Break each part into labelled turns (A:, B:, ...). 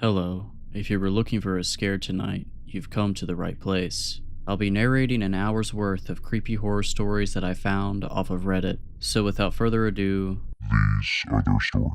A: Hello. If you were looking for a scare tonight, you've come to the right place. I'll be narrating an hour's worth of creepy horror stories that I found off of Reddit. So without further ado,
B: These are their stories.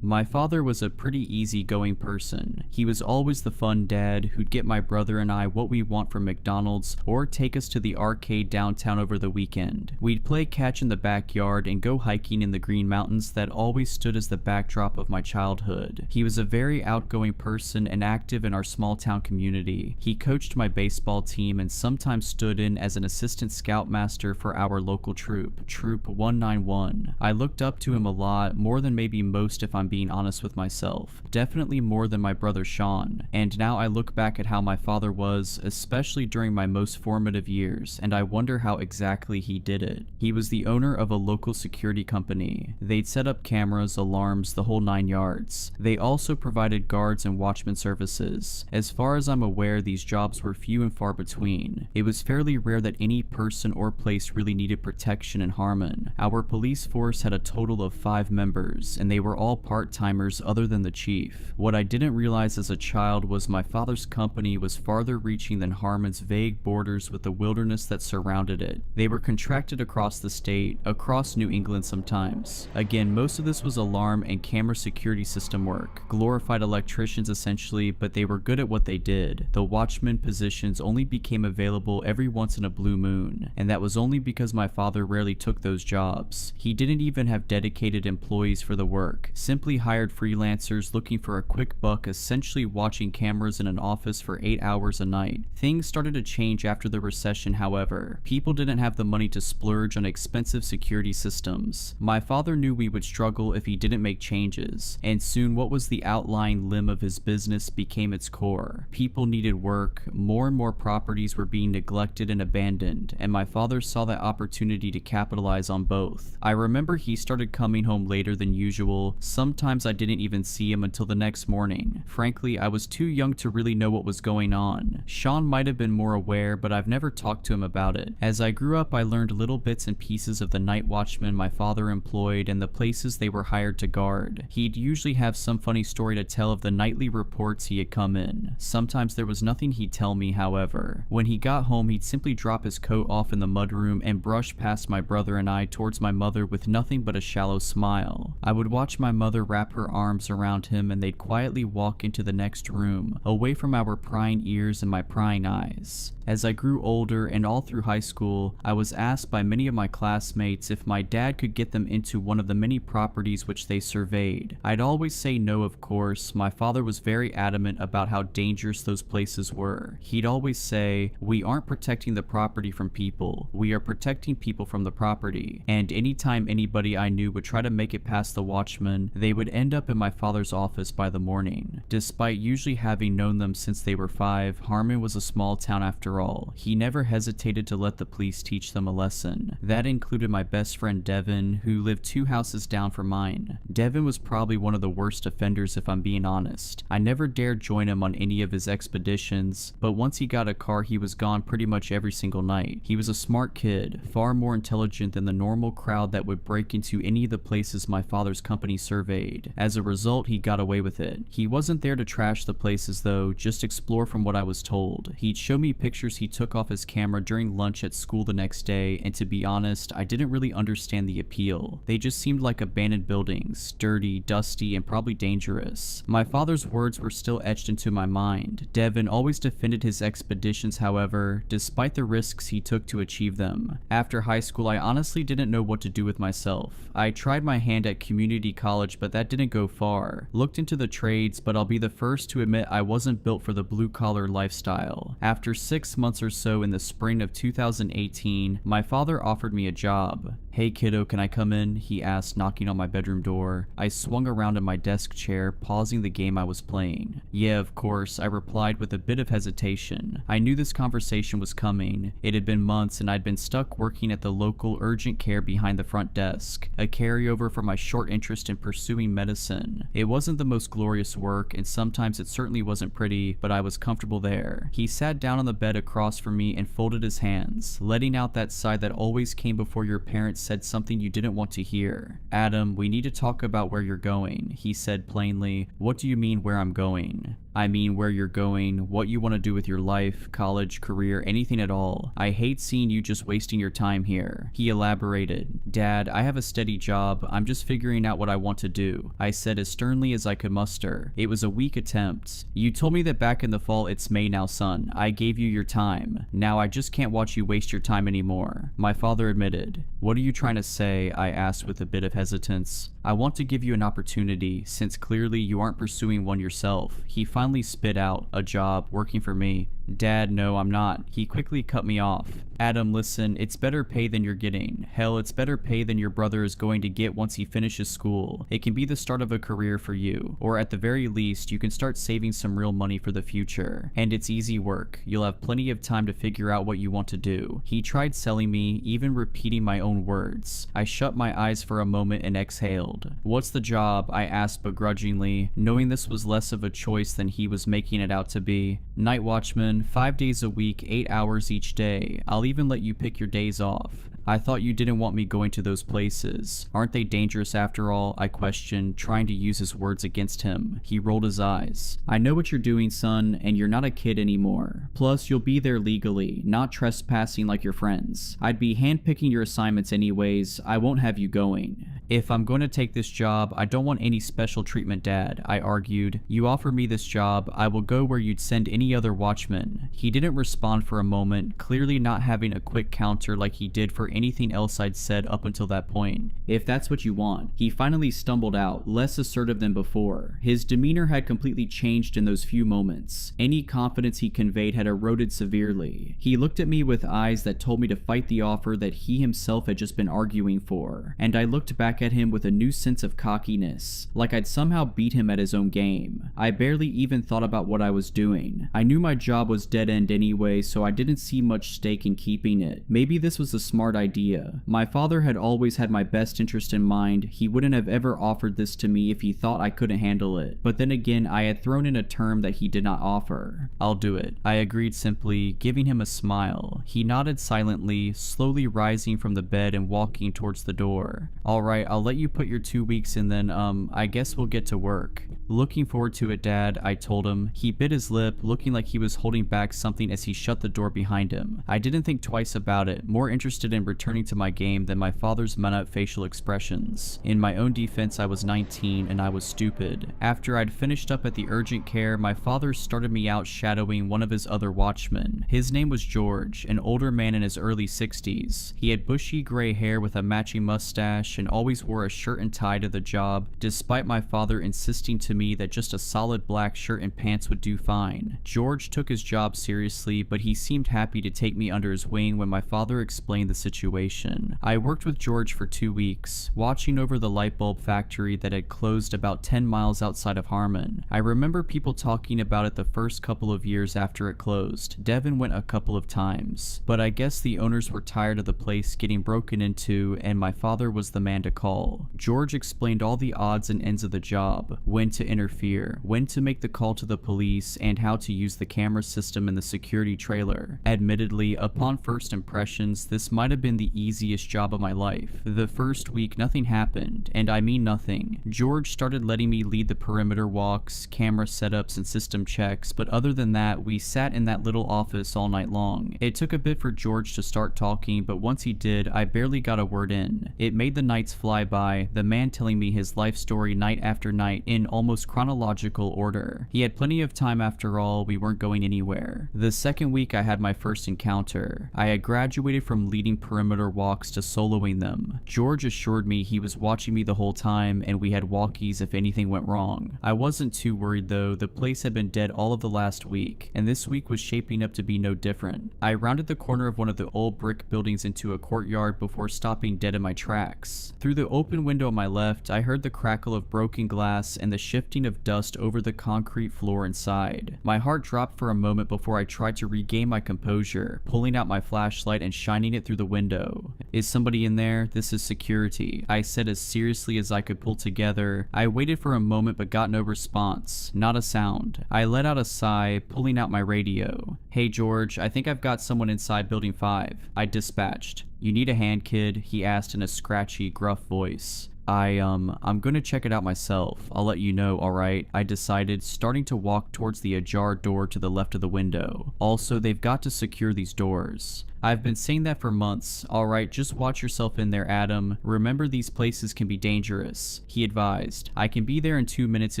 C: My father was a pretty easygoing person. He was always the fun dad who'd get my brother and I what we want from McDonald's or take us to the arcade downtown over the weekend. We'd play catch in the backyard and go hiking in the Green Mountains that always stood as the backdrop of my childhood. He was a very outgoing person and active in our small town community. He coached my baseball team and sometimes stood in as an assistant scoutmaster for our local troop, Troop 191. I looked up to him a lot, more than maybe most if I'm being honest with myself. Definitely more than my brother Sean. And now I look back at how my father was, especially during my most formative years, and I wonder how exactly he did it. He was the owner of a local security company. They'd set up cameras, alarms, the whole 9 yards. They also provided guards and watchman services. As far as I'm aware, these jobs were few and far between. It was fairly rare that any person or place really needed protection in Harmon. Our police force had a total of 5 members, and they were all part-timers other than the chief. What I didn't realize as a child was my father's company was farther reaching than Harmon's vague borders with the wilderness that surrounded it. They were contracted across the state, across New England sometimes. Again, most of this was alarm and camera security system work. Glorified electricians essentially, but they were good at what they did. The watchman positions only became available every once in a blue moon, and that was only because my father rarely took those jobs. He didn't even have dedicated employees for the work, simply hired freelancers looking for a quick buck, essentially watching cameras in an office for 8 hours a night. Things started to change after the recession, however. People didn't have the money to splurge on expensive security systems. My father knew we would struggle if he didn't make changes, and soon what was the outlying limb of his business became its core. People needed work, more and more properties were being neglected and abandoned, and my father saw that opportunity to capitalize on both. I remember he started coming home later than usual. Sometimes I didn't even see him until the next morning. Frankly, I was too young to really know what was going on. Sean might have been more aware, but I've never talked to him about it. As I grew up, I learned little bits and pieces of the night watchmen my father employed and the places they were hired to guard. He'd usually have some funny story to tell of the nightly reports he had come in. Sometimes there was nothing he'd tell me, however. When he got home, he'd simply drop his coat off in the mudroom and brush past my brother and I towards my mother with nothing but a shallow smile. I would watch my mother wrap her arms around him and they'd quietly walk into the next room, away from our prying ears and my prying eyes. As I grew older and all through high school, I was asked by many of my classmates if my dad could get them into one of the many properties which they surveyed. I'd always say no, of course. My father was very adamant about how dangerous those places were. He'd always say, "We aren't protecting the property from people, we are protecting people from the property." And anytime anybody I knew would try to make it past the watchman, they would end up in my father's office by the morning. Despite usually having known them since they were 5, Harmon was a small town after all. He never hesitated to let the police teach them a lesson. That included my best friend Devin, who lived 2 houses down from mine. Devin was probably one of the worst offenders if I'm being honest. I never dared join him on any of his expeditions, but once he got a car he was gone pretty much every single night. He was a smart kid, far more intelligent than the normal crowd that would break into any of the places my father's company surveyed. As a result, he got away with it. He wasn't there to trash the places though, just explore from what I was told. He'd show me pictures he took off his camera during lunch at school the next day, and to be honest, I didn't really understand the appeal. They just seemed like abandoned buildings, dirty, dusty, and probably dangerous. My father's words were still etched into my mind. Devin always defended his expeditions, however, despite the risks he took to achieve them. After high school, I honestly didn't know what to do with myself. I tried my hand at community college, but that didn't go far. Looked into the trades, but I'll be the first to admit I wasn't built for the blue-collar lifestyle. After 6 months or so in the spring of 2018, my father offered me a job. "Hey kiddo, can I come in?" he asked, knocking on my bedroom door. I swung around in my desk chair, pausing the game I was playing. "Yeah, of course," I replied with a bit of hesitation. I knew this conversation was coming. It had been months and I'd been stuck working at the local urgent care behind the front desk, a carryover from my short interest in pursuing medicine. It wasn't the most glorious work, and sometimes it certainly wasn't pretty, but I was comfortable there. He sat down on the bed across from me and folded his hands, letting out that sigh that always came before your parents said something you didn't want to hear. Adam, we need to talk about where you're going, he said plainly. What do you mean where I'm going? I mean where you're going, what you want to do with your life, college, career, anything at all. I hate seeing you just wasting your time here. He elaborated. Dad, I have a steady job. I'm just figuring out what I want to do, I said as sternly as I could muster. It was a weak attempt. You told me that back in the fall. It's May now, son. I gave you your time. Now I just can't watch you waste your time anymore, my father admitted. What are you trying to say? I asked with a bit of hesitance. I want to give you an opportunity, since clearly you aren't pursuing one yourself. He finally spit out, a job, working for me. Dad, no, I'm not. He quickly cut me off. Adam, listen, it's better pay than you're getting. Hell, it's better pay than your brother is going to get once he finishes school. It can be the start of a career for you, or at the very least, you can start saving some real money for the future. And it's easy work. You'll have plenty of time to figure out what you want to do. He tried selling me, even repeating my own words. I shut my eyes for a moment and exhaled. What's the job? I asked begrudgingly, knowing this was less of a choice than he was making it out to be. Night watchman, 5 days a week, 8 hours each day. I'll even let you pick your days off. I thought you didn't want me going to those places. Aren't they dangerous after all? I questioned, trying to use his words against him. He rolled his eyes. I know what you're doing, son, and you're not a kid anymore. Plus, you'll be there legally, not trespassing like your friends. I'd be handpicking your assignments anyways. I won't have you going. If I'm going to take this job, I don't want any special treatment, Dad, I argued. You offer me this job, I will go where you'd send any other watchman. He didn't respond for a moment, clearly not having a quick counter like he did for anything else I'd said up until that point. If that's what you want. He finally stumbled out, less assertive than before. His demeanor had completely changed in those few moments. Any confidence he conveyed had eroded severely. He looked at me with eyes that told me to fight the offer that he himself had just been arguing for, and I looked back at him with a new sense of cockiness, like I'd somehow beat him at his own game. I barely even thought about what I was doing. I knew my job was dead end anyway, so I didn't see much stake in keeping it. Maybe this was a smart idea. My father had always had my best interest in mind. He wouldn't have ever offered this to me if he thought I couldn't handle it. But then again, I had thrown in a term that he did not offer. I'll do it, I agreed simply, giving him a smile. He nodded silently, slowly rising from the bed and walking towards the door. Alright, I'll let you put your 2 weeks in then, I guess we'll get to work. Looking forward to it, Dad, I told him. He bit his lip, looking like he was holding back something as he shut the door behind him. I didn't think twice about it, more interested in returning to my game than my father's minute facial expressions. In my own defense, I was 19 and I was stupid. After I'd finished up at the urgent care, my father started me out shadowing one of his other watchmen. His name was George, an older man in his early 60s. He had bushy gray hair with a matching mustache and always wore a shirt and tie to the job, despite my father insisting to me that just a solid black shirt and pants would do fine. George took his job seriously, but he seemed happy to take me under his wing when my father explained the situation. I worked with George for 2 weeks, watching over the light bulb factory that had closed about 10 miles outside of Harmon. I remember people talking about it the first couple of years after it closed. Devin went a couple of times, but I guess the owners were tired of the place getting broken into and my father was the man to call. George explained all the odds and ends of the job, when to interfere, when to make the call to the police, and how to use the camera system in the security trailer. Admittedly, upon first impressions, this might have been the easiest job of my life. The first week, nothing happened, and I mean nothing. George started letting me lead the perimeter walks, camera setups, and system checks, but other than that, we sat in that little office all night long. It took a bit for George to start talking, but once he did, I barely got a word in. It made the nights fly by, the man telling me his life story night after night in almost chronological order. He had plenty of time after all, we weren't going anywhere. The second week I had my first encounter. I had graduated from leading perimeter walks to soloing them. George assured me he was watching me the whole time and we had walkies if anything went wrong. I wasn't too worried though, the place had been dead all of the last week, and this week was shaping up to be no different. I rounded the corner of one of the old brick buildings into a courtyard before stopping dead in my tracks. Through the open window on my left, I heard the crackle of broken glass and the shift shifting of dust over the concrete floor inside. My heart dropped for a moment before I tried to regain my composure, pulling out my flashlight and shining it through the window. "Is somebody in there? This is security," I said as seriously as I could pull together. I waited for a moment but got no response, not a sound. I let out a sigh, pulling out my radio. "Hey George, I think I've got someone inside building 5. I dispatched." "You need a hand, kid?" he asked in a scratchy, gruff voice. I'm gonna check it out myself. I'll let you know, alright?" I decided, starting to walk towards the ajar door to the left of the window. Also, they've got to secure these doors. "I've been saying that for months. Alright, just watch yourself in there, Adam. Remember, these places can be dangerous," he advised. "I can be there in 2 minutes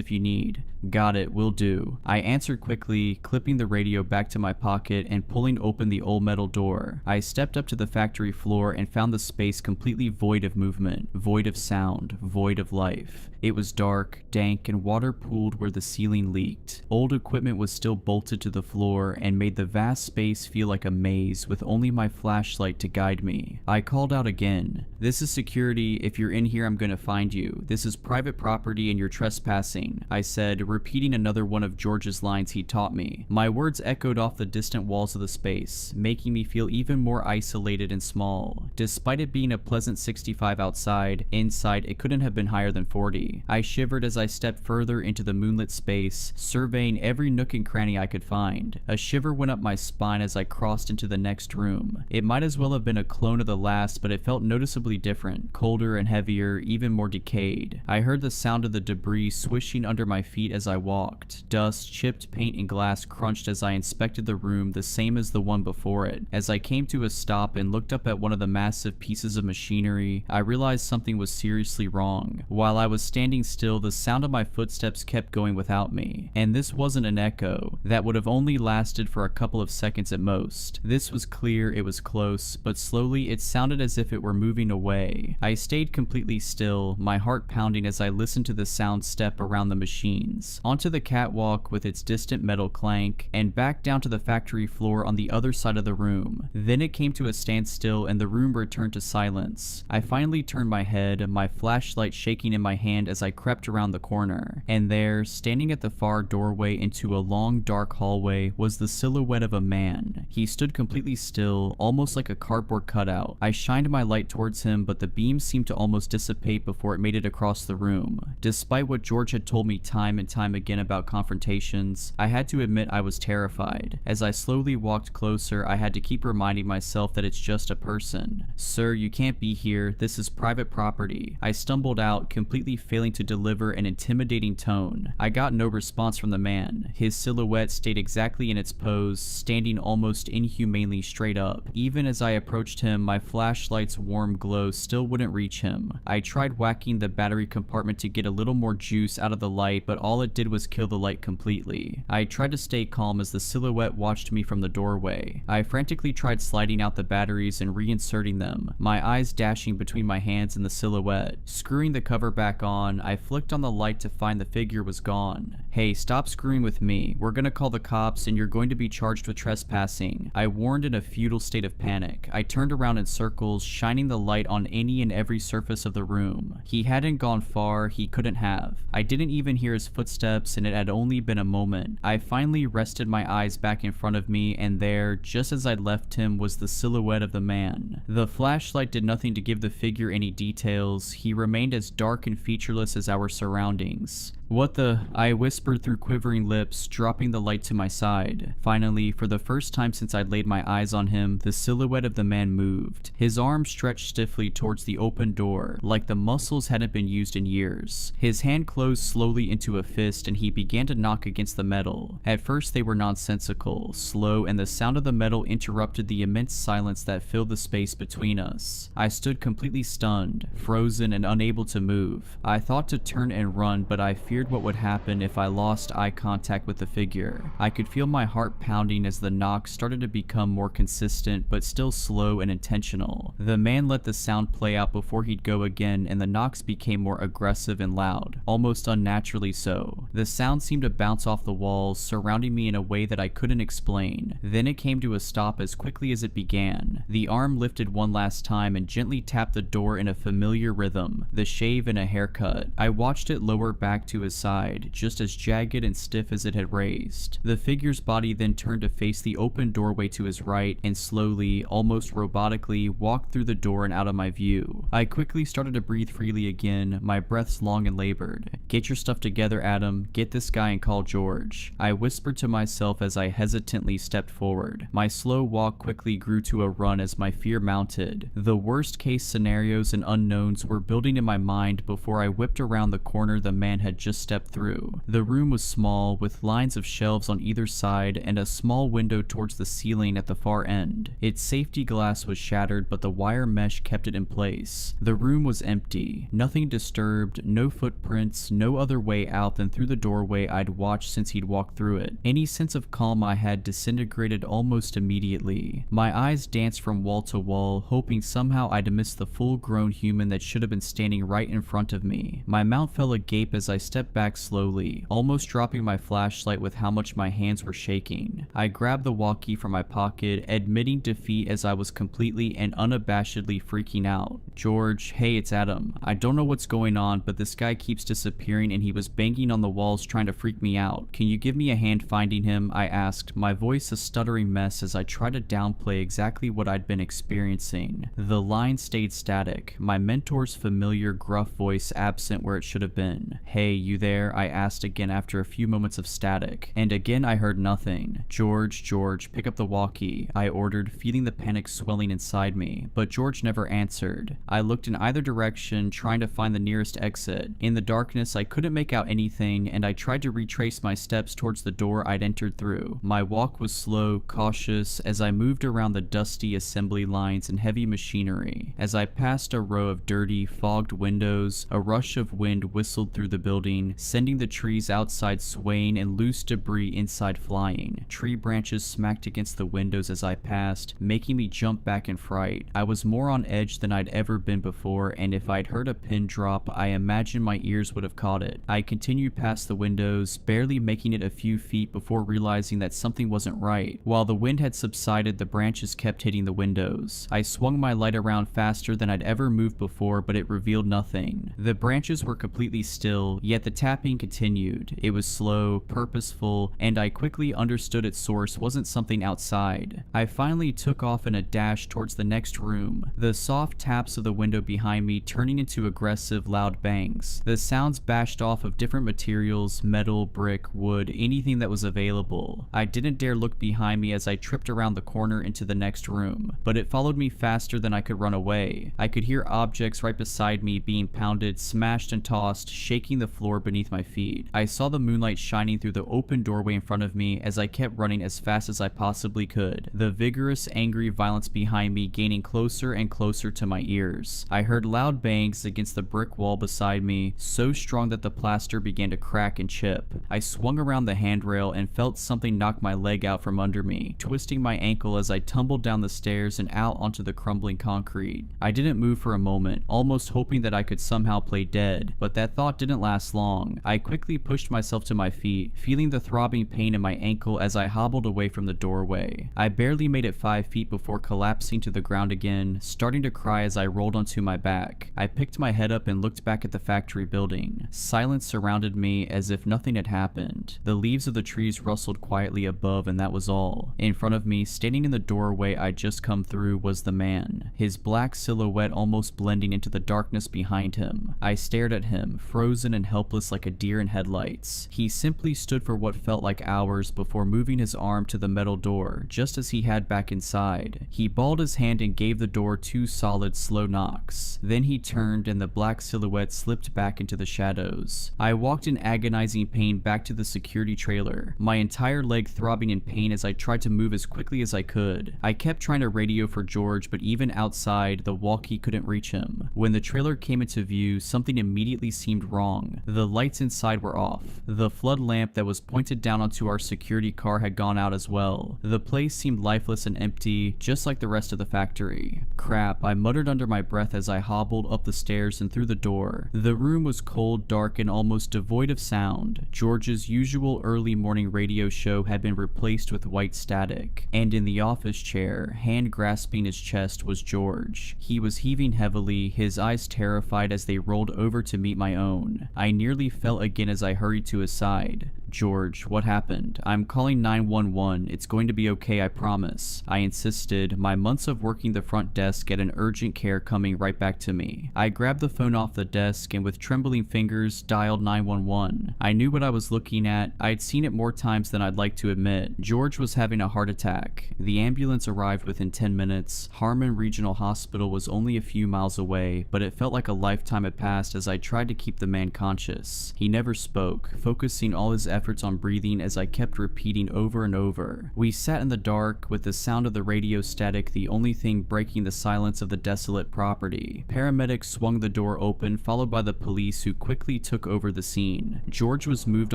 C: if you need." "Got it, will do." I answered quickly, clipping the radio back to my pocket and pulling open the old metal door. I stepped up to the factory floor and found the space completely void of movement, void of sound, void of life. It was dark, dank, and water pooled where the ceiling leaked. Old equipment was still bolted to the floor and made the vast space feel like a maze with only my flashlight to guide me. I called out again. "This is security. If you're in here, I'm gonna find you. This is private property and you're trespassing," I said, repeating another one of George's lines he taught me. My words echoed off the distant walls of the space, making me feel even more isolated and small. Despite it being a pleasant 65 outside, inside it couldn't have been higher than 40. I shivered as I stepped further into the moonlit space, surveying every nook and cranny I could find. A shiver went up my spine as I crossed into the next room. It might as well have been a clone of the last, but it felt noticeably different, colder and heavier, even more decayed. I heard the sound of the debris swishing under my feet as I walked. Dust, chipped paint, and glass crunched as I inspected the room, the same as the one before it. As I came to a stop and looked up at one of the massive pieces of machinery, I realized something was seriously wrong. While I was standing still, the sound of my footsteps kept going without me. And this wasn't an echo. That would have only lasted for a couple of seconds at most. This was clear, it was close, but slowly it sounded as if it were moving away. I stayed completely still, my heart pounding as I listened to the sound step around the machines, onto the catwalk with its distant metal clank, and back down to the factory floor on the other side of the room. Then it came to a standstill and the room returned to silence. I finally turned my head, my flashlight shaking in my hand as I crept around the corner, and there, standing at the far doorway into a long dark hallway, was the silhouette of a man. He stood completely still, almost like a cardboard cutout. I shined my light towards him, but the beam seemed to almost dissipate before it made it across the room. Despite what George had told me time and time again about confrontations, I had to admit I was terrified. As I slowly walked closer, I had to keep reminding myself that it's just a person. "Sir, you can't be here. This is private property," I stumbled out, completely failing to deliver an intimidating tone. I got no response from the man. His silhouette stayed exactly in its pose, standing almost inhumanely straight up. Even as I approached him, my flashlight's warm glow still wouldn't reach him. I tried whacking the battery compartment to get a little more juice out of the light, but all it did was kill the light completely. I tried to stay calm as the silhouette watched me from the doorway. I frantically tried sliding out the batteries and reinserting them, my eyes dashing between my hands and the silhouette. Screwing the cover back on, I flicked on the light to find the figure was gone. "Hey, stop screwing with me. We're gonna call the cops and you're going to be charged with trespassing," I warned in a futile state of panic. I turned around in circles, shining the light on any and every surface of the room. He hadn't gone far, he couldn't have. I didn't even hear his footsteps and it had only been a moment. I finally rested my eyes back in front of me and there, just as I'd left him, was the silhouette of the man. The flashlight did nothing to give the figure any details. He remained as dark and featureless as our surroundings. "What the?" I whispered through quivering lips, dropping the light to my side. Finally, for the first time since I'd laid my eyes on him, the silhouette of the man moved. His arm stretched stiffly towards the open door, like the muscles hadn't been used in years. His hand closed slowly into a fist and he began to knock against the metal. At first they were nonsensical, slow, and the sound of the metal interrupted the immense silence that filled the space between us. I stood completely stunned, frozen, and unable to move. I thought to turn and run, but I feared what would happen if I lost eye contact with the figure. I could feel my heart pounding as the knocks started to become more consistent, but still slow and intentional. The man let the sound play out before he'd go again, and the knocks became more aggressive and loud, almost unnaturally so. The sound seemed to bounce off the walls, surrounding me in a way that I couldn't explain. Then it came to a stop as quickly as it began. The arm lifted one last time and gently tapped the door in a familiar rhythm, the shave and a haircut. I watched it lower back to to his side, just as jagged and stiff as it had raised. The figure's body then turned to face the open doorway to his right and slowly, almost robotically, walked through the door and out of my view. I quickly started to breathe freely again, my breaths long and labored. "Get your stuff together, Adam. Get this guy and call George," I whispered to myself as I hesitantly stepped forward. My slow walk quickly grew to a run as my fear mounted. The worst case scenarios and unknowns were building in my mind before I whipped around the corner the man had just stepped through. The room was small, with lines of shelves on either side and a small window towards the ceiling at the far end. Its safety glass was shattered, but the wire mesh kept it in place. The room was empty. Nothing disturbed, no footprints, no other way out than through the doorway I'd watched since he'd walked through it. Any sense of calm I had disintegrated almost immediately. My eyes danced from wall to wall, hoping somehow I'd missed the full-grown human that should have been standing right in front of me. My mouth fell agape as I stepped back slowly, almost dropping my flashlight with how much my hands were shaking. I grabbed the walkie from my pocket, admitting defeat as I was completely and unabashedly freaking out. "George, hey, it's Adam. I don't know what's going on, but this guy keeps disappearing and he was banging on the walls trying to freak me out. Can you give me a hand finding him?" I asked, my voice a stuttering mess as I tried to downplay exactly what I'd been experiencing. The line stayed static, my mentor's familiar gruff voice absent where it should have been. "Hey, you there?" I asked again after a few moments of static, and again I heard nothing. George, pick up the walkie," I ordered, feeling the panic swelling inside me, but George never answered. I looked in either direction, trying to find the nearest exit. In the darkness, I couldn't make out anything, and I tried to retrace my steps towards the door I'd entered through. My walk was slow, cautious, as I moved around the dusty assembly lines and heavy machinery. As I passed a row of dirty, fogged windows, a rush of wind whistled through the building, sending the trees outside swaying and loose debris inside flying. Tree branches smacked against the windows as I passed, making me jump back in fright. I was more on edge than I'd ever been before, and if I'd heard a pin drop, I imagine my ears would have caught it. I continued past the windows, barely making it a few feet before realizing that something wasn't right. While the wind had subsided, the branches kept hitting the windows. I swung my light around faster than I'd ever moved before, but it revealed nothing. The branches were completely still, yet the tapping continued. It was slow, purposeful, and I quickly understood its source wasn't something outside. I finally took off in a dash towards the next room, the soft taps of the window behind me turning into aggressive, loud bangs. The sounds bashed off of different materials, metal, brick, wood, anything that was available. I didn't dare look behind me as I tripped around the corner into the next room, but it followed me faster than I could run away. I could hear objects right beside me being pounded, smashed and tossed, shaking the floor beneath my feet. I saw the moonlight shining through the open doorway in front of me as I kept running as fast as I possibly could, the vigorous, angry violence behind me gaining closer and closer to my ears. I heard loud bangs against the brick wall beside me, so strong that the plaster began to crack and chip. I swung around the handrail and felt something knock my leg out from under me, twisting my ankle as I tumbled down the stairs and out onto the crumbling concrete. I didn't move for a moment, almost hoping that I could somehow play dead, but that thought didn't last long. I quickly pushed myself to my feet, feeling the throbbing pain in my ankle as I hobbled away from the doorway. I barely made it 5 feet before collapsing to the ground again, starting to cry as I rolled onto my back. I picked my head up and looked back at the factory building. Silence surrounded me as if nothing had happened. The leaves of the trees rustled quietly above, and that was all. In front of me, standing in the doorway I'd just come through, was the man, his black silhouette almost blending into the darkness behind him. I stared at him, frozen and helpless like a deer in headlights. He simply stood for what felt like hours before moving his arm to the metal door, just as he had back inside. He balled his hand and gave the door 2 solid, slow knocks. Then he turned and the black silhouette slipped back into the shadows. I walked in agonizing pain back to the security trailer, my entire leg throbbing in pain as I tried to move as quickly as I could. I kept trying to radio for George, but even outside, the walkie couldn't reach him. When the trailer came into view, something immediately seemed wrong. The lights inside were off. The flood lamp that was pointed down onto our security car had gone out as well. The place seemed lifeless and empty, just like the rest of the factory. Crap, I muttered under my breath as I hobbled up the stairs and through the door. The room was cold, dark, and almost devoid of sound. George's usual early morning radio show had been replaced with white static, and in the office chair, hand grasping his chest, was George. He was heaving heavily, his eyes terrified as they rolled over to meet my own. I nearly nearly fell again as I hurried to his side. "George, what happened? I'm calling 911. It's going to be okay, I promise," I insisted, my months of working the front desk at an urgent care coming right back to me. I grabbed the phone off the desk and with trembling fingers dialed 911. I knew what I was looking at. I'd seen it more times than I'd like to admit. George was having a heart attack. The ambulance arrived within 10 minutes. Harmon Regional Hospital was only a few miles away, but it felt like a lifetime had passed as I tried to keep the man conscious. He never spoke, focusing all his efforts on breathing as I kept repeating over and over. We sat in the dark, with the sound of the radio static the only thing breaking the silence of the desolate property. Paramedics swung the door open, followed by the police who quickly took over the scene. George was moved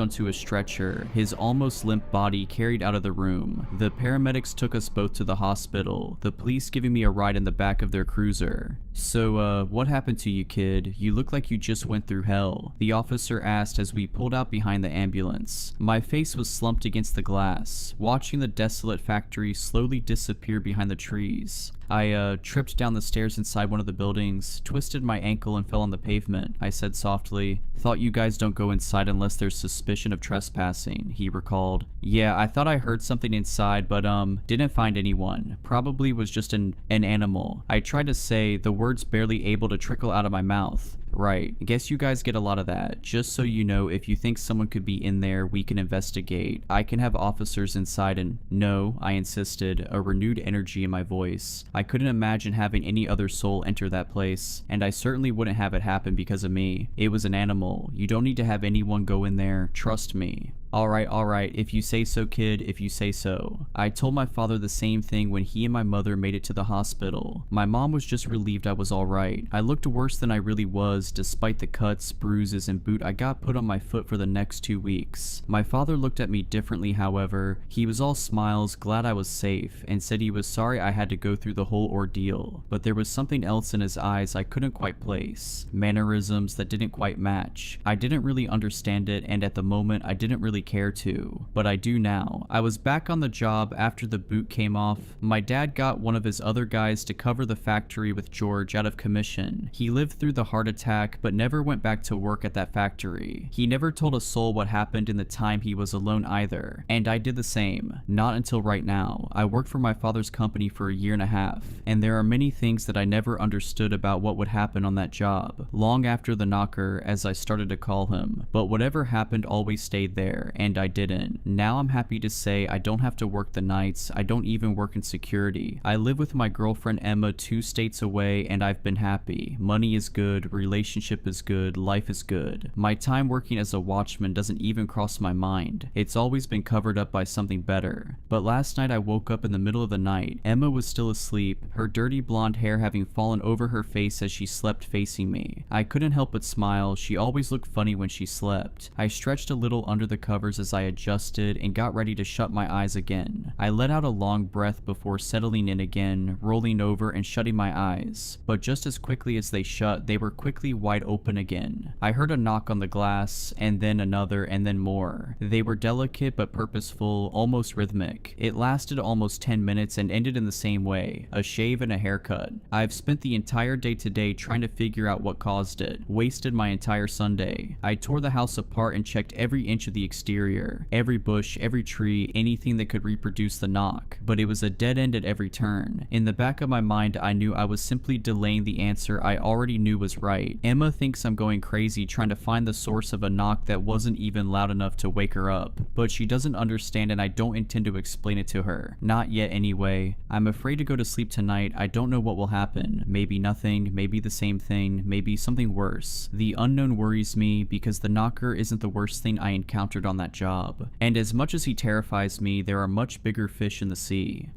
C: onto a stretcher, his almost limp body carried out of the room. The paramedics took us both to the hospital, the police giving me a ride in the back of their cruiser. "So, what happened to you, kid? You look like you just went through hell," the officer asked as we pulled out behind the ambulance. My face was slumped against the glass, watching the desolate factory slowly disappear behind the trees. I tripped down the stairs inside one of the buildings, twisted my ankle and fell on the pavement, I said softly. "Thought you guys don't go inside unless there's suspicion of trespassing," he recalled. "Yeah, I thought I heard something inside, but didn't find anyone. Probably was just an animal," I tried to say, the words barely able to trickle out of my mouth. "Right. Guess you guys get a lot of that. Just so you know, if you think someone could be in there, we can investigate. I can have officers inside and—" "No," I insisted, a renewed energy in my voice. I couldn't imagine having any other soul enter that place, and I certainly wouldn't have it happen because of me. It was an animal. You don't need to have anyone go in there. Trust me." Alright, if you say so, kid, if you say so. I told my father the same thing when he and my mother made it to the hospital. My mom was just relieved I was alright. I looked worse than I really was, despite the cuts, bruises, and boot I got put on my foot for the next 2 weeks. My father looked at me differently, however. He was all smiles, glad I was safe, and said he was sorry I had to go through the whole ordeal. But there was something else in his eyes I couldn't quite place. Mannerisms that didn't quite match. I didn't really understand it, and at the moment I didn't really care to, but I do now. I was back on the job after the boot came off. My dad got one of his other guys to cover the factory with George out of commission. He lived through the heart attack, but never went back to work at that factory. He never told a soul what happened in the time he was alone either, and I did the same. Not until right now. I worked for my father's company for a year and a half, and there are many things that I never understood about what would happen on that job. Long after the knocker, as I started to call him, but whatever happened always stayed there. And I didn't. Now I'm happy to say I don't have to work the nights. I don't even work in security. I live with my girlfriend Emma 2 states away, and I've been happy. Money is good, relationship is good, life is good. My time working as a watchman doesn't even cross my mind. It's always been covered up by something better. But last night I woke up in the middle of the night. Emma was still asleep, her dirty blonde hair having fallen over her face as she slept facing me. I couldn't help but smile. She always looked funny when she slept. I stretched a little under the covers as I adjusted and got ready to shut my eyes again. I let out a long breath before settling in again, rolling over and shutting my eyes. But just as quickly as they shut, they were quickly wide open again. I heard a knock on the glass, and then another, and then more. They were delicate but purposeful, almost rhythmic. It lasted almost 10 minutes and ended in the same way, a shave and a haircut. I've spent the entire day today trying to figure out what caused it. Wasted my entire Sunday. I tore the house apart and checked every inch of the exterior, every bush, every tree, anything that could reproduce the knock, but it was a dead end at every turn. In the back of my mind, I knew I was simply delaying the answer I already knew was right. Emma thinks I'm going crazy trying to find the source of a knock that wasn't even loud enough to wake her up, but she doesn't understand and I don't intend to explain it to her. Not yet anyway. I'm afraid to go to sleep tonight. I don't know what will happen. Maybe nothing, maybe the same thing, maybe something worse. The unknown worries me because the knocker isn't the worst thing I encountered on that job. And as much as he terrifies me, there are much bigger fish in the sea.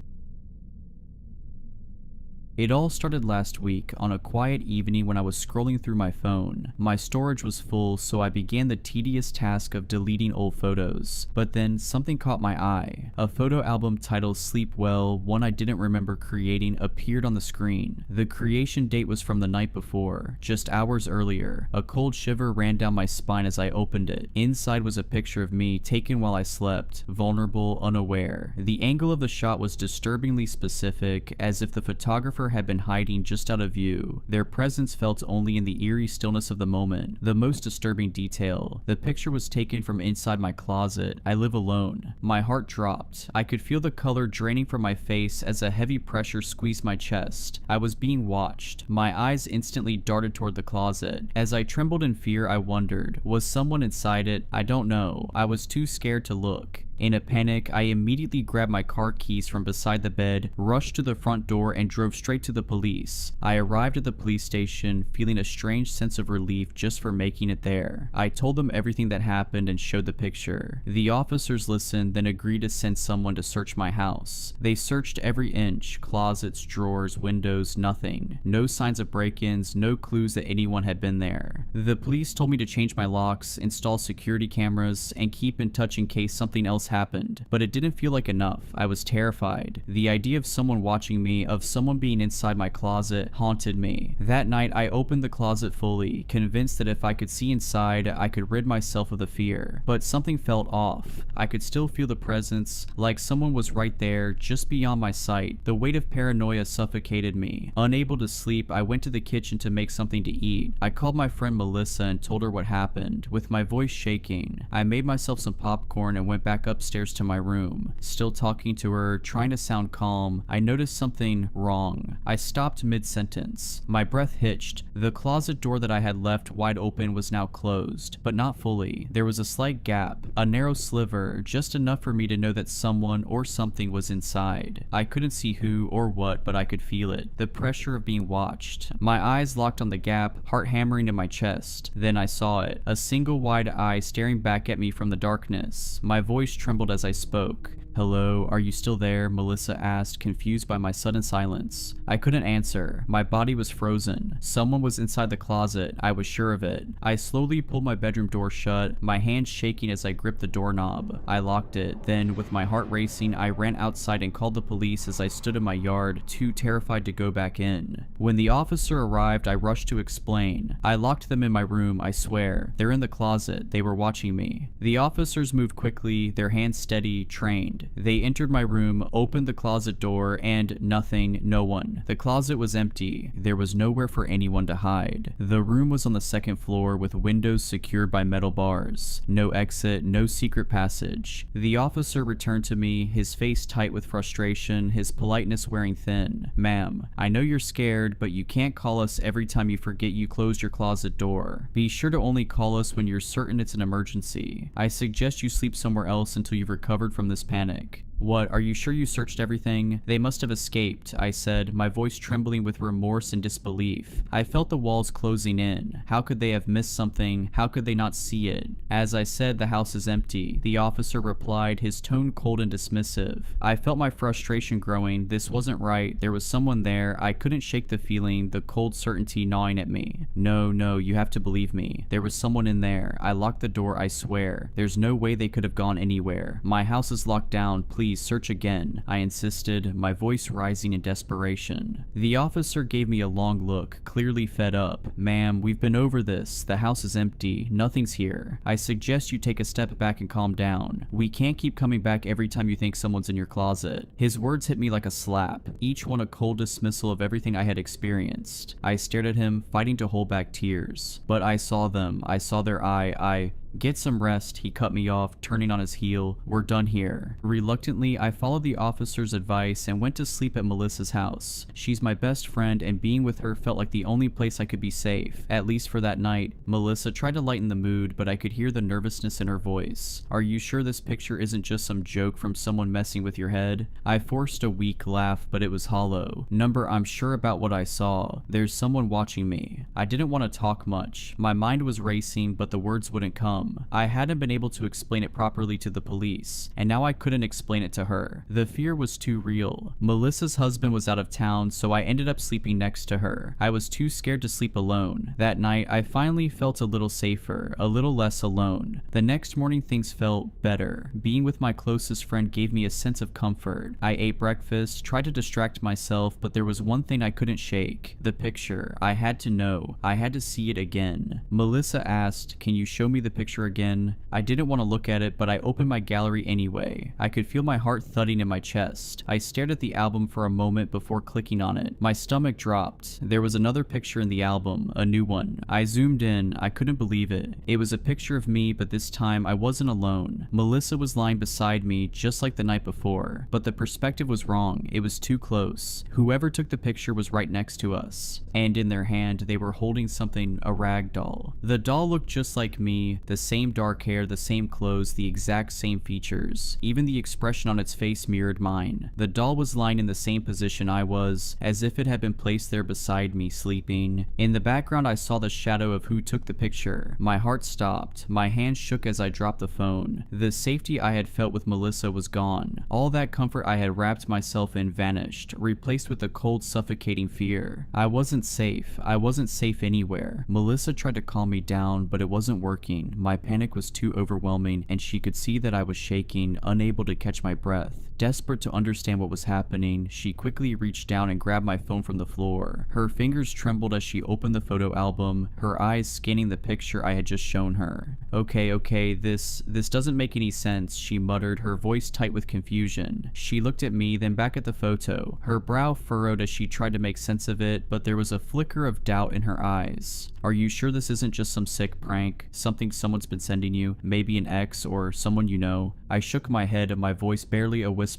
C: It all started last week on a quiet evening when I was scrolling through my phone. My storage was full, so I began the tedious task of deleting old photos. But then something caught my eye. A photo album titled Sleep Well, one I didn't remember creating, appeared on the screen. The creation date was from the night before, just hours earlier. A cold shiver ran down my spine as I opened it. Inside was a picture of me taken while I slept, vulnerable, unaware. The angle of the shot was disturbingly specific, as if the photographer had been hiding just out of view. Their presence felt only in the eerie stillness of the moment. The most disturbing detail: the picture was taken from inside my closet. I live alone. My heart dropped. I could feel the color draining from my face as a heavy pressure squeezed my chest. I was being watched. My eyes instantly darted toward the closet. As I trembled in fear, I wondered, was someone inside it? I don't know. I was too scared to look. In a panic, I immediately grabbed my car keys from beside the bed, rushed to the front door, and drove straight to the police. I arrived at the police station, feeling a strange sense of relief just for making it there. I told them everything that happened and showed the picture. The officers listened, then agreed to send someone to search my house. They searched every inch: closets, drawers, windows, nothing. No signs of break-ins, no clues that anyone had been there. The police told me to change my locks, install security cameras, and keep in touch in case something else happened, but it didn't feel like enough. I was terrified. The idea of someone watching me, of someone being inside my closet, haunted me. That night, I opened the closet fully, convinced that if I could see inside, I could rid myself of the fear. But something felt off. I could still feel the presence, like someone was right there, just beyond my sight. The weight of paranoia suffocated me. Unable to sleep, I went to the kitchen to make something to eat. I called my friend Melissa and told her what happened. With my voice shaking, I made myself some popcorn and went back upstairs to my room. Still talking to her, trying to sound calm, I noticed something wrong. I stopped mid-sentence. My breath hitched. The closet door that I had left wide open was now closed, but not fully. There was a slight gap, a narrow sliver, just enough for me to know that someone or something was inside. I couldn't see who or what, but I could feel it. The pressure of being watched. My eyes locked on the gap, heart hammering in my chest. Then I saw it. A single wide eye staring back at me from the darkness. My voice trembled as I spoke. "Hello, are you still there?" Melissa asked, confused by my sudden silence. I couldn't answer. My body was frozen. Someone was inside the closet. I was sure of it. I slowly pulled my bedroom door shut, my hands shaking as I gripped the doorknob. I locked it. Then, with my heart racing, I ran outside and called the police as I stood in my yard, too terrified to go back in. When the officer arrived, I rushed to explain. I locked them in my room, I swear. They're in the closet. They were watching me. The officers moved quickly, their hands steady, trained. They entered my room, opened the closet door, and nothing, no one. The closet was empty. There was nowhere for anyone to hide. The room was on the second floor with windows secured by metal bars. No exit, no secret passage. The officer returned to me, his face tight with frustration, his politeness wearing thin. "Ma'am, I know you're scared, but you can't call us every time you forget you closed your closet door. Be sure to only call us when you're certain it's an emergency. I suggest you sleep somewhere else until you've recovered from this panic." "What, are you sure you searched everything?" "They must have escaped," I said, my voice trembling with remorse and disbelief. I felt the walls closing in. How could they have missed something? How could they not see it? "As I said, the house is empty," the officer replied, his tone cold and dismissive. I felt my frustration growing. This wasn't right. There was someone there. I couldn't shake the feeling, the cold certainty gnawing at me. No, you have to believe me. There was someone in there. I locked the door, I swear. There's no way they could have gone anywhere. My house is locked down. Please search again," I insisted, my voice rising in desperation. The officer gave me a long look, clearly fed up. "Ma'am, we've been over this. The house is empty. Nothing's here. I suggest you take a step back and calm down. We can't keep coming back every time you think someone's in your closet." His words hit me like a slap, each one a cold dismissal of everything I had experienced. I stared at him, fighting to hold back tears. But I saw them. I saw their eye. "Get some rest," he cut me off, turning on his heel. "We're done here." Reluctantly, I followed the officer's advice and went to sleep at Melissa's house. She's my best friend, and being with her felt like the only place I could be safe, at least for that night. Melissa tried to lighten the mood, but I could hear the nervousness in her voice. "Are you sure this picture isn't just some joke from someone messing with your head?" I forced a weak laugh, but it was hollow. "Number, I'm sure about what I saw. There's someone watching me." I didn't want to talk much. My mind was racing, but the words wouldn't come. I hadn't been able to explain it properly to the police, and now I couldn't explain it to her. The fear was too real. Melissa's husband was out of town, so I ended up sleeping next to her. I was too scared to sleep alone. That night, I finally felt a little safer, a little less alone. The next morning, things felt better. Being with my closest friend gave me a sense of comfort. I ate breakfast, tried to distract myself, but there was one thing I couldn't shake. The picture. I had to know. I had to see it again. Melissa asked, "Can you show me the picture picture again. I didn't want to look at it, but I opened my gallery anyway. I could feel my heart thudding in my chest. I stared at the album for a moment before clicking on it. My stomach dropped. There was another picture in the album, a new one. I zoomed in. I couldn't believe it. It was a picture of me, but this time I wasn't alone. Melissa was lying beside me, just like the night before, but the perspective was wrong. It was too close. Whoever took the picture was right next to us, and in their hand they were holding something, a rag doll. The doll looked just like me, the same dark hair, the same clothes, the exact same features. Even the expression on its face mirrored mine. The doll was lying in the same position I was, as if it had been placed there beside me, sleeping. In the background I saw the shadow of who took the picture. My heart stopped. My hand shook as I dropped the phone. The safety I had felt with Melissa was gone. All that comfort I had wrapped myself in vanished, replaced with a cold, suffocating fear. I wasn't safe. I wasn't safe anywhere. Melissa tried to calm me down, but it wasn't working. My panic was too overwhelming, and she could see that I was shaking, unable to catch my breath. Desperate to understand what was happening, she quickly reached down and grabbed my phone from the floor. Her fingers trembled as she opened the photo album, her eyes scanning the picture I had just shown her. Okay, this doesn't make any sense, she muttered, her voice tight with confusion. She looked at me, then back at the photo. Her brow furrowed as she tried to make sense of it, but there was a flicker of doubt in her eyes. Are you sure this isn't just some sick prank? Something someone's been sending you? Maybe an ex or someone you know? I shook my head, my voice barely a whisper.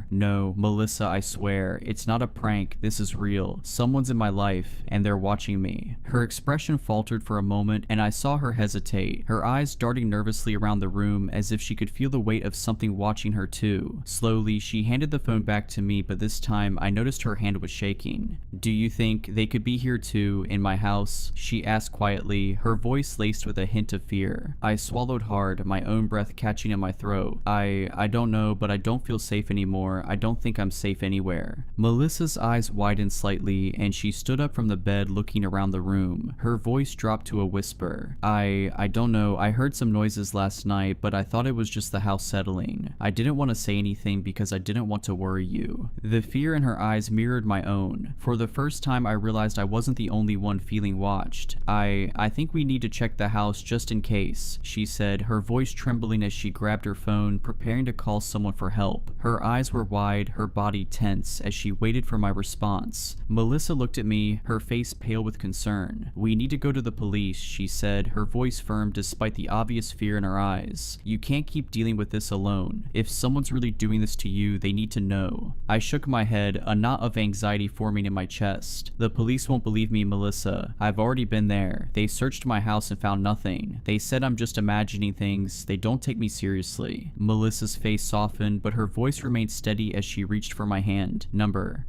C: No, Melissa, I swear, it's not a prank, this is real. Someone's in my life, and they're watching me. Her expression faltered for a moment, and I saw her hesitate, her eyes darting nervously around the room as if she could feel the weight of something watching her too. Slowly, she handed the phone back to me, but this time I noticed her hand was shaking. Do you think they could be here too, in my house? She asked quietly, her voice laced with a hint of fear. I swallowed hard, my own breath catching in my throat. I don't know, but I don't feel safe anymore. I don't think I'm safe anywhere. Melissa's eyes widened slightly, and she stood up from the bed looking around the room. Her voice dropped to a whisper. I don't know, I heard some noises last night, but I thought it was just the house settling. I didn't want to say anything because I didn't want to worry you. The fear in her eyes mirrored my own. For the first time I realized I wasn't the only one feeling watched. I think we need to check the house just in case, she said, her voice trembling as she grabbed her phone, preparing to call someone for help. Her eyes were wide, her body tense, as she waited for my response. Melissa looked at me, her face pale with concern. We need to go to the police, she said, her voice firm despite the obvious fear in her eyes. You can't keep dealing with this alone. If someone's really doing this to you, they need to know. I shook my head, a knot of anxiety forming in my chest. The police won't believe me, Melissa. I've already been there. They searched my house and found nothing. They said I'm just imagining things. They don't take me seriously. Melissa's face softened, but her voice remained steady as she reached for my hand. Number.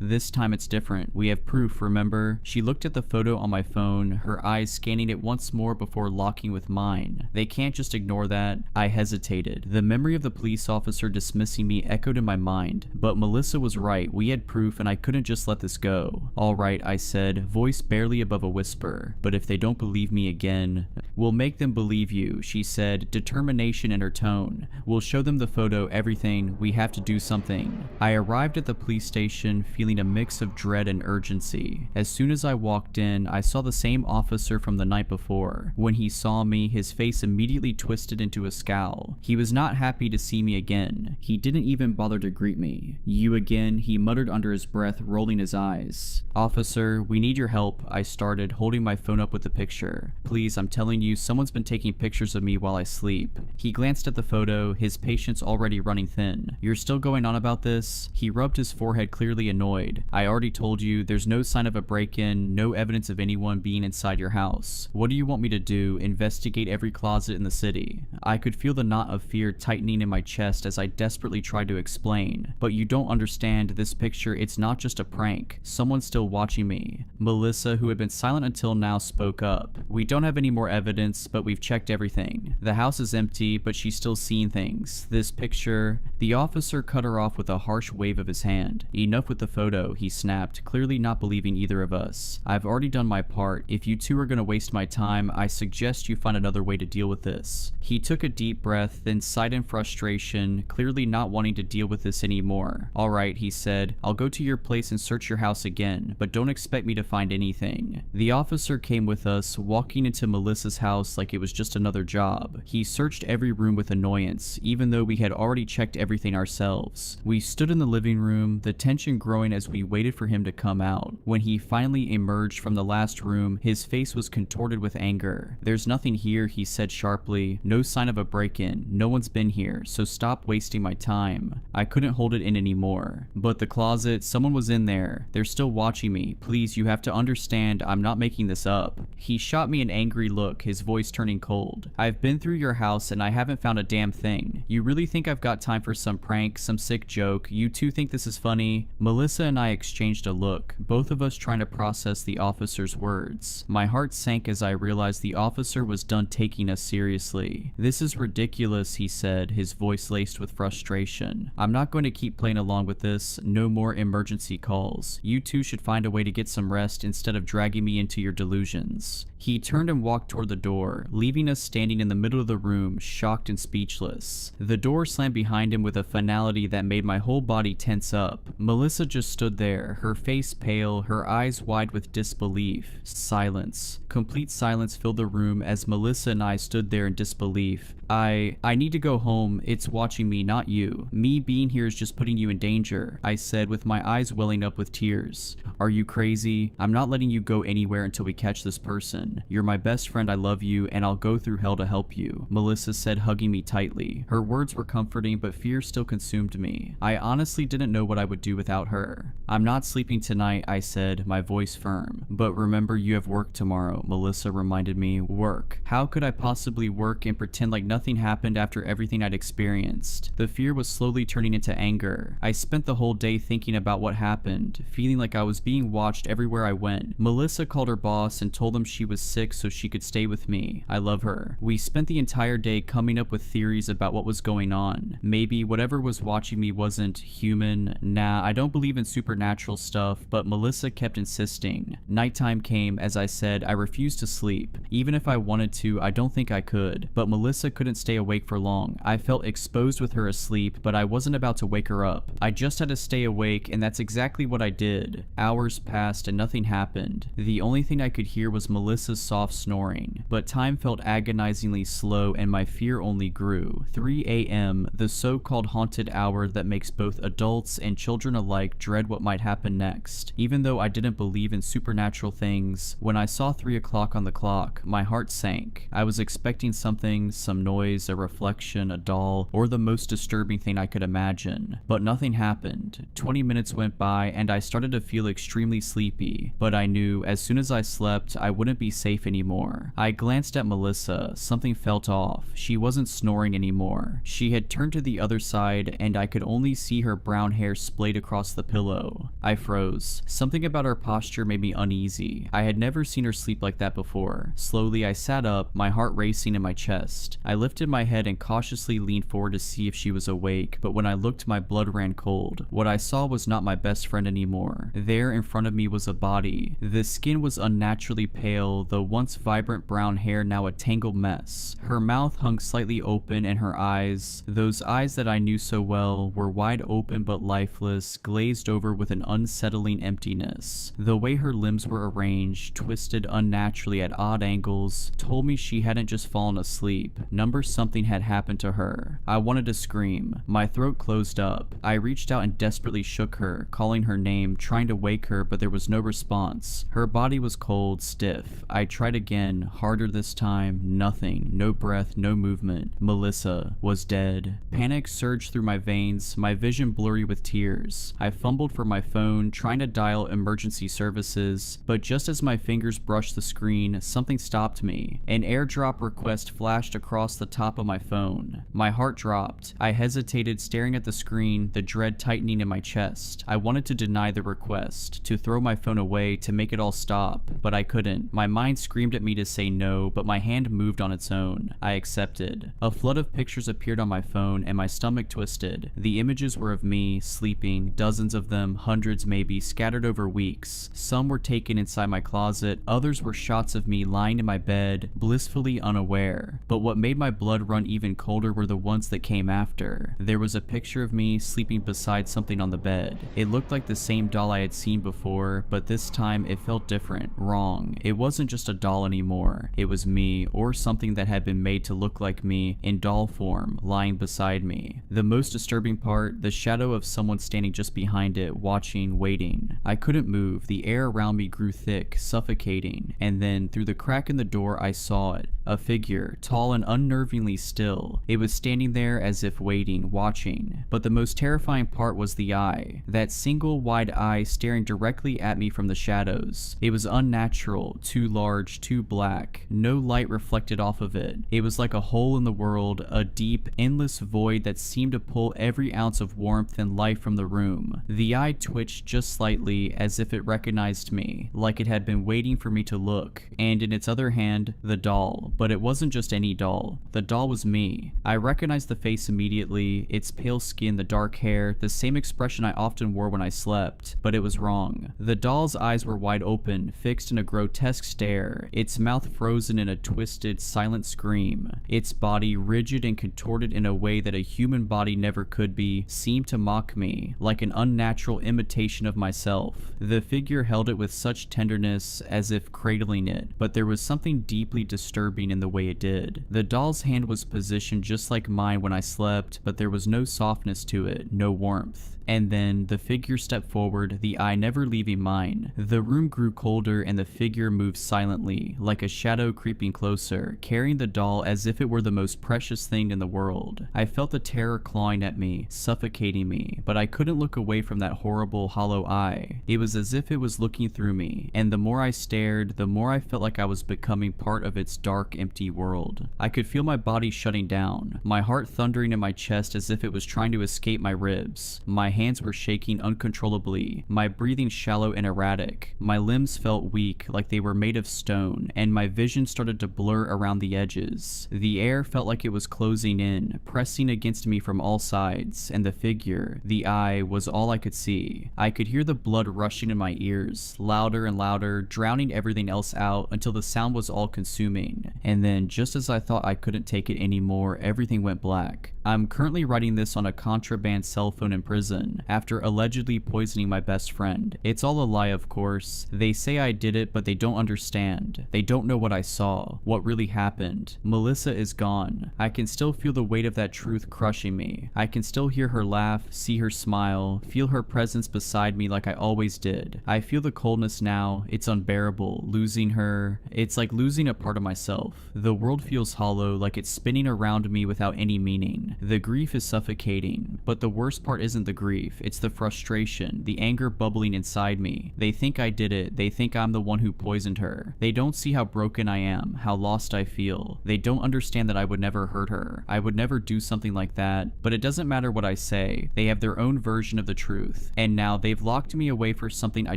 C: This time it's different. We have proof, remember? She looked at the photo on my phone, her eyes scanning it once more before locking with mine. They can't just ignore that. I hesitated. The memory of the police officer dismissing me echoed in my mind, but Melissa was right. We had proof and I couldn't just let this go. Alright, I said, voice barely above a whisper, but if they don't believe me again, we'll make them believe you, she said, determination in her tone. We'll show them the photo, everything. We have to do something. I arrived at the police station feeling a mix of dread and urgency. As soon as I walked in, I saw the same officer from the night before. When he saw me, his face immediately twisted into a scowl. He was not happy to see me again. He didn't even bother to greet me. You again, he muttered under his breath, rolling his eyes. Officer, we need your help, I started, holding my phone up with the picture. Please, I'm telling you, someone's been taking pictures of me while I sleep. He glanced at the photo, his patience already running thin. You're still going on about this? He rubbed his forehead, clearly annoyed. I already told you, there's no sign of a break-in, no evidence of anyone being inside your house. What do you want me to do? Investigate every closet in the city? I could feel the knot of fear tightening in my chest as I desperately tried to explain. But you don't understand, this picture, it's not just a prank. Someone's still watching me. Melissa, who had been silent until now, spoke up. We don't have any more evidence, but we've checked everything. The house is empty, but she's still seeing things. This picture... The officer cut her off with a harsh wave of his hand. Enough with the photo. photo, he snapped, clearly not believing either of us. I've already done my part. If you two are gonna waste my time, I suggest you find another way to deal with this. He took a deep breath, then sighed in frustration, clearly not wanting to deal with this anymore. Alright, he said, I'll go to your place and search your house again, but don't expect me to find anything. The officer came with us, walking into Melissa's house like it was just another job. He searched every room with annoyance, even though we had already checked everything ourselves. We stood in the living room, the tension growing as we waited for him to come out. When he finally emerged from the last room, his face was contorted with anger. There's nothing here, he said sharply. No sign of a break-in. No one's been here, so stop wasting my time. I couldn't hold it in anymore. But the closet, someone was in there. They're still watching me. Please, you have to understand, I'm not making this up. He shot me an angry look, his voice turning cold. I've been through your house and I haven't found a damn thing. You really think I've got time for some prank, some sick joke? You two think this is funny? Melissa and I exchanged a look, both of us trying to process the officer's words. My heart sank as I realized the officer was done taking us seriously. This is ridiculous, he said, his voice laced with frustration. I'm not going to keep playing along with this. No more emergency calls. You two should find a way to get some rest instead of dragging me into your delusions. He turned and walked toward the door, leaving us standing in the middle of the room, shocked and speechless. The door slammed behind him with a finality that made my whole body tense up. Melissa just stood there, her face pale, her eyes wide with disbelief. Silence. Complete silence filled the room as Melissa and I stood there in disbelief. I need to go home. It's watching me, not you. Me being here is just putting you in danger, I said with my eyes welling up with tears. Are you crazy? I'm not letting you go anywhere until we catch this person. You're my best friend, I love you, and I'll go through hell to help you, Melissa said, hugging me tightly. Her words were comforting, but fear still consumed me. I honestly didn't know what I would do without her. I'm not sleeping tonight, I said, my voice firm. But remember, you have work tomorrow, Melissa reminded me. Work. How could I possibly work and pretend like nothing happened after everything I'd experienced? The fear was slowly turning into anger. I spent the whole day thinking about what happened, feeling like I was being watched everywhere I went. Melissa called her boss and told him she was sick so she could stay with me. I love her. We spent the entire day coming up with theories about what was going on. Maybe whatever was watching me wasn't human. Nah, I don't believe in supernatural stuff, but Melissa kept insisting. Nighttime came. As I said, I refused to sleep. Even if I wanted to, I don't think I could. But Melissa couldn't stay awake for long. I felt exposed with her asleep, but I wasn't about to wake her up. I just had to stay awake, and that's exactly what I did. Hours passed and nothing happened. The only thing I could hear was Melissa's soft snoring. But time felt agonizingly slow and my fear only grew. 3 a.m., the so-called haunted hour that makes both adults and children alike dread what might happen next. Even though I didn't believe in supernatural things, when I saw 3 o'clock on the clock, my heart sank. I was expecting something, some noise, a reflection, a doll, or the most disturbing thing I could imagine. But nothing happened. 20 minutes went by and I started to feel extremely sleepy, but I knew as soon as I slept, I wouldn't be safe anymore. I glanced at Melissa. Something felt off. She wasn't snoring anymore. She had turned to the other side and I could only see her brown hair splayed across the pillow. I froze. Something about her posture made me uneasy. I had never seen her sleep like that before. Slowly I sat up, my heart racing in my chest. I lifted my head and cautiously leaned forward to see if she was awake, but when I looked, my blood ran cold. What I saw was not my best friend anymore. There in front of me was a body. The skin was unnaturally pale, the once vibrant brown hair now a tangled mess. Her mouth hung slightly open and her eyes, those eyes that I knew so well, were wide open but lifeless, glazed over with an unsettling emptiness. The way her limbs were arranged, twisted unnaturally at odd angles, told me she hadn't just fallen asleep. Number something had happened to her. I wanted to scream. My throat closed up. I reached out and desperately shook her, calling her name, trying to wake her, but there was no response. Her body was cold, stiff. I tried again, harder this time. Nothing. No breath, no movement. Melissa was dead. Panic surged through my veins, my vision blurry with tears. I fumbled for my phone, trying to dial emergency services, but just as my fingers brushed the screen, something stopped me. An airdrop request flashed across the top of my phone. My heart dropped. I hesitated, staring at the screen, the dread tightening in my chest. I wanted to deny the request, to throw my phone away, to make it all stop, but I couldn't. My mind screamed at me to say no, but my hand moved on its own. I accepted. A flood of pictures appeared on my phone, and my stomach twisted. The images were of me, sleeping, dozens of them, hundreds maybe, scattered over weeks. Some were taken inside my closet, others were shots of me lying in my bed, blissfully unaware. But what made my blood run even colder were the ones that came after. There was a picture of me sleeping beside something on the bed. It looked like the same doll I had seen before, but this time it felt different, wrong. It wasn't just a doll anymore. It was me, or something that had been made to look like me, in doll form, lying beside me. The most disturbing part, the shadow of someone standing just behind it, watching, waiting. I couldn't move. The air around me grew thick, suffocating, and then, through the crack in the door, I saw it. A figure, tall and unnervingly still. It was standing there as if waiting, watching. But the most terrifying part was the eye. That single wide eye staring directly at me from the shadows. It was unnatural, too large, too black. No light reflected off of it. It was like a hole in the world, a deep, endless void that seemed to pull every ounce of warmth and life from the room. The eye twitched just slightly, as if it recognized me, like it had been waiting for me to look. And in its other hand, the doll. But it wasn't just any doll. The doll was me. I recognized the face immediately, its pale skin, the dark hair, the same expression I often wore when I slept. But it was wrong. The doll's eyes were wide open, fixed in a grotesque stare, its mouth frozen in a twisted, silent scream. Its body, rigid and contorted in a way that a human body never could be, seemed to mock me, like an unnatural imitation of myself. The figure held it with such tenderness, as if cradling it, but there was something deeply disturbing in the way it did. The doll's hand was positioned just like mine when I slept, but there was no softness to it, no warmth. And then, the figure stepped forward, the eye never leaving mine. The room grew colder and the figure moved silently, like a shadow creeping closer, carrying the doll as if it were the most precious thing in the world. I felt the terror clawing at me, suffocating me, but I couldn't look away from that horrible, hollow eye. It was as if it was looking through me, and the more I stared, the more I felt like I was becoming part of its dark, empty world. I could feel my body shutting down, my heart thundering in my chest as if it was trying to escape my ribs. My hands were shaking uncontrollably, my breathing shallow and erratic. My limbs felt weak, like they were made of stone, and my vision started to blur around the edges. The air felt like it was closing in, pressing against me from all sides, and the figure, the eye, was all I could see. I could hear the blood rushing in my ears, louder and louder, drowning everything else out until the sound was all-consuming. And then, just as I thought I couldn't take it anymore, everything went black. I'm currently writing this on a contraband cell phone in prison, after allegedly poisoning my best friend. It's all a lie, of course. They say I did it, but they don't understand. They don't know what I saw, what really happened. Melissa is gone. I can still feel the weight of that truth crushing me. I can still hear her laugh, see her smile, feel her presence beside me like I always did. I feel the coldness now. It's unbearable. Losing her, it's like losing a part of myself. The world feels hollow, like it's spinning around me without any meaning. The grief is suffocating, but the worst part isn't the grief, it's the frustration, the anger bubbling inside me. They think I did it, they think I'm the one who poisoned her. They don't see how broken I am, how lost I feel. They don't understand that I would never hurt her. I would never do something like that, but it doesn't matter what I say. They have their own version of the truth, and now they've locked me away for something I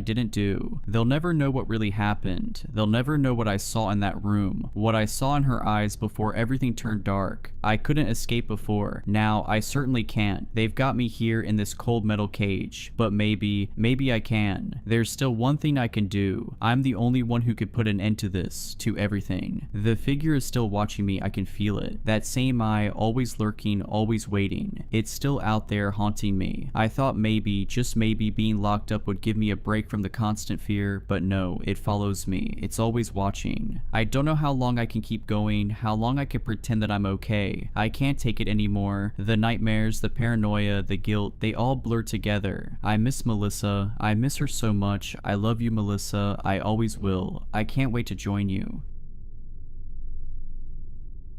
C: didn't do. They'll never know what really happened. They'll never know what I saw in that room, what I saw in her eyes before everything turned dark. I couldn't escape before. Now, I certainly can't. They've got me here in this cold metal cage, but maybe I can. There's still one thing I can do. I'm the only one who could put an end to this, to everything. The figure is still watching me, I can feel it. That same eye, always lurking, always waiting. It's still out there haunting me. I thought maybe, just maybe, being locked up would give me a break from the constant fear, but no, it follows me. It's always watching. I don't know how long I can keep going, how long I can pretend that I'm okay. I can't take it anymore. The nightmares, the paranoia, the guilt, they all blur together. I miss Melissa. I miss her so much. I love you, Melissa. I always will. I can't wait to join you.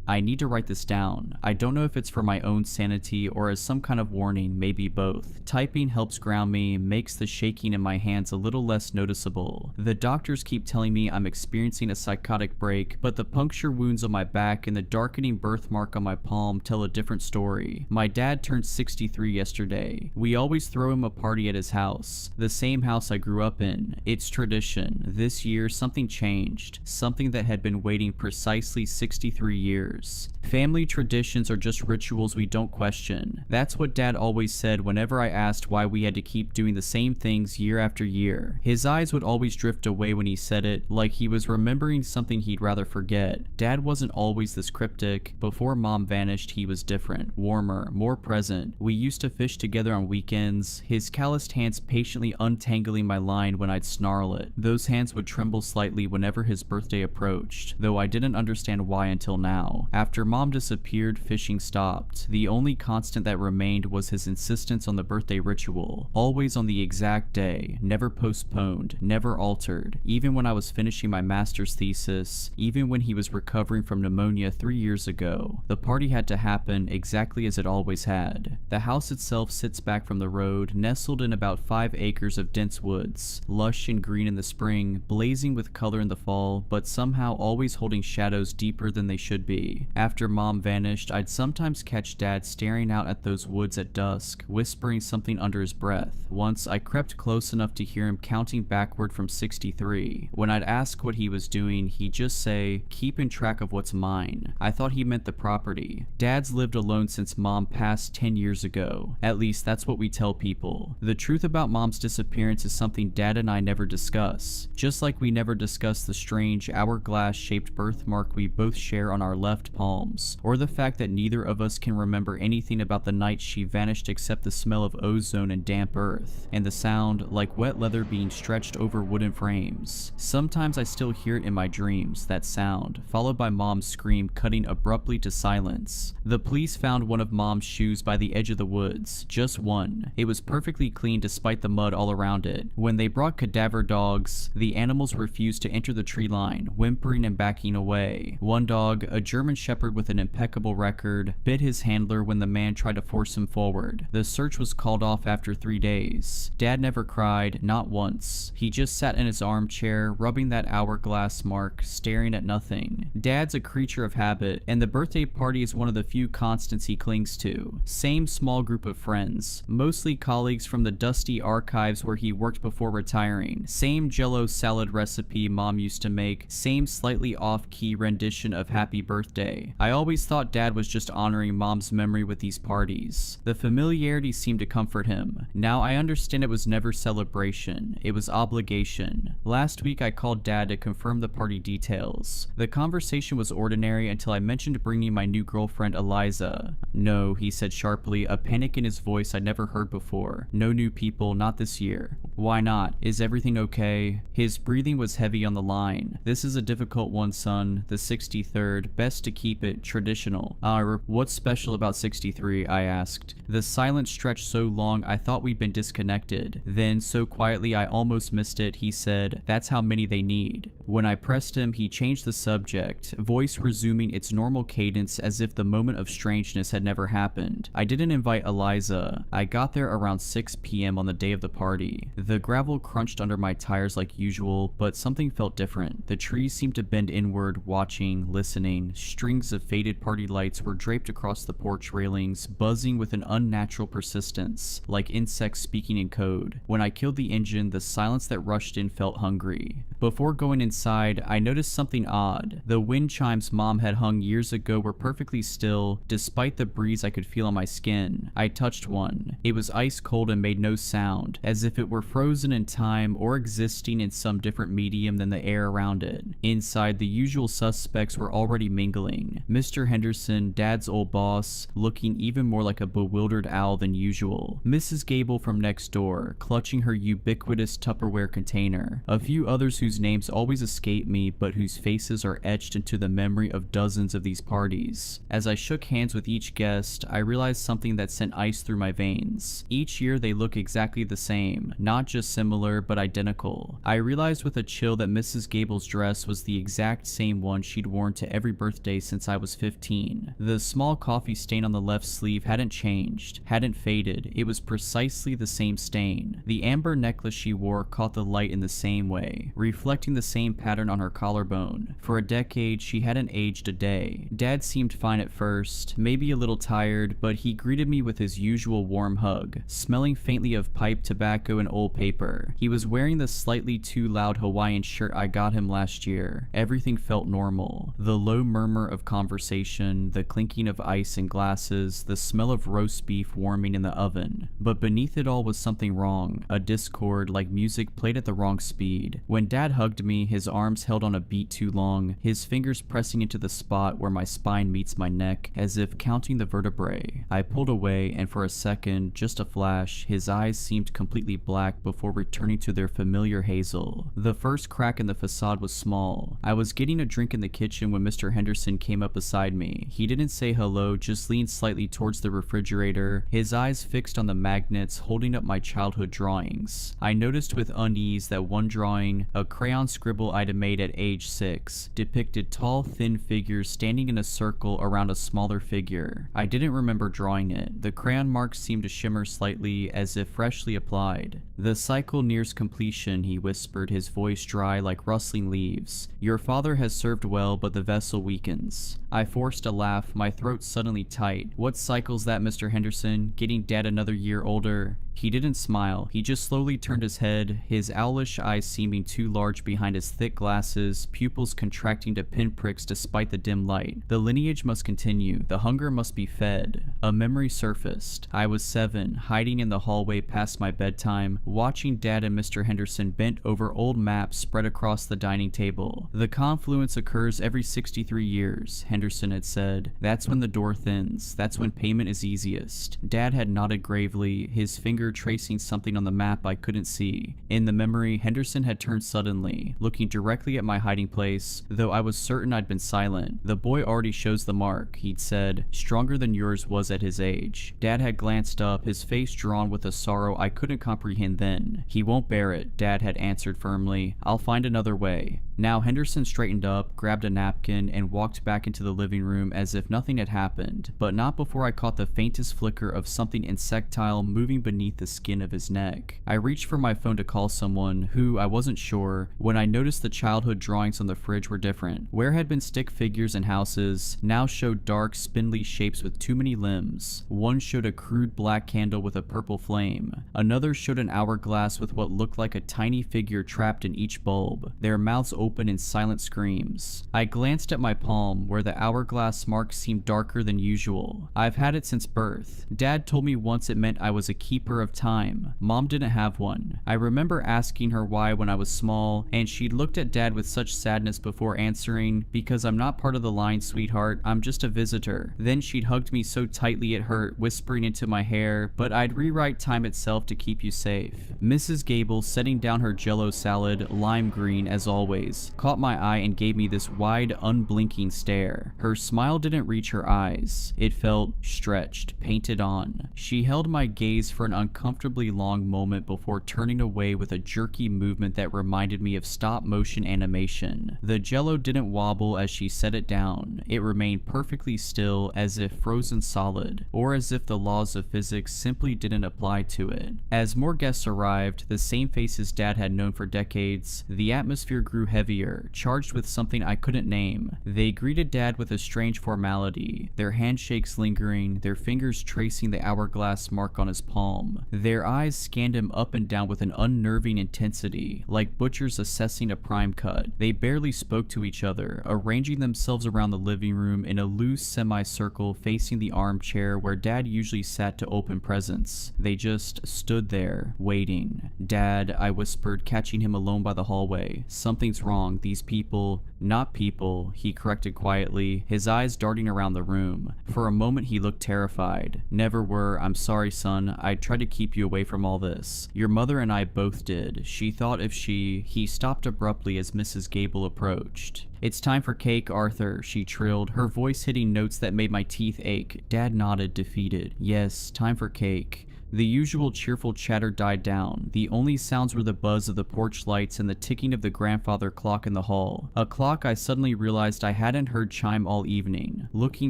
C: I need to write this down. I don't know if it's for my own sanity or as some kind of warning, maybe both. Typing helps ground me, makes the shaking in my hands a little less noticeable. The doctors keep telling me I'm experiencing a psychotic break, but the puncture wounds on my back and the darkening birthmark on my palm tell a different story. My dad turned 63 yesterday. We always throw him a party at his house, the same house I grew up in. It's tradition. This year, something changed, something that had been waiting precisely 63 years. Family traditions are just rituals we don't question. That's what Dad always said whenever I asked why we had to keep doing the same things year after year. His eyes would always drift away when he said it, like he was remembering something he'd rather forget. Dad wasn't always this cryptic. Before Mom vanished, he was different, warmer, more present. We used to fish together on weekends, his calloused hands patiently untangling my line when I'd snarl it. Those hands would tremble slightly whenever his birthday approached, though I didn't understand why until now. After Mom disappeared, fishing stopped. The only constant that remained was his insistence on the birthday ritual, always on the exact day, never postponed, never altered. Even when I was finishing my master's thesis, even when he was recovering from pneumonia 3 years ago, the party had to happen exactly as it always had. The house itself sits back from the road, nestled in about 5 acres of dense woods, lush and green in the spring, blazing with color in the fall, but somehow always holding shadows deeper than they should be. After Mom vanished, I'd sometimes catch Dad staring out at those woods at dusk, whispering something under his breath. Once, I crept close enough to hear him counting backward from 63. When I'd ask what he was doing, he'd just say, "Keeping track of what's mine." I thought he meant the property. Dad's lived alone since Mom passed 10 years ago. At least that's what we tell people. The truth about Mom's disappearance is something Dad and I never discuss. Just like we never discuss the strange hourglass-shaped birthmark we both share on our left palms, or the fact that neither of us can remember anything about the night she vanished except the smell of ozone and damp earth, and the sound like wet leather being stretched over wooden frames. Sometimes I still hear it in my dreams, that sound, followed by Mom's scream cutting abruptly to silence. The police found one of Mom's shoes by the edge of the woods, just one. It was perfectly clean despite the mud all around it. When they brought cadaver dogs, the animals refused to enter the tree line, whimpering and backing away. One dog, a German Shepherd with an impeccable record, bit his handler when the man tried to force him forward. The search was called off after 3 days. Dad never cried, not once. He just sat in his armchair, rubbing that hourglass mark, staring at nothing. Dad's a creature of habit, and the birthday party is one of the few constants he clings to. Same small group of friends, mostly colleagues from the dusty archives where he worked before retiring. Same Jell-O salad recipe Mom used to make, same slightly off-key rendition of Happy Birthday. I always thought Dad was just honoring Mom's memory with these parties. The familiarity seemed to comfort him. Now I understand it was never celebration, it was obligation. Last week I called Dad to confirm the party details. The conversation was ordinary until I mentioned bringing my new girlfriend Eliza. "No," he said sharply, a panic in his voice I'd never heard before. "No new people, not this year." "Why not? Is everything okay?" His breathing was heavy on the line. "This is a difficult one, son. The 63rd. Best to keep it traditional." What's special about 63? I asked. The silence stretched so long I thought we'd been disconnected. Then, so quietly I almost missed it, he said, "That's how many they need." When I pressed him, he changed the subject, voice resuming its normal cadence as if the moment of strangeness had never happened. "I didn't invite Eliza. I got there around 6 p.m. on the day of the party. The gravel crunched under my tires like usual, but something felt different. The trees seemed to bend inward, watching, listening. Strings of faded party lights were draped across the porch railings, buzzing with an unnatural persistence, like insects speaking in code. When I killed the engine, the silence that rushed in felt hungry. Before going inside, I noticed something odd. The wind chimes Mom had hung years ago were perfectly still, despite the breeze I could feel on my skin. I touched one. It was ice cold and made no sound, as if it were frozen in time or existing in some different medium than the air around it. Inside, the usual suspects were already mingling. Mr. Henderson, Dad's old boss, looking even more like a bewildered owl than usual. Mrs. Gable from next door, clutching her ubiquitous Tupperware container. A few others whose names always escape me, but whose faces are etched into the memory of dozens of these parties. As I shook hands with each guest, I realized something that sent ice through my veins. Each year they look exactly the same, not not just similar, but identical. I realized with a chill that Mrs. Gable's dress was the exact same one she'd worn to every birthday since I was 15. The small coffee stain on the left sleeve hadn't changed, hadn't faded, it was precisely the same stain. The amber necklace she wore caught the light in the same way, reflecting the same pattern on her collarbone. For a decade, she hadn't aged a day. Dad seemed fine at first, maybe a little tired, but he greeted me with his usual warm hug, smelling faintly of pipe tobacco and old paper. He was wearing the slightly too loud Hawaiian shirt I got him last year. Everything felt normal. The low murmur of conversation, the clinking of ice in glasses, the smell of roast beef warming in the oven. But beneath it all was something wrong, a discord like music played at the wrong speed. When Dad hugged me, his arms held on a beat too long, his fingers pressing into the spot where my spine meets my neck, as if counting the vertebrae. I pulled away, and for a second, just a flash, his eyes seemed completely black before returning to their familiar hazel. The first crack in the facade was small. I was getting a drink in the kitchen when Mr. Henderson came up beside me. He didn't say hello, just leaned slightly towards the refrigerator, his eyes fixed on the magnets holding up my childhood drawings. I noticed with unease that one drawing, a crayon scribble I'd made at age 6, depicted tall, thin figures standing in a circle around a smaller figure. I didn't remember drawing it. The crayon marks seemed to shimmer slightly, as if freshly applied. "The cycle nears completion," he whispered, his voice dry like rustling leaves. "Your father has served well, but the vessel weakens." I forced a laugh, my throat suddenly tight. "What cycle's that, Mr. Henderson? Getting Dad another year older?" He didn't smile. He just slowly turned his head, his owlish eyes seeming too large behind his thick glasses, pupils contracting to pinpricks despite the dim light. The lineage must continue. The hunger must be fed. A memory surfaced. I was 7, hiding in the hallway past my bedtime, watching Dad and Mr. Henderson bent over old maps spread across the dining table. "The confluence occurs every 63 years, Henderson had said. "That's when the door thins. That's when payment is easiest." Dad had nodded gravely, his finger tracing something on the map I couldn't see. In the memory, Henderson had turned suddenly, looking directly at my hiding place, though I was certain I'd been silent. "The boy already shows the mark," he'd said, "stronger than yours was at his age." Dad had glanced up, his face drawn with a sorrow I couldn't comprehend then. "He won't bear it," Dad had answered firmly. "I'll find another way." Now Henderson straightened up, grabbed a napkin, and walked back into the living room as if nothing had happened, but not before I caught the faintest flicker of something insectile moving beneath the skin of his neck. I reached for my phone to call someone, who I wasn't sure, when I noticed the childhood drawings on the fridge were different. Where had been stick figures and houses, now showed dark, spindly shapes with too many limbs. One showed a crude black candle with a purple flame. Another showed an hourglass with what looked like a tiny figure trapped in each bulb, their mouths open in silent screams. I glanced at my palm, where the hourglass mark seemed darker than usual. I've had it since birth. Dad told me once it meant I was a keeper of time. Mom didn't have one. I remember asking her why when I was small, and she'd looked at Dad with such sadness before answering, "Because I'm not part of the line, sweetheart. I'm just a visitor." Then she'd hugged me so tightly it hurt, whispering into my hair, "But I'd rewrite time itself to keep you safe." Mrs. Gable, setting down her jello salad, lime green as always, caught my eye and gave me this wide, unblinking stare. Her smile didn't reach her eyes. It felt stretched, painted on. She held my gaze for an uncomfortably long moment before turning away with a jerky movement that reminded me of stop-motion animation. The jello didn't wobble as she set it down. It remained perfectly still, as if frozen solid, or as if the laws of physics simply didn't apply to it. As more guests arrived, the same faces Dad had known for decades, the atmosphere grew heavier, charged with something I couldn't name. They greeted Dad with a strange formality, their handshakes lingering, their fingers tracing the hourglass mark on his palm. Their eyes scanned him up and down with an unnerving intensity, like butchers assessing a prime cut. They barely spoke to each other, arranging themselves around the living room in a loose semicircle facing the armchair where Dad usually sat to open presents. They just stood there, waiting. "Dad," I whispered, catching him alone by the hallway. "Something's wrong. These people..." "Not people," he corrected quietly, his eyes darting around the room. For a moment he looked terrified. "Never were. I'm sorry, son. I tried to keep you away from all this. Your mother and I both did. She thought if she..." He stopped abruptly as Mrs. Gable approached. "It's time for cake, Arthur," she trilled, her voice hitting notes that made my teeth ache. Dad nodded, defeated. "Yes, time for cake." The usual cheerful chatter died down. The only sounds were the buzz of the porch lights and the ticking of the grandfather clock in the hall. A clock I suddenly realized I hadn't heard chime all evening. Looking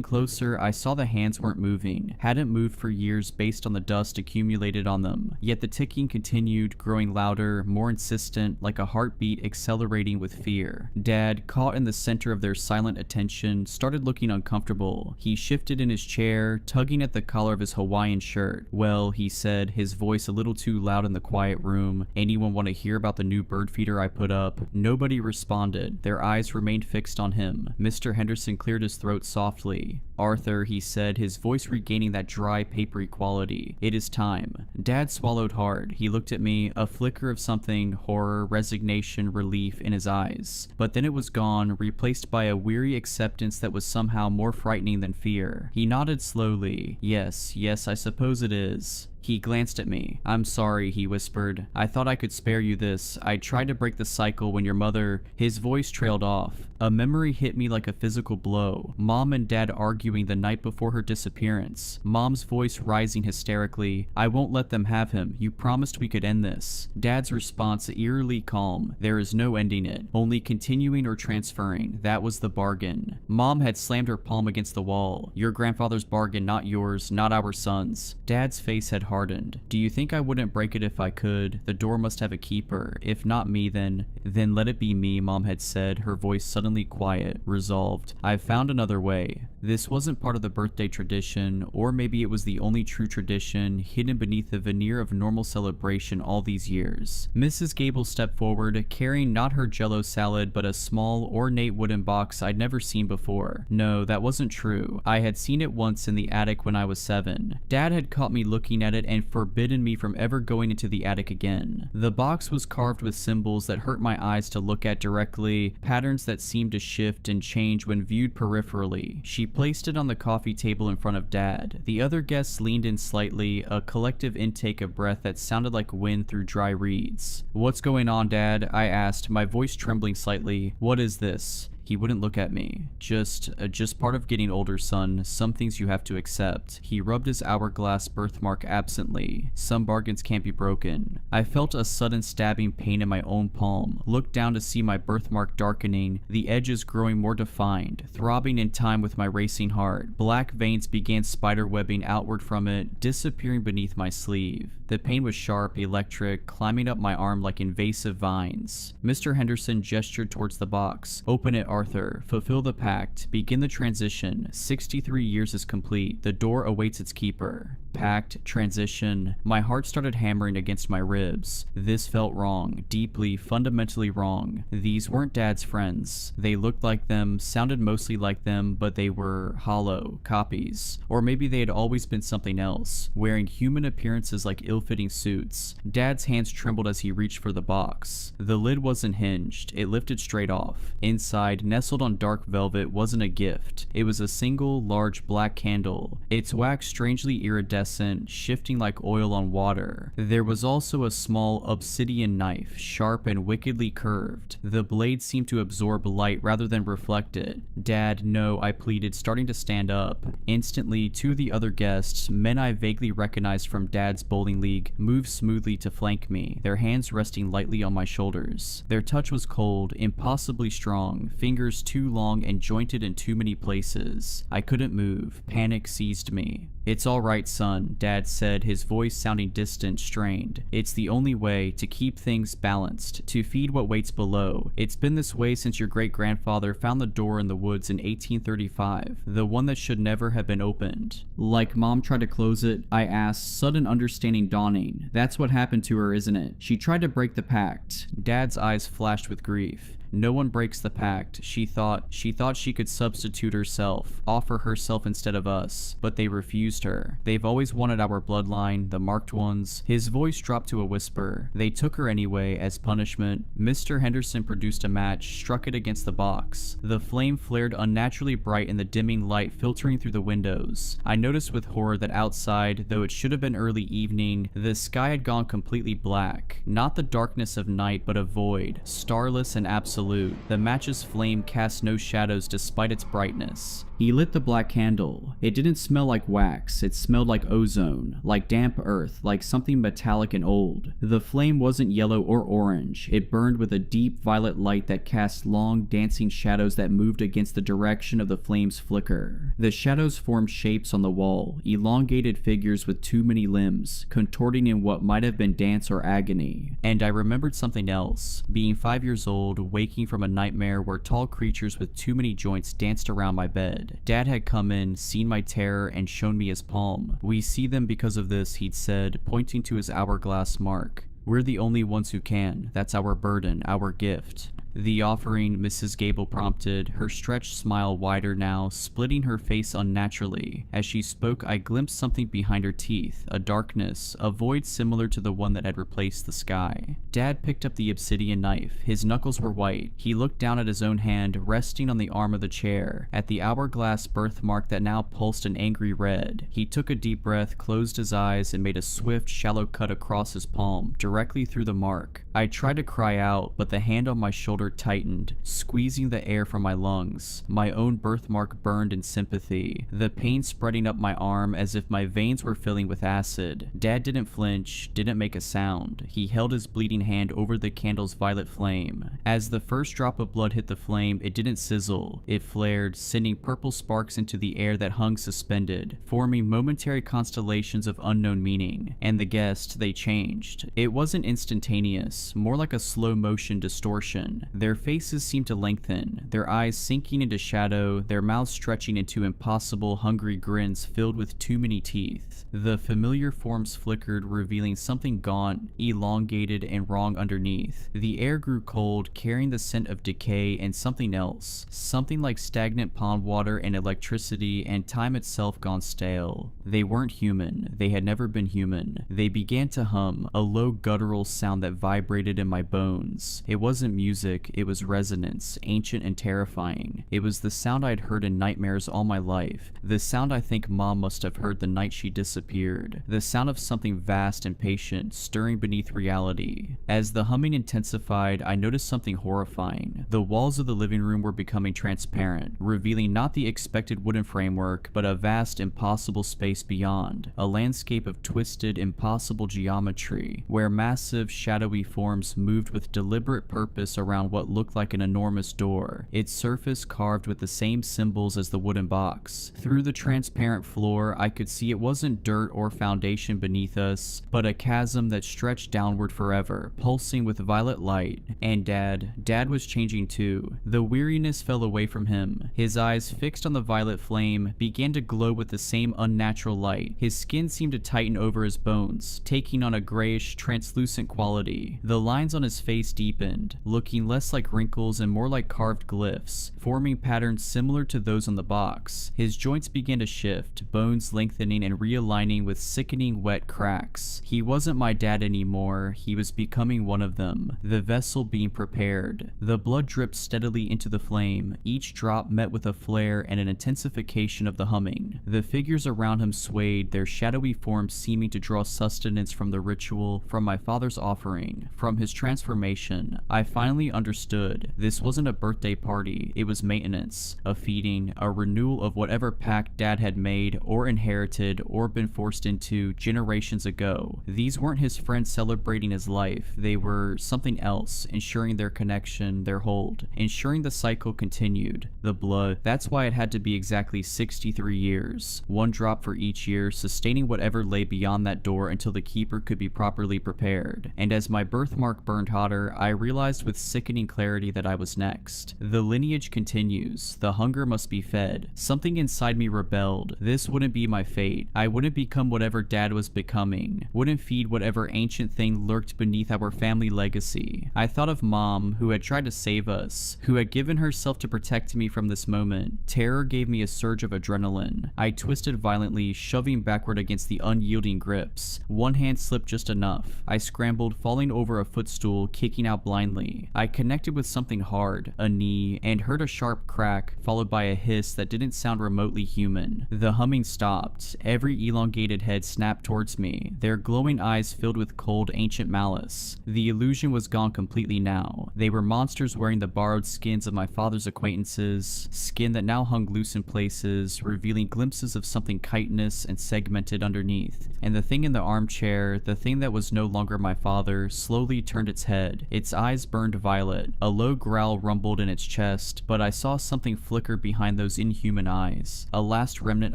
C: closer, I saw the hands weren't moving, hadn't moved for years based on the dust accumulated on them. Yet the ticking continued, growing louder, more insistent, like a heartbeat accelerating with fear. Dad, caught in the center of their silent attention, started looking uncomfortable. He shifted in his chair, tugging at the collar of his Hawaiian shirt. "Well," he said, his voice a little too loud in the quiet room, "anyone want to hear about the new bird feeder I put up?" Nobody responded. Their eyes remained fixed on him. Mr. Henderson cleared his throat softly. "Arthur," he said, his voice regaining that dry, papery quality. "It is time." Dad swallowed hard. He looked at me, a flicker of something, horror, resignation, relief in his eyes. But then it was gone, replaced by a weary acceptance that was somehow more frightening than fear. He nodded slowly. Yes, I suppose it is." He glanced at me. "I'm sorry," he whispered. "I thought I could spare you this. I tried to break the cycle when your mother—" His voice trailed off. A memory hit me like a physical blow. Mom and Dad arguing the night before her disappearance. Mom's voice rising hysterically. "I won't let them have him. You promised we could end this." Dad's response eerily calm. "There is no ending it. Only continuing or transferring. That was the bargain." Mom had slammed her palm against the wall. "Your grandfather's bargain, not yours, not our son's." Dad's face had hardened. "Do you think I wouldn't break it if I could? The door must have a keeper. If not me, then let it be me," Mom had said, her voice suddenly quiet, resolved. "I've found another way." This wasn't part of the birthday tradition, or maybe it was the only true tradition, hidden beneath the veneer of normal celebration all these years. Mrs. Gable stepped forward, carrying not her jello salad, but a small, ornate wooden box I'd never seen before. No, that wasn't true. I had seen it once in the attic when I was 7. Dad had caught me looking at it and forbidden me from ever going into the attic again. The box was carved with symbols that hurt my eyes to look at directly, patterns that seemed to shift and change when viewed peripherally. She placed it on the coffee table in front of Dad. The other guests leaned in slightly, a collective intake of breath that sounded like wind through dry reeds. "What's going on, Dad?" I asked, my voice trembling slightly. "What is this?" He wouldn't look at me. Just part of getting older, son. Some things you have to accept." He rubbed his hourglass birthmark absently. "Some bargains can't be broken." I felt a sudden stabbing pain in my own palm, looked down to see my birthmark darkening, the edges growing more defined, throbbing in time with my racing heart. Black veins began spiderwebbing outward from it, disappearing beneath my sleeve. The pain was sharp, electric, climbing up my arm like invasive vines. Mr. Henderson gestured towards the box. "Open it, Arthur. Fulfill the pact. Begin the transition. 63 years is complete. The door awaits its keeper." Pact, transition. My heart started hammering against my ribs. This felt wrong. Deeply, fundamentally wrong. These weren't Dad's friends. They looked like them, sounded mostly like them, but they were hollow, copies. Or maybe they had always been something else, wearing human appearances like ill-fitting suits. Dad's hands trembled as he reached for the box. The lid wasn't hinged. It lifted straight off. Inside, nestled on dark velvet, wasn't a gift. It was a single, large black candle. Its wax strangely iridescent, shifting like oil on water. There was also a small obsidian knife, sharp and wickedly curved. The blade seemed to absorb light rather than reflect it. "Dad, no," I pleaded, starting to stand up. Instantly, two of the other guests, men I vaguely recognized from Dad's bowling league, moved smoothly to flank me, their hands resting lightly on my shoulders. Their touch was cold, impossibly strong, fingers too long and jointed in too many places. I couldn't move. Panic seized me. "It's all right, son," Dad said, his voice sounding distant, strained. "It's the only way to keep things balanced, to feed what waits below. It's been this way since your great-grandfather found the door in the woods in 1835, the one that should never have been opened." "Like Mom tried to close it?" I asked, sudden understanding dawning. "That's what happened to her, isn't it? She tried to break the pact." Dad's eyes flashed with grief. "No one breaks the pact. She thought she could substitute herself, offer herself instead of us, but they refused her. They've always wanted our bloodline, the marked ones." His voice dropped to a whisper. "They took her anyway, as punishment." Mr. Henderson produced a match, struck it against the box. The flame flared unnaturally bright in the dimming light filtering through the windows. I noticed with horror that outside, though it should have been early evening, the sky had gone completely black. Not the darkness of night, but a void, starless and absolute. The match's flame cast no shadows despite its brightness. He lit the black candle. It didn't smell like wax, it smelled like ozone, like damp earth, like something metallic and old. The flame wasn't yellow or orange, it burned with a deep violet light that cast long dancing shadows that moved against the direction of the flame's flicker. The shadows formed shapes on the wall, elongated figures with too many limbs, contorting in what might have been dance or agony. And I remembered something else. Being 5 years old, waking from a nightmare where tall creatures with too many joints danced around my bed. Dad had come in, seen my terror, and shown me his palm. "We see them because of this," he'd said, pointing to his hourglass mark. "We're the only ones who can. That's our burden, our gift." "The offering," Mrs. Gable prompted, her stretched smile wider now, splitting her face unnaturally. As she spoke, I glimpsed something behind her teeth, a darkness, a void similar to the one that had replaced the sky. Dad picked up the obsidian knife. His knuckles were white. He looked down at his own hand, resting on the arm of the chair, at the hourglass birthmark that now pulsed an angry red. He took a deep breath, closed his eyes, and made a swift, shallow cut across his palm, directly through the mark. I tried to cry out, but the hand on my shoulder tightened, squeezing the air from my lungs. My own birthmark burned in sympathy, the pain spreading up my arm as if my veins were filling with acid. Dad didn't flinch, didn't make a sound. He held his bleeding hand over the candle's violet flame. As the first drop of blood hit the flame, it didn't sizzle. It flared, sending purple sparks into the air that hung suspended, forming momentary constellations of unknown meaning. And the guessed, they changed. It wasn't instantaneous, more like a slow motion distortion. Their faces seemed to lengthen, their eyes sinking into shadow, their mouths stretching into impossible, hungry grins filled with too many teeth. The familiar forms flickered, revealing something gaunt, elongated, and wrong underneath. The air grew cold, carrying the scent of decay and something else. Something like stagnant pond water and electricity and time itself gone stale. They weren't human. They had never been human. They began to hum, a low guttural sound that vibrated in my bones. It wasn't music. It was resonance, ancient and terrifying. It was the sound I'd heard in nightmares all my life. The sound I think Mom must have heard the night she disappeared. The sound of something vast and patient, stirring beneath reality. As the humming intensified, I noticed something horrifying. The walls of the living room were becoming transparent, revealing not the expected wooden framework, but a vast, impossible space beyond. A landscape of twisted, impossible geometry, where massive, shadowy forms moved with deliberate purpose around what looked like an enormous door, its surface carved with the same symbols as the wooden box. Through the transparent floor, I could see it wasn't dirt or foundation beneath us, but a chasm that stretched downward forever, pulsing with violet light. And Dad was changing too. The weariness fell away from him. His eyes, fixed on the violet flame, began to glow with the same unnatural light. His skin seemed to tighten over his bones, taking on a grayish, translucent quality. The lines on his face deepened, looking less like wrinkles and more like carved glyphs, forming patterns similar to those on the box. His joints began to shift, bones lengthening and realigning with sickening wet cracks. He wasn't my dad anymore, he was becoming one of them, the vessel being prepared. The blood dripped steadily into the flame, each drop met with a flare and an intensification of the humming. The figures around him swayed, their shadowy forms seeming to draw sustenance from the ritual, from my father's offering, from his transformation. I finally understood. This wasn't a birthday party, it was maintenance, a feeding, a renewal of whatever pact Dad had made or inherited or been forced into generations ago. These weren't his friends celebrating his life, they were something else, ensuring their connection, their hold, ensuring the cycle continued. The blood, that's why it had to be exactly 63 years, one drop for each year, sustaining whatever lay beyond that door until the keeper could be properly prepared. And as my birthmark burned hotter, I realized with sickening clarity that I was next. The lineage continues. The hunger must be fed. Something inside me rebelled. This wouldn't be my fate. I wouldn't become whatever Dad was becoming. Wouldn't feed whatever ancient thing lurked beneath our family legacy. I thought of Mom, who had tried to save us, who had given herself to protect me from this moment. Terror gave me a surge of adrenaline. I twisted violently, shoving backward against the unyielding grips. One hand slipped just enough. I scrambled, falling over over a footstool, kicking out blindly. I connected with something hard, a knee, and heard a sharp crack, followed by a hiss that didn't sound remotely human. The humming stopped. Every elongated head snapped towards me, their glowing eyes filled with cold, ancient malice. The illusion was gone completely now. They were monsters wearing the borrowed skins of my father's acquaintances, skin that now hung loose in places, revealing glimpses of something chitinous and segmented underneath. And the thing in the armchair, the thing that was no longer my father, slowly turned its head. Its eyes burned violet. A low growl rumbled in its chest, but I saw something flicker behind those inhuman eyes. A last remnant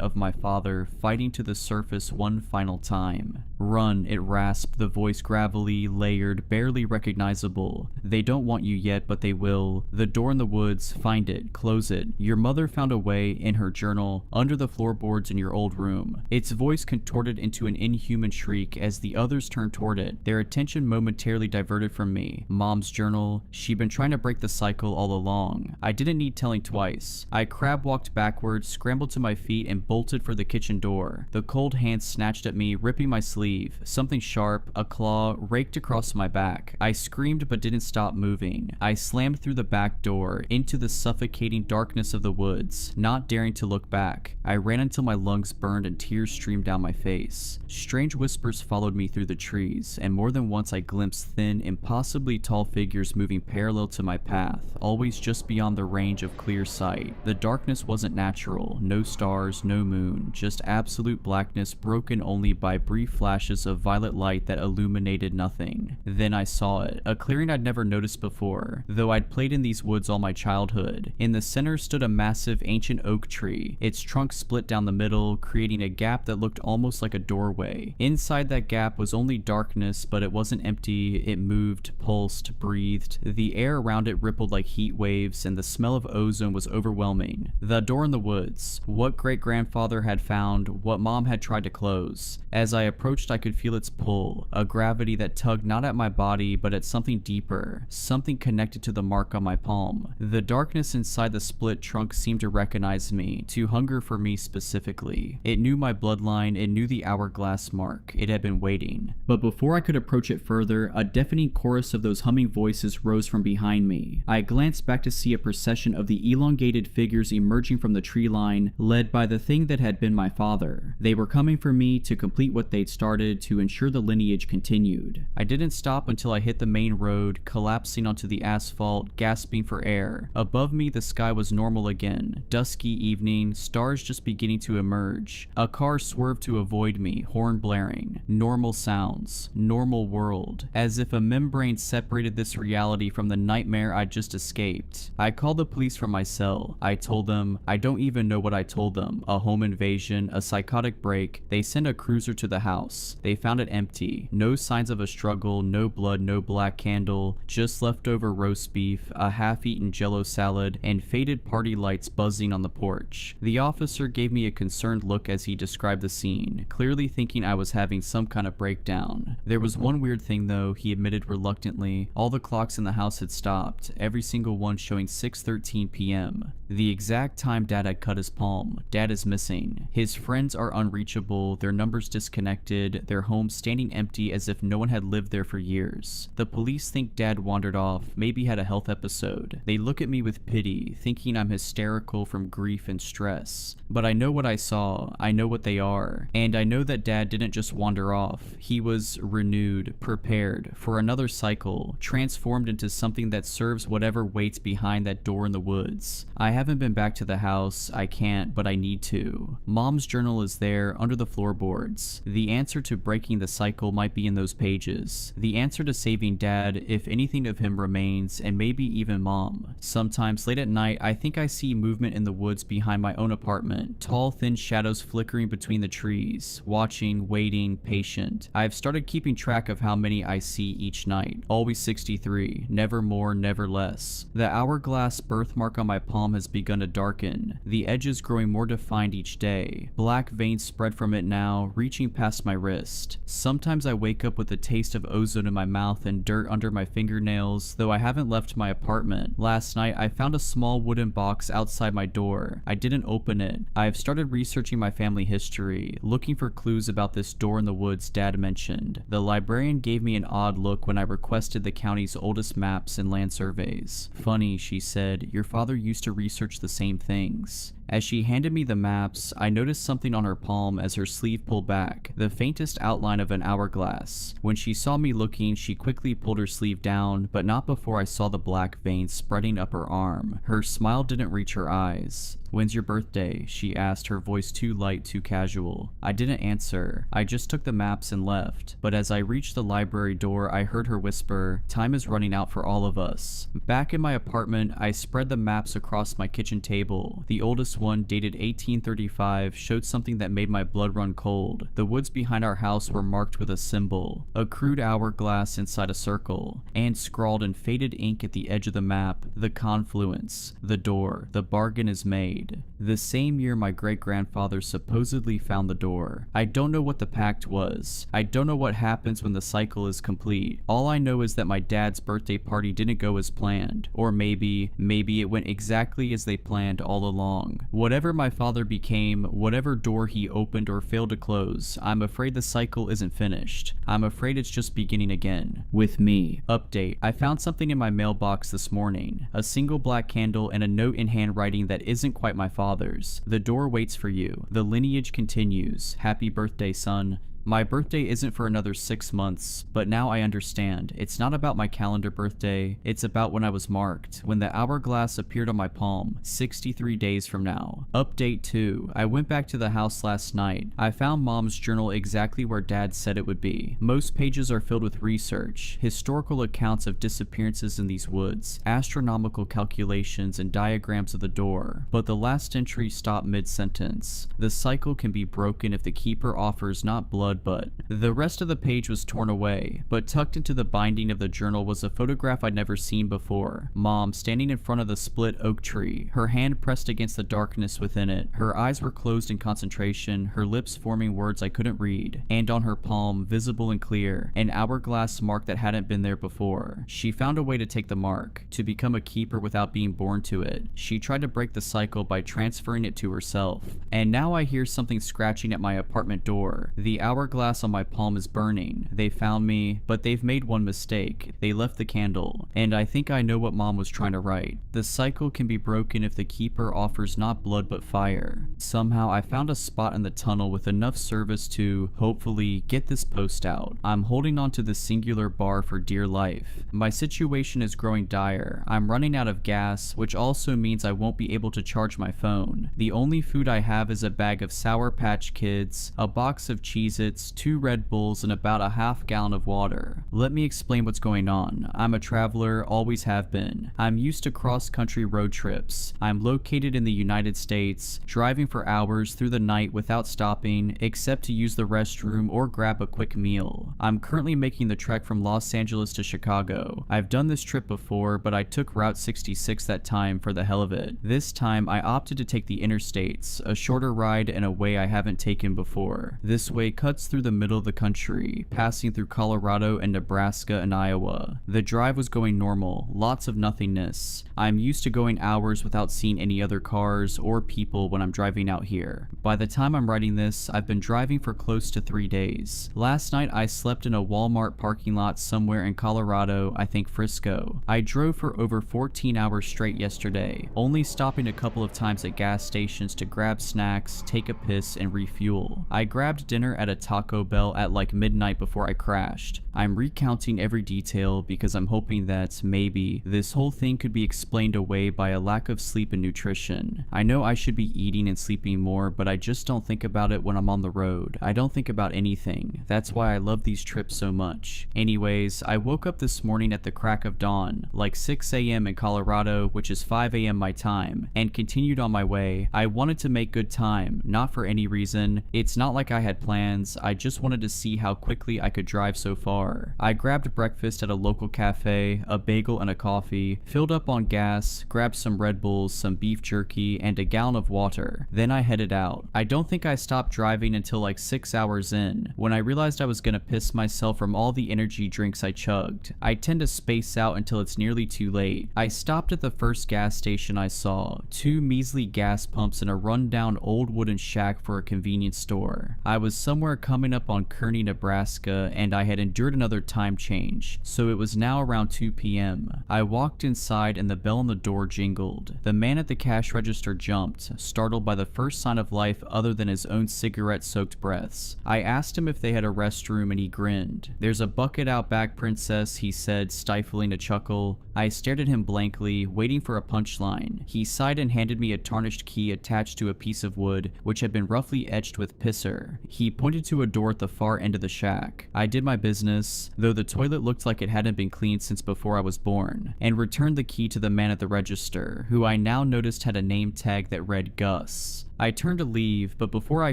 C: of my father, fighting to the surface one final time. "Run," it rasped, the voice gravelly, layered, barely recognizable. "They don't want you yet, but they will. The door in the woods, find it, close it. Your mother found a way, in her journal, under the floorboards in your old room." Its voice contorted into an inhuman shriek as the others turned toward it, their attention momentarily diverted from me. Mom's journal. She'd been trying to break the cycle all along. I didn't need telling twice. I crab walked backwards, scrambled to my feet, and bolted for the kitchen door. The cold hand snatched at me, ripping my sleeve. Something sharp, a claw, raked across my back. I screamed but didn't stop moving. I slammed through the back door, into the suffocating darkness of the woods, not daring to look back. I ran until my lungs burned and tears streamed down my face. Strange whispers followed me through the trees, and more than once I glimpsed thin, impossibly tall figures moving parallel to my path, always just beyond the range of clear sight. The darkness wasn't natural, no stars, no moon, just absolute blackness broken only by brief flashes of violet light that illuminated nothing. Then I saw it, a clearing I'd never noticed before, though I'd played in these woods all my childhood. In the center stood a massive ancient oak tree, its trunk split down the middle, creating a gap that looked almost like a doorway. Inside that gap was only darkness, but it wasn't empty. It moved, pulsed, breathed. The air around it rippled like heat waves, and the smell of ozone was overwhelming. The door in the woods. What great-grandfather had found, what mom had tried to close. As I approached, I could feel its pull, a gravity that tugged not at my body, but at something deeper, something connected to the mark on my palm. The darkness inside the split trunk seemed to recognize me, to hunger for me specifically. It knew my bloodline, it knew the hourglass mark. It had been waiting. But before I could approach it further, a deafening chorus of those humming voices rose from behind me. I glanced back to see a procession of the elongated figures emerging from the tree line, led by the thing that had been my father. They were coming for me to complete what they'd started, to ensure the lineage continued. I didn't stop until I hit the main road, collapsing onto the asphalt, gasping for air. Above me, the sky was normal again. Dusky evening, stars just beginning to emerge. A car swerved to avoid me, horn blaring. Normal sounds. Normal world. As if a membrane separated this reality from the nightmare I'd just escaped. I called the police from my cell. I told them, I don't even know what I told them. A home invasion, a psychotic break. They sent a cruiser to the house. They found it empty. No signs of a struggle, no blood, no black candle, just leftover roast beef, a half-eaten jello salad, and faded party lights buzzing on the porch. The officer gave me a concerned look as he described the scene, clearly thinking I was having some kind of breakdown. There was one weird thing though, he admitted reluctantly. All the clocks in the house had stopped, every single one showing 6:13 p.m. The exact time Dad had cut his palm. Dad is missing. His friends are unreachable, their numbers disconnected, their home standing empty as if no one had lived there for years. The police think Dad wandered off, maybe had a health episode. They look at me with pity, thinking I'm hysterical from grief and stress. But I know what I saw, I know what they are, and I know that Dad didn't just wander off. He was renewed, prepared for another cycle, transformed into something that serves whatever waits behind that door in the woods. I haven't been back to the house, I can't, but I need to. Mom's journal is there, under the floorboards. The answer to breaking the cycle might be in those pages. The answer to saving Dad, if anything of him remains, and maybe even Mom. Sometimes late at night, I think I see movement in the woods behind my own apartment, tall thin shadows flickering between the trees, watching, waiting, patient. I've started keeping track of how many I see each night. Always 63, never more, never less. The hourglass birthmark on my palm has begun to darken, the edges growing more defined each day. Black veins spread from it now, reaching past my wrist. Sometimes I wake up with the taste of ozone in my mouth and dirt under my fingernails, though I haven't left my apartment. Last night, I found a small wooden box outside my door. I didn't open it. I have started researching my family history, looking for clues about this door in the woods Dad mentioned. The librarian gave me an odd look when I requested the county's oldest maps and land surveys. Funny, she said, your father used to research the same things. As she handed me the maps, I noticed something on her palm as her sleeve pulled back, the faintest outline of an hourglass. When she saw me looking, she quickly pulled her sleeve down, but not before I saw the black veins spreading up her arm. Her smile didn't reach her eyes. "When's your birthday?" she asked, her voice too light, too casual. I didn't answer. I just took the maps and left. But as I reached the library door, I heard her whisper, "Time is running out for all of us." Back in my apartment, I spread the maps across my kitchen table. The oldest one, dated 1835, showed something that made my blood run cold. The woods behind our house were marked with a symbol, a crude hourglass inside a circle, and scrawled in faded ink at the edge of the map, "The confluence, the door, the bargain is made." The same year my great-grandfather supposedly found the door. I don't know what the pact was. I don't know what happens when the cycle is complete. All I know is that my dad's birthday party didn't go as planned. Or maybe it went exactly as they planned all along. Whatever my father became, whatever door he opened or failed to close, I'm afraid the cycle isn't finished. I'm afraid it's just beginning again. With me. Update. I found something in my mailbox this morning. A single black candle and a note in handwriting that isn't quite my father's. "The door waits for you. The lineage continues. Happy birthday, son." My birthday isn't for another 6 months, but now I understand. It's not about my calendar birthday, it's about when I was marked, when the hourglass appeared on my palm, 63 days from now. Update 2. I went back to the house last night. I found Mom's journal exactly where Dad said it would be. Most pages are filled with research, historical accounts of disappearances in these woods, astronomical calculations, and diagrams of the door. But the last entry stopped mid-sentence. The cycle can be broken if the keeper offers not blood but the rest of the page was torn away, but tucked into the binding of the journal was a photograph I'd never seen before. Mom standing in front of the split oak tree, her hand pressed against the darkness within it. Her eyes were closed in concentration, her lips forming words I couldn't read, and on her palm, visible and clear, an hourglass mark that hadn't been there before. She found a way to take the mark, to become a keeper without being born to it. She tried to break the cycle by transferring it to herself. And now I hear something scratching at my apartment door. The hourglass on my palm is burning. They found me, but they've made one mistake. They left the candle, and I think I know what Mom was trying to write. The cycle can be broken if the keeper offers not blood but fire. Somehow I found a spot in the tunnel with enough service to, hopefully, get this post out. I'm holding on to the singular bar for dear life. My situation is growing dire. I'm running out of gas, which also means I won't be able to charge my phone. The only food I have is a bag of Sour Patch Kids, a box of Cheez-Its, 2 Red Bulls, and about a half gallon of water. Let me explain what's going on. I'm a traveler, always have been. I'm used to cross-country road trips. I'm located in the United States, driving for hours through the night without stopping, except to use the restroom or grab a quick meal. I'm currently making the trek from Los Angeles to Chicago. I've done this trip before, but I took Route 66 that time for the hell of it. This time, I opted to take the interstates, a shorter ride and a way I haven't taken before. This way cuts through the middle of the country, passing through Colorado and Nebraska and Iowa. The drive was going normal, lots of nothingness. I'm used to going hours without seeing any other cars or people when I'm driving out here. By the time I'm writing this, I've been driving for close to 3 days. Last night I slept in a Walmart parking lot somewhere in Colorado, I think Frisco. I drove for over 14 hours straight yesterday, only stopping a couple of times at gas stations to grab snacks, take a piss, and refuel. I grabbed dinner at a Taco Bell at like midnight before I crashed. I'm recounting every detail because I'm hoping that maybe this whole thing could be explained away by a lack of sleep and nutrition. I know I should be eating and sleeping more, but I just don't think about it when I'm on the road. I don't think about anything. That's why I love these trips so much. Anyways, I woke up this morning at the crack of dawn, like 6 a.m. in Colorado, which is 5 a.m. my time, and continued on my way. I wanted to make good time, not for any reason. It's not like I had plans. I just wanted to see how quickly I could drive so far. I grabbed breakfast at a local cafe, a bagel and a coffee, filled up on gas, grabbed some Red Bulls, some beef jerky, and a gallon of water. Then I headed out. I don't think I stopped driving until like 6 hours in, when I realized I was gonna piss myself from all the energy drinks I chugged. I tend to space out until it's nearly too late. I stopped at the first gas station I saw, 2 measly gas pumps and a rundown old wooden shack for a convenience store. I was somewhere coming up on Kearney, Nebraska, and I had endured another time change, so it was now around 2 p.m. I walked inside and the bell on the door jingled. The man at the cash register jumped, startled by the first sign of life other than his own cigarette-soaked breaths. I asked him if they had a restroom and he grinned. "There's a bucket out back, princess," he said, stifling a chuckle. I stared at him blankly, waiting for a punchline. He sighed and handed me a tarnished key attached to a piece of wood, which had been roughly etched with pisser. He pointed to a door at the far end of the shack. I did my business, though the toilet looked like it hadn't been cleaned since before I was born, and returned the key to the man at the register, who I now noticed had a name tag that read Gus. I turned to leave, but before I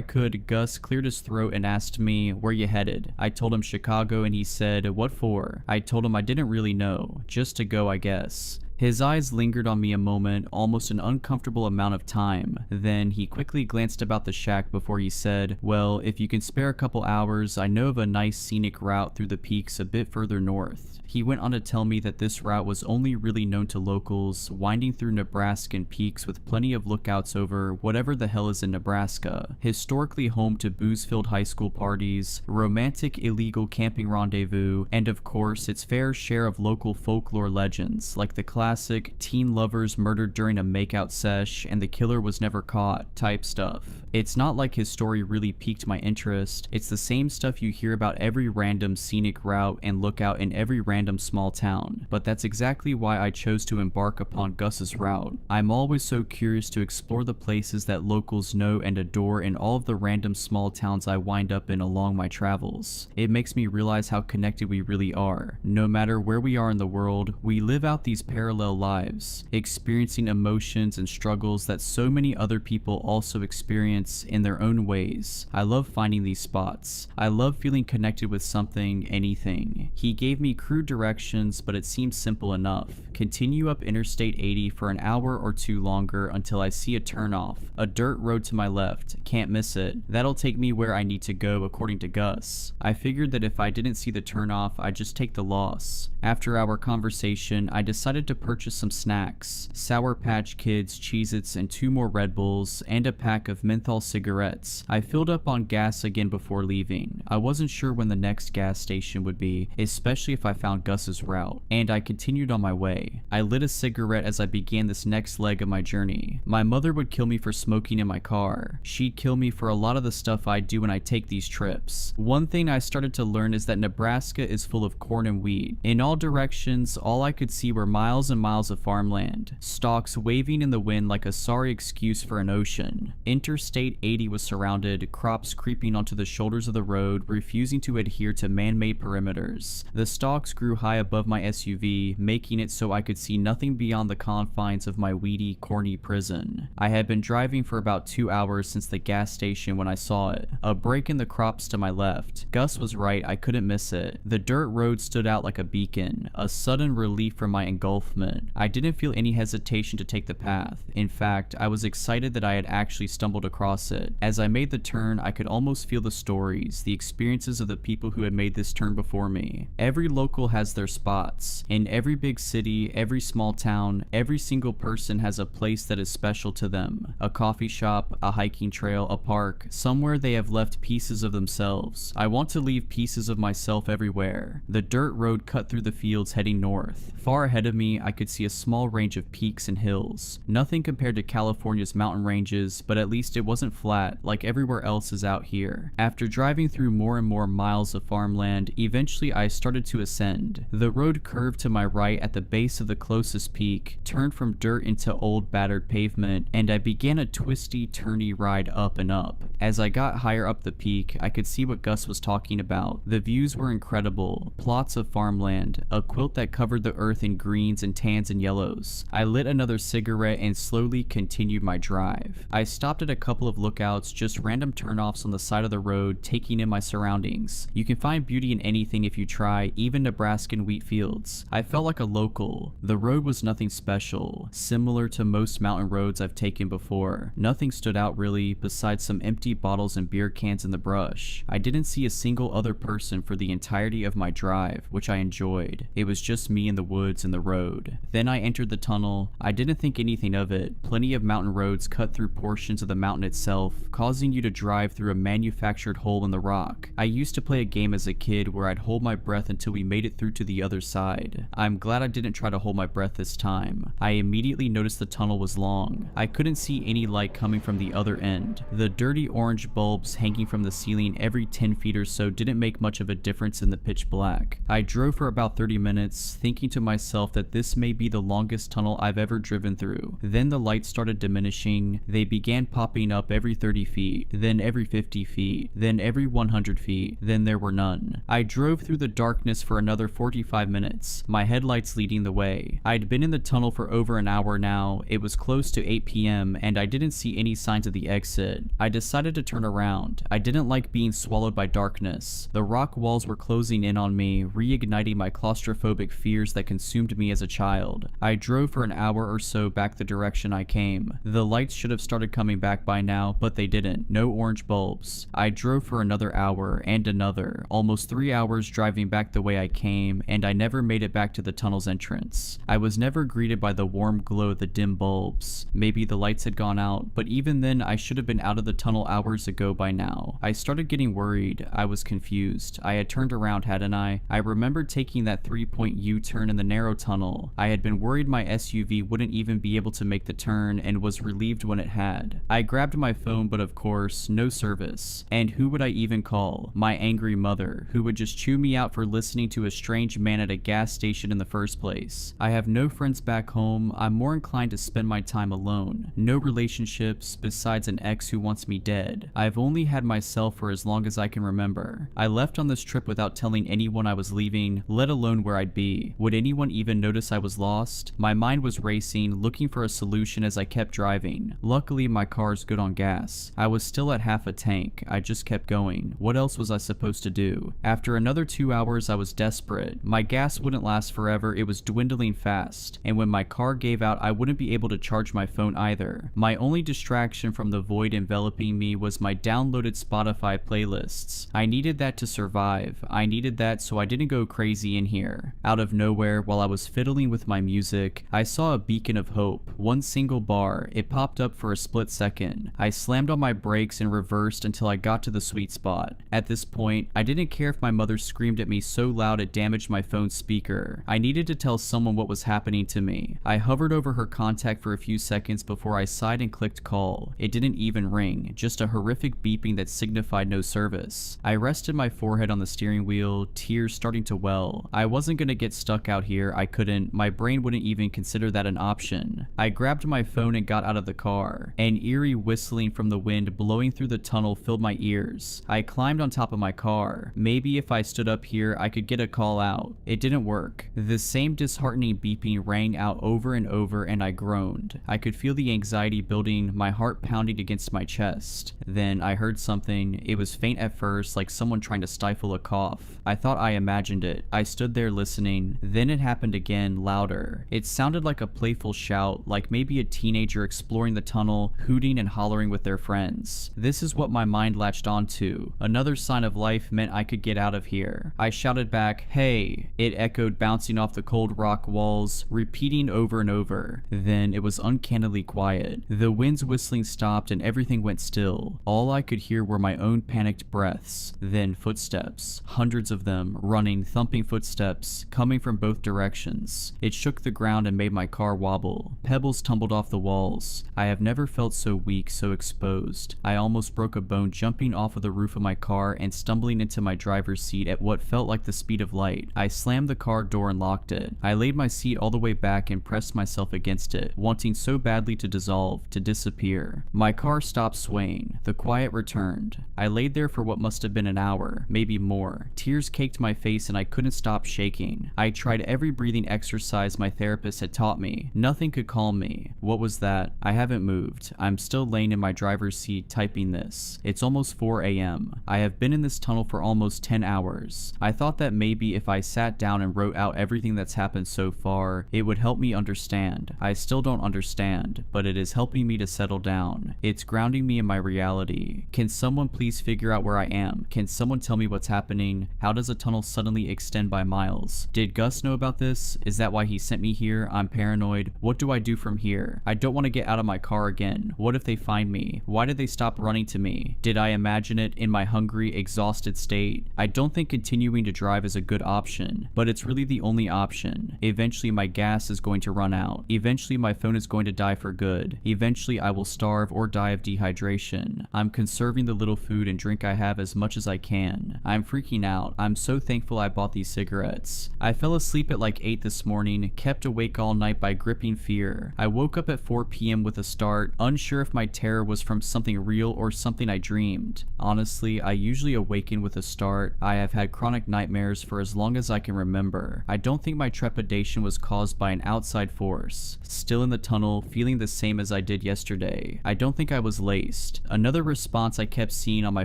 C: could, Gus cleared his throat and asked me, "Where you headed?" I told him Chicago, and he said, "What for?" I told him I didn't really know, just to go, I guess. His eyes lingered on me a moment, almost an uncomfortable amount of time. Then he quickly glanced about the shack before he said, "Well, if you can spare a couple hours, I know of a nice scenic route through the peaks a bit further north." He went on to tell me that this route was only really known to locals, winding through Nebraskan peaks with plenty of lookouts over whatever the hell is in Nebraska. Historically home to booze-filled high school parties, romantic illegal camping rendezvous, and of course its fair share of local folklore legends, like the classic teen lovers murdered during a makeout sesh and the killer was never caught type stuff. It's not like his story really piqued my interest. It's the same stuff you hear about every random scenic route and lookout in every random small town, but that's exactly why I chose to embark upon Gus's route. I'm always so curious to explore the places that locals know and adore in all of the random small towns I wind up in along my travels. It makes me realize how connected we really are. No matter where we are in the world, we live out these parallel lives, experiencing emotions and struggles that so many other people also experience in their own ways. I love finding these spots. I love feeling connected with something, anything. He gave me crude directions, but it seemed simple enough. Continue up Interstate 80 for an hour or two longer until I see a turnoff, a dirt road to my left. Can't miss it. That'll take me where I need to go, according to Gus. I figured that if I didn't see the turnoff, I'd just take the loss. After our conversation, I decided to purchase some snacks: Sour Patch Kids, Cheez-Its, and 2 more Red Bulls, and a pack of menthol cigarettes. I filled up on gas again before leaving. I wasn't sure when the next gas station would be, especially if I found Gus's route, and I continued on my way. I lit a cigarette as I began this next leg of my journey. My mother would kill me for smoking in my car. She'd kill me for a lot of the stuff I do when I take these trips. One thing I started to learn is that Nebraska is full of corn and wheat. In all directions, all I could see were miles and miles of farmland, stalks waving in the wind like a sorry excuse for an ocean. Interstate 80 was surrounded, crops creeping onto the shoulders of the road, refusing to adhere to man-made perimeters. The stalks grew high above my SUV, making it so I could see nothing beyond the confines of my weedy, corny prison. I had been driving for about 2 hours since the gas station when I saw it, a break in the crops to my left. Gus was right, I couldn't miss it. The dirt road stood out like a beacon, a sudden relief from my engulfment. I didn't feel any hesitation to take the path. In fact, I was excited that I had actually stumbled across it. As I made the turn, I could almost feel the stories, the experiences of the people who had made this turn before me. Every local has their spots. In every big city, every small town, every single person has a place that is special to them. A coffee shop, a hiking trail, a park, somewhere they have left pieces of themselves. I want to leave pieces of myself everywhere. The dirt road cut through the fields heading north. Far ahead of me, I could see a small range of peaks and hills. Nothing compared to California's mountain ranges, but at least it wasn't flat like everywhere else is out here. After driving through more and more miles of farmland, eventually I started to ascend. The road curved to my right at the base of the closest peak, turned from dirt into old battered pavement, and I began a twisty, turny ride up and up. As I got higher up the peak, I could see what Gus was talking about. The views were incredible. Plots of farmland, a quilt that covered the earth in greens and tans and yellows. I lit another cigarette and slowly continued my drive. I stopped at a couple of lookouts, just random turnoffs on the side of the road, taking in my surroundings. You can find beauty in anything if you try, even Nebraskan wheat fields. I felt like a local. The road was nothing special, similar to most mountain roads I've taken before. Nothing stood out really, besides some empty bottles and beer cans in the brush. I didn't see a single other person for the entirety of my drive, which I enjoyed. It was just me in the woods and the road. Then I entered the tunnel. I didn't think anything of it. Plenty of mountain roads cut through portions of the mountain itself, causing you to drive through a manufactured hole in the rock. I used to play a game as a kid where I'd hold my breath until we made it through to the other side. I'm glad I didn't try to hold my breath this time. I immediately noticed the tunnel was long. I couldn't see any light coming from the other end. The dirty orange bulbs hanging from the ceiling every 10 feet or so didn't make much of a difference in the pitch black. I drove for about 30 minutes, thinking to myself that this may be the longest tunnel I've ever driven through. Then the lights started diminishing. They began popping up every 30 feet, then every 50 feet, then every 100 feet, then there were none. I drove through the darkness for another 45 minutes, my headlights leading the way. I'd been in the tunnel for over an hour now. It was close to 8 p.m. and I didn't see any signs of the exit. I decided to turn around. I didn't like being swallowed by darkness. The rock walls were closing in on me, reigniting my claustrophobic fears that consumed me as a child. I drove for an hour or so back the direction I came. The lights should have started coming back by now, but they didn't. No orange bulbs. I drove for another hour and another, almost 3 hours driving back the way I came, and I never made it back to the tunnel's entrance. I was never greeted by the warm glow of the dim bulbs. Maybe the lights had gone out, but even then I should have been out of the tunnel hours ago by now. I started getting worried. I was confused. I had turned around, hadn't I? I remembered taking that 3-point U-turn in the narrow tunnel. I had been worried my SUV wouldn't even be able to make the turn and was relieved when it had. I grabbed my phone, but of course, no service. And who would I even call? My angry mother, who would just chew me out for listening to a strange man at a gas station in the first place. I have no friends back home. I'm more inclined to spend my time alone. No relationships besides an ex who wants me dead. I've only had myself for as long as I can remember. I left on this trip without telling anyone I was leaving, let alone where I'd be. Would anyone even notice I was lost? My mind was racing, looking for a solution as I kept driving. Luckily, my car's good on gas. I was still at half a tank. I just kept going. What else was I supposed to do? After another 2 hours, I was desperate. My gas wouldn't last forever. It was dwindling fast. And when my car gave out, I wouldn't be able to charge my phone either. My only distraction from the void enveloping me was my downloaded Spotify playlists. I needed that to survive. I needed that so I didn't go crazy in here. Out of nowhere, while I was fiddling with my music, I saw a beacon of hope. One single bar. It popped up for a split second. I slammed on my brakes and reversed until I got to the sweet spot. At this point, I didn't care if my mother screamed at me so loud it damaged my phone's speaker. I needed to tell someone what was happening to me. I hovered over her contact for a few seconds before I sighed and clicked call. It didn't even ring, just a horrific beeping that signified no service. I rested my forehead on the steering wheel, tears starting to well. I wasn't gonna get stuck out here. I couldn't. My brain wouldn't even consider that an option. I grabbed my phone and got out of the car. An eerie whistling from the wind blowing through the tunnel filled my ears. I climbed on top of my car. Maybe if I stood up here, I could get a call out. It didn't work. The same disheartening beeping rang out over and over, and I groaned. I could feel the anxiety building, my heart pounding against my chest. Then I heard something. It was faint at first, like someone trying to stifle a cough. I thought I imagined it. I stood there listening. Then it happened again, louder. It sounded like a playful shout, like maybe a teenager exploring the tunnel, hooting and hollering with their friends. This is what my mind latched onto. Another sign of life meant I could get out of here. I shouted back, "Hey!" It echoed, bouncing off the cold rock walls, repeating over and over. Then it was uncannily quiet. The wind's whistling stopped and everything went still. All I could hear were my own panicked breaths. Then footsteps. Hundreds of them, running, thumping footsteps, coming from both directions. It shook the ground and made my car wobble. Pebbles tumbled off the walls. I have never felt so weak, so exposed. I almost broke a bone jumping off of the roof of my car and stumbling into my driver's seat at what felt like the speed of light. I slammed the car door and locked it. I laid my seat all the way back and pressed myself against it, wanting so badly to dissolve, to disappear. My car stopped swaying. The quiet returned. I laid there for what must have been an hour, maybe more. Tears caked my face and I couldn't stop shaking. I tried every breathing exercise exercise my therapist had taught me. Nothing could calm me. What was that? I haven't moved. I'm still laying in my driver's seat typing this. It's almost 4 a.m. I have been in this tunnel for almost 10 hours. I thought that maybe if I sat down and wrote out everything that's happened so far, it would help me understand. I still don't understand, but it is helping me to settle down. It's grounding me in my reality. Can someone please figure out where I am? Can someone tell me what's happening? How does a tunnel suddenly extend by miles? Did Gus know about this? Is that why he sent me here? I'm paranoid. What do I do from here? I don't want to get out of my car again. What if they find me? Why did they stop running to me? Did I imagine it in my hungry, exhausted state? I don't think continuing to drive is a good option, but it's really the only option. Eventually my gas is going to run out. Eventually my phone is going to die for good. Eventually I will starve or die of dehydration. I'm conserving the little food and drink I have as much as I can. I'm freaking out. I'm so thankful I bought these cigarettes. I fell asleep at like 8 this morning, kept awake all night by gripping fear. I woke up at 4 p.m. with a start, unsure if my terror was from something real or something I dreamed. Honestly, I usually awaken with a start. I have had chronic nightmares for as long as I can remember. I don't think my trepidation was caused by an outside force. Still in the tunnel, feeling the same as I did yesterday. I don't think I was laced. Another response I kept seeing on my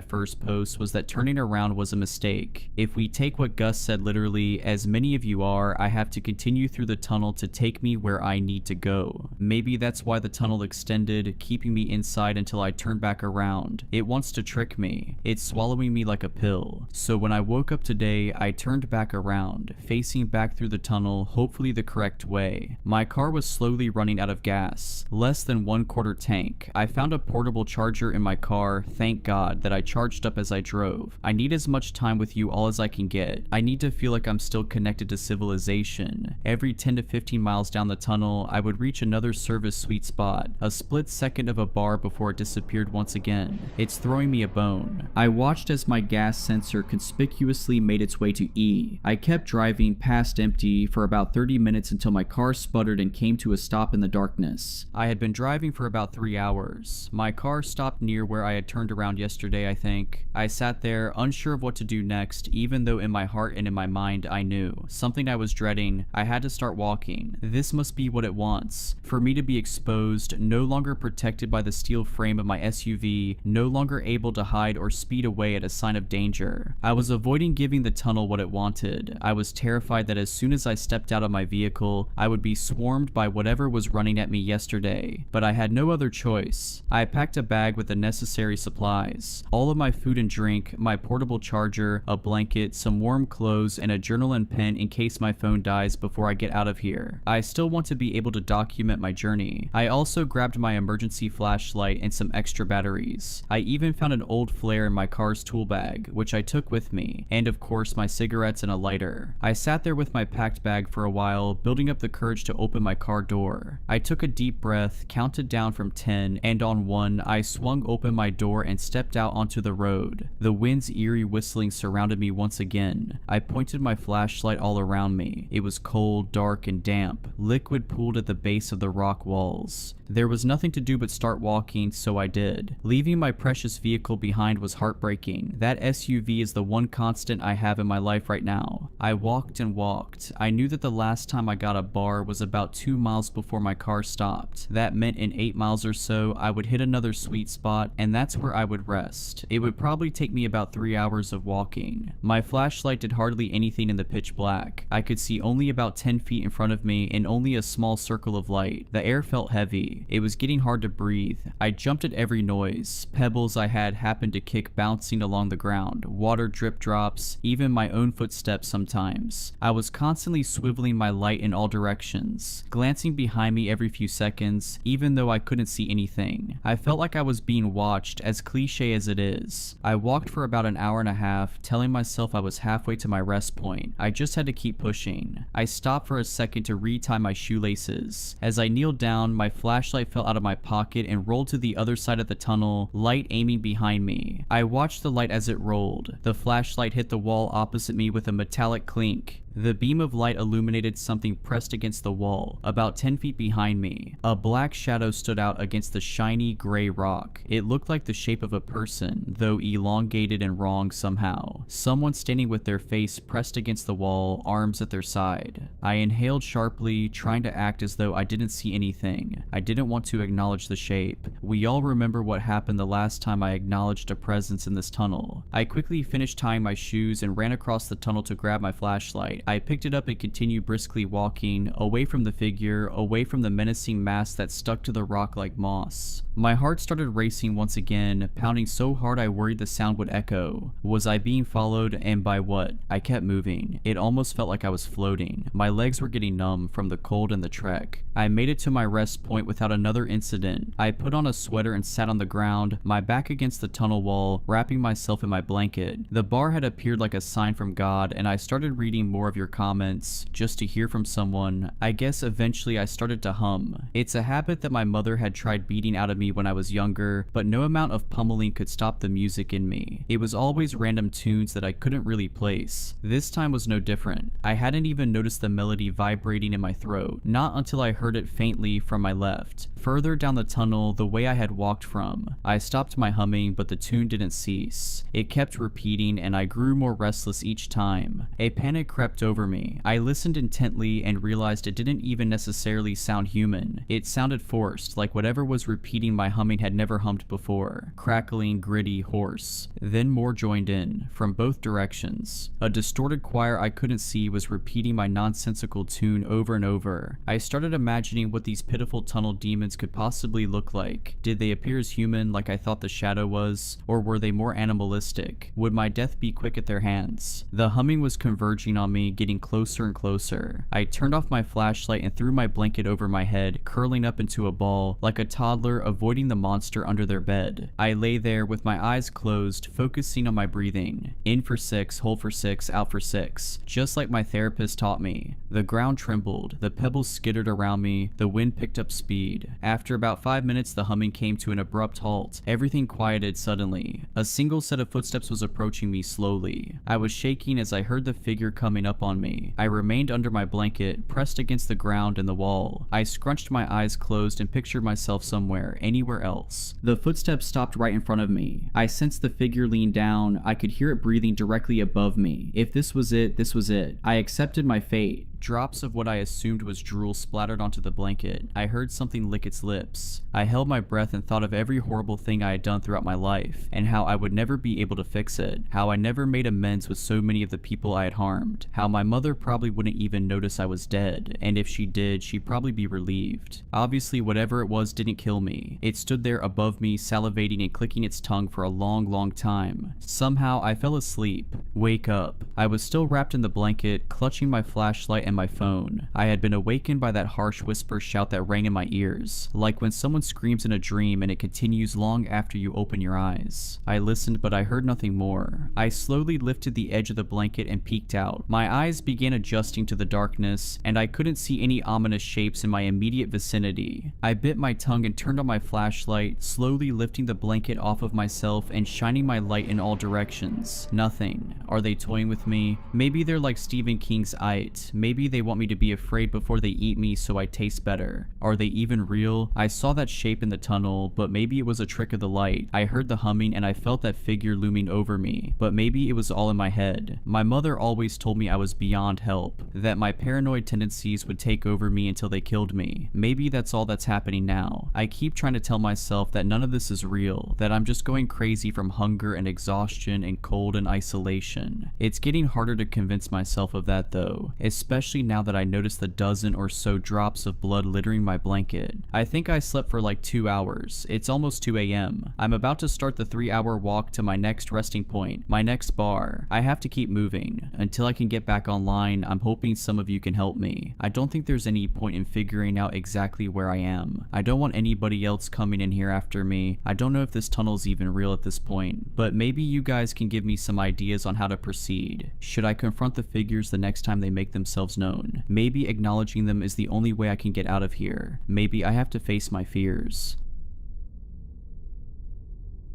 C: first post was that turning around was a mistake. If we take what Gus said literally, as many of you are, I have to continue through the tunnel to take me where I need to go. Maybe that's why the tunnel extended, keeping me inside until I turn back around. It wants to trick me. It's swallowing me like a pill. So when I woke up today, I turned back around, facing back through the tunnel, hopefully the correct way. My car was slowly running out of gas, less than 1/4 tank. I found a portable charger in my car, thank God, that I charged up as I drove. I need as much time with you all as I can get. I need to feel like I'm still connected to civilization. Every 10 to 15 miles down the tunnel, I would reach another service sweet spot, a split second of a bar before it disappeared once again. It's throwing me a bone. I watched as my gas sensor conspicuously made its way to E. I kept driving past empty for about 30 minutes until my car sputtered and came to a stop in the darkness. I had been driving for about 3 hours. My car stopped near where I had turned around yesterday, I think. I sat there, unsure of what to do next, even though in my heart and in my mind I knew. Something I was dreading. I had to start walking. This must be what it wants. For me to be exposed, no longer protected by the steel frame of my SUV, no longer able to hide or speed away at a sign of danger. I was avoiding giving the tunnel what it wanted. I was terrified that as soon as I stepped out of my vehicle, I would be swarmed by whatever was running at me yesterday. But I had no other choice. I packed a bag with the necessary supplies. All of my food and drink, my portable charger, a blanket, some warm clothes, and a journal and pen in case my phone dies before I get out of here. I still want to be able to document my journey. I also grabbed my emergency flashlight and some extra batteries. I even found an old flare in my car's tool bag, which I took with me, and of course my cigarettes and a lighter. I sat there with my packed bag for a while, building up the courage to open my car door. I took a deep breath, counted down from 10, and on 1, I swung open my door and stepped out onto the road. The wind's eerie whistling surrounded me once again. I pointed my flashlight all around me. It was cold, dark, and damp. Liquid pooled at the base of the rock walls. There was nothing to do but start walking, so I did. Leaving my precious vehicle behind was heartbreaking. That SUV is the one constant I have in my life right now. I walked and walked. I knew that the last time I got a bar was about 2 miles before my car stopped. That meant in 8 miles or so, I would hit another sweet spot, and that's where I would rest. It would probably take me about 3 hours of walking. My flashlight did hardly anything in the pitch black. I could see only about 10 feet in front of me and only a small circle of light. The air felt heavy. It was getting hard to breathe. I jumped at every noise. Pebbles I had happened to kick bouncing along the ground. Water drip drops, even my own footsteps sometimes. I was constantly swiveling my light in all directions, glancing behind me every few seconds, even though I couldn't see anything. I felt like I was being watched, as cliche as it is. I walked for about an hour and a half, telling myself I was halfway to my rest point. I just had to keep pushing. I stopped for a second to retie my shoelaces. As I kneeled down, my flashlight fell out of my pocket and rolled to the other side of the tunnel, light aiming behind me. I watched the light as it rolled. The flashlight hit the wall opposite me with a metallic clink. The beam of light illuminated something pressed against the wall, about 10 feet behind me. A black shadow stood out against the shiny gray rock. It looked like the shape of a person, though elongated and wrong somehow. Someone standing with their face pressed against the wall, arms at their side. I inhaled sharply, trying to act as though I didn't see anything. I didn't want to acknowledge the shape. We all remember what happened the last time I acknowledged a presence in this tunnel. I quickly finished tying my shoes and ran across the tunnel to grab my flashlight. I picked it up and continued briskly walking, away from the figure, away from the menacing mass that stuck to the rock like moss. My heart started racing once again, pounding so hard I worried the sound would echo. Was I being followed, and by what? I kept moving. It almost felt like I was floating. My legs were getting numb from the cold and the trek. I made it to my rest point without another incident. I put on a sweater and sat on the ground, my back against the tunnel wall, wrapping myself in my blanket. The bar had appeared like a sign from God, and I started reading more of your comments, just to hear from someone. I guess eventually I started to hum. It's a habit that my mother had tried beating out of me when I was younger, but no amount of pummeling could stop the music in me. It was always random tunes that I couldn't really place. This time was no different. I hadn't even noticed the melody vibrating in my throat, not until I heard it faintly from my left. Further down the tunnel, the way I had walked from. I stopped my humming, but the tune didn't cease. It kept repeating, and I grew more restless each time. A panic crept over me. I listened intently and realized it didn't even necessarily sound human. It sounded forced, like whatever was repeating my humming had never hummed before. Crackling, gritty, hoarse. Then more joined in, from both directions. A distorted choir I couldn't see was repeating my nonsensical tune over and over. I started imagining what these pitiful tunnel demons could possibly look like. Did they appear as human like I thought the shadow was, or were they more animalistic? Would my death be quick at their hands? The humming was converging on me, getting closer and closer. I turned off my flashlight and threw my blanket over my head, curling up into a ball, like a toddler avoiding the monster under their bed. I lay there with my eyes closed, focusing on my breathing. In for 6, hold for 6, out for 6, just like my therapist taught me. The ground trembled, the pebbles skittered around me, the wind picked up speed. After about 5 minutes, the humming came to an abrupt halt. Everything quieted suddenly. A single set of footsteps was approaching me slowly. I was shaking as I heard the figure coming up on me. I remained under my blanket, pressed against the ground and the wall. I scrunched my eyes closed and pictured myself somewhere, anywhere else. The footsteps stopped right in front of me. I sensed the figure lean down. I could hear it breathing directly above me. If this was it, this was it. I accepted my fate. Drops of what I assumed was drool splattered onto the blanket. I heard something lick its lips. I held my breath and thought of every horrible thing I had done throughout my life, and how I would never be able to fix it. How I never made amends with so many of the people I had harmed. How my mother probably wouldn't even notice I was dead, and if she did, she'd probably be relieved. Obviously, whatever it was didn't kill me. It stood there above me, salivating and clicking its tongue for a long, long time. Somehow, I fell asleep. Wake up. I was still wrapped in the blanket, clutching my flashlight and my phone. I had been awakened by that harsh whisper shout that rang in my ears, like when someone screams in a dream and it continues long after you open your eyes. I listened, but I heard nothing more. I slowly lifted the edge of the blanket and peeked out. My eyes began adjusting to the darkness, and I couldn't see any ominous shapes in my immediate vicinity. I bit my tongue and turned on my flashlight, slowly lifting the blanket off of myself and shining my light in all directions. Nothing. Are they toying with me? Maybe they're like Stephen King's It. Maybe they want me to be afraid before they eat me so I taste better. Are they even real? I saw that shape in the tunnel, but maybe it was a trick of the light. I heard the humming and I felt that figure looming over me, but maybe it was all in my head. My mother always told me I was beyond help, that my paranoid tendencies would take over me until they killed me. Maybe that's all that's happening now. I keep trying to tell myself that none of this is real, that I'm just going crazy from hunger and exhaustion and cold and isolation. It's getting harder to convince myself of that though, especially now that I noticed the dozen or so drops of blood littering my blanket. I think I slept for like 2 hours. It's almost 2 a.m. I'm about to start the 3-hour walk to my next resting point, my next bar. I have to keep moving. Until I can get back online, I'm hoping some of you can help me. I don't think there's any point in figuring out exactly where I am. I don't want anybody else coming in here after me. I don't know if this tunnel's even real at this point, but maybe you guys can give me some ideas on how to proceed. Should I confront the figures the next time they make themselves known? Maybe acknowledging them is the only way I can get out of here. Maybe I have to face my fears.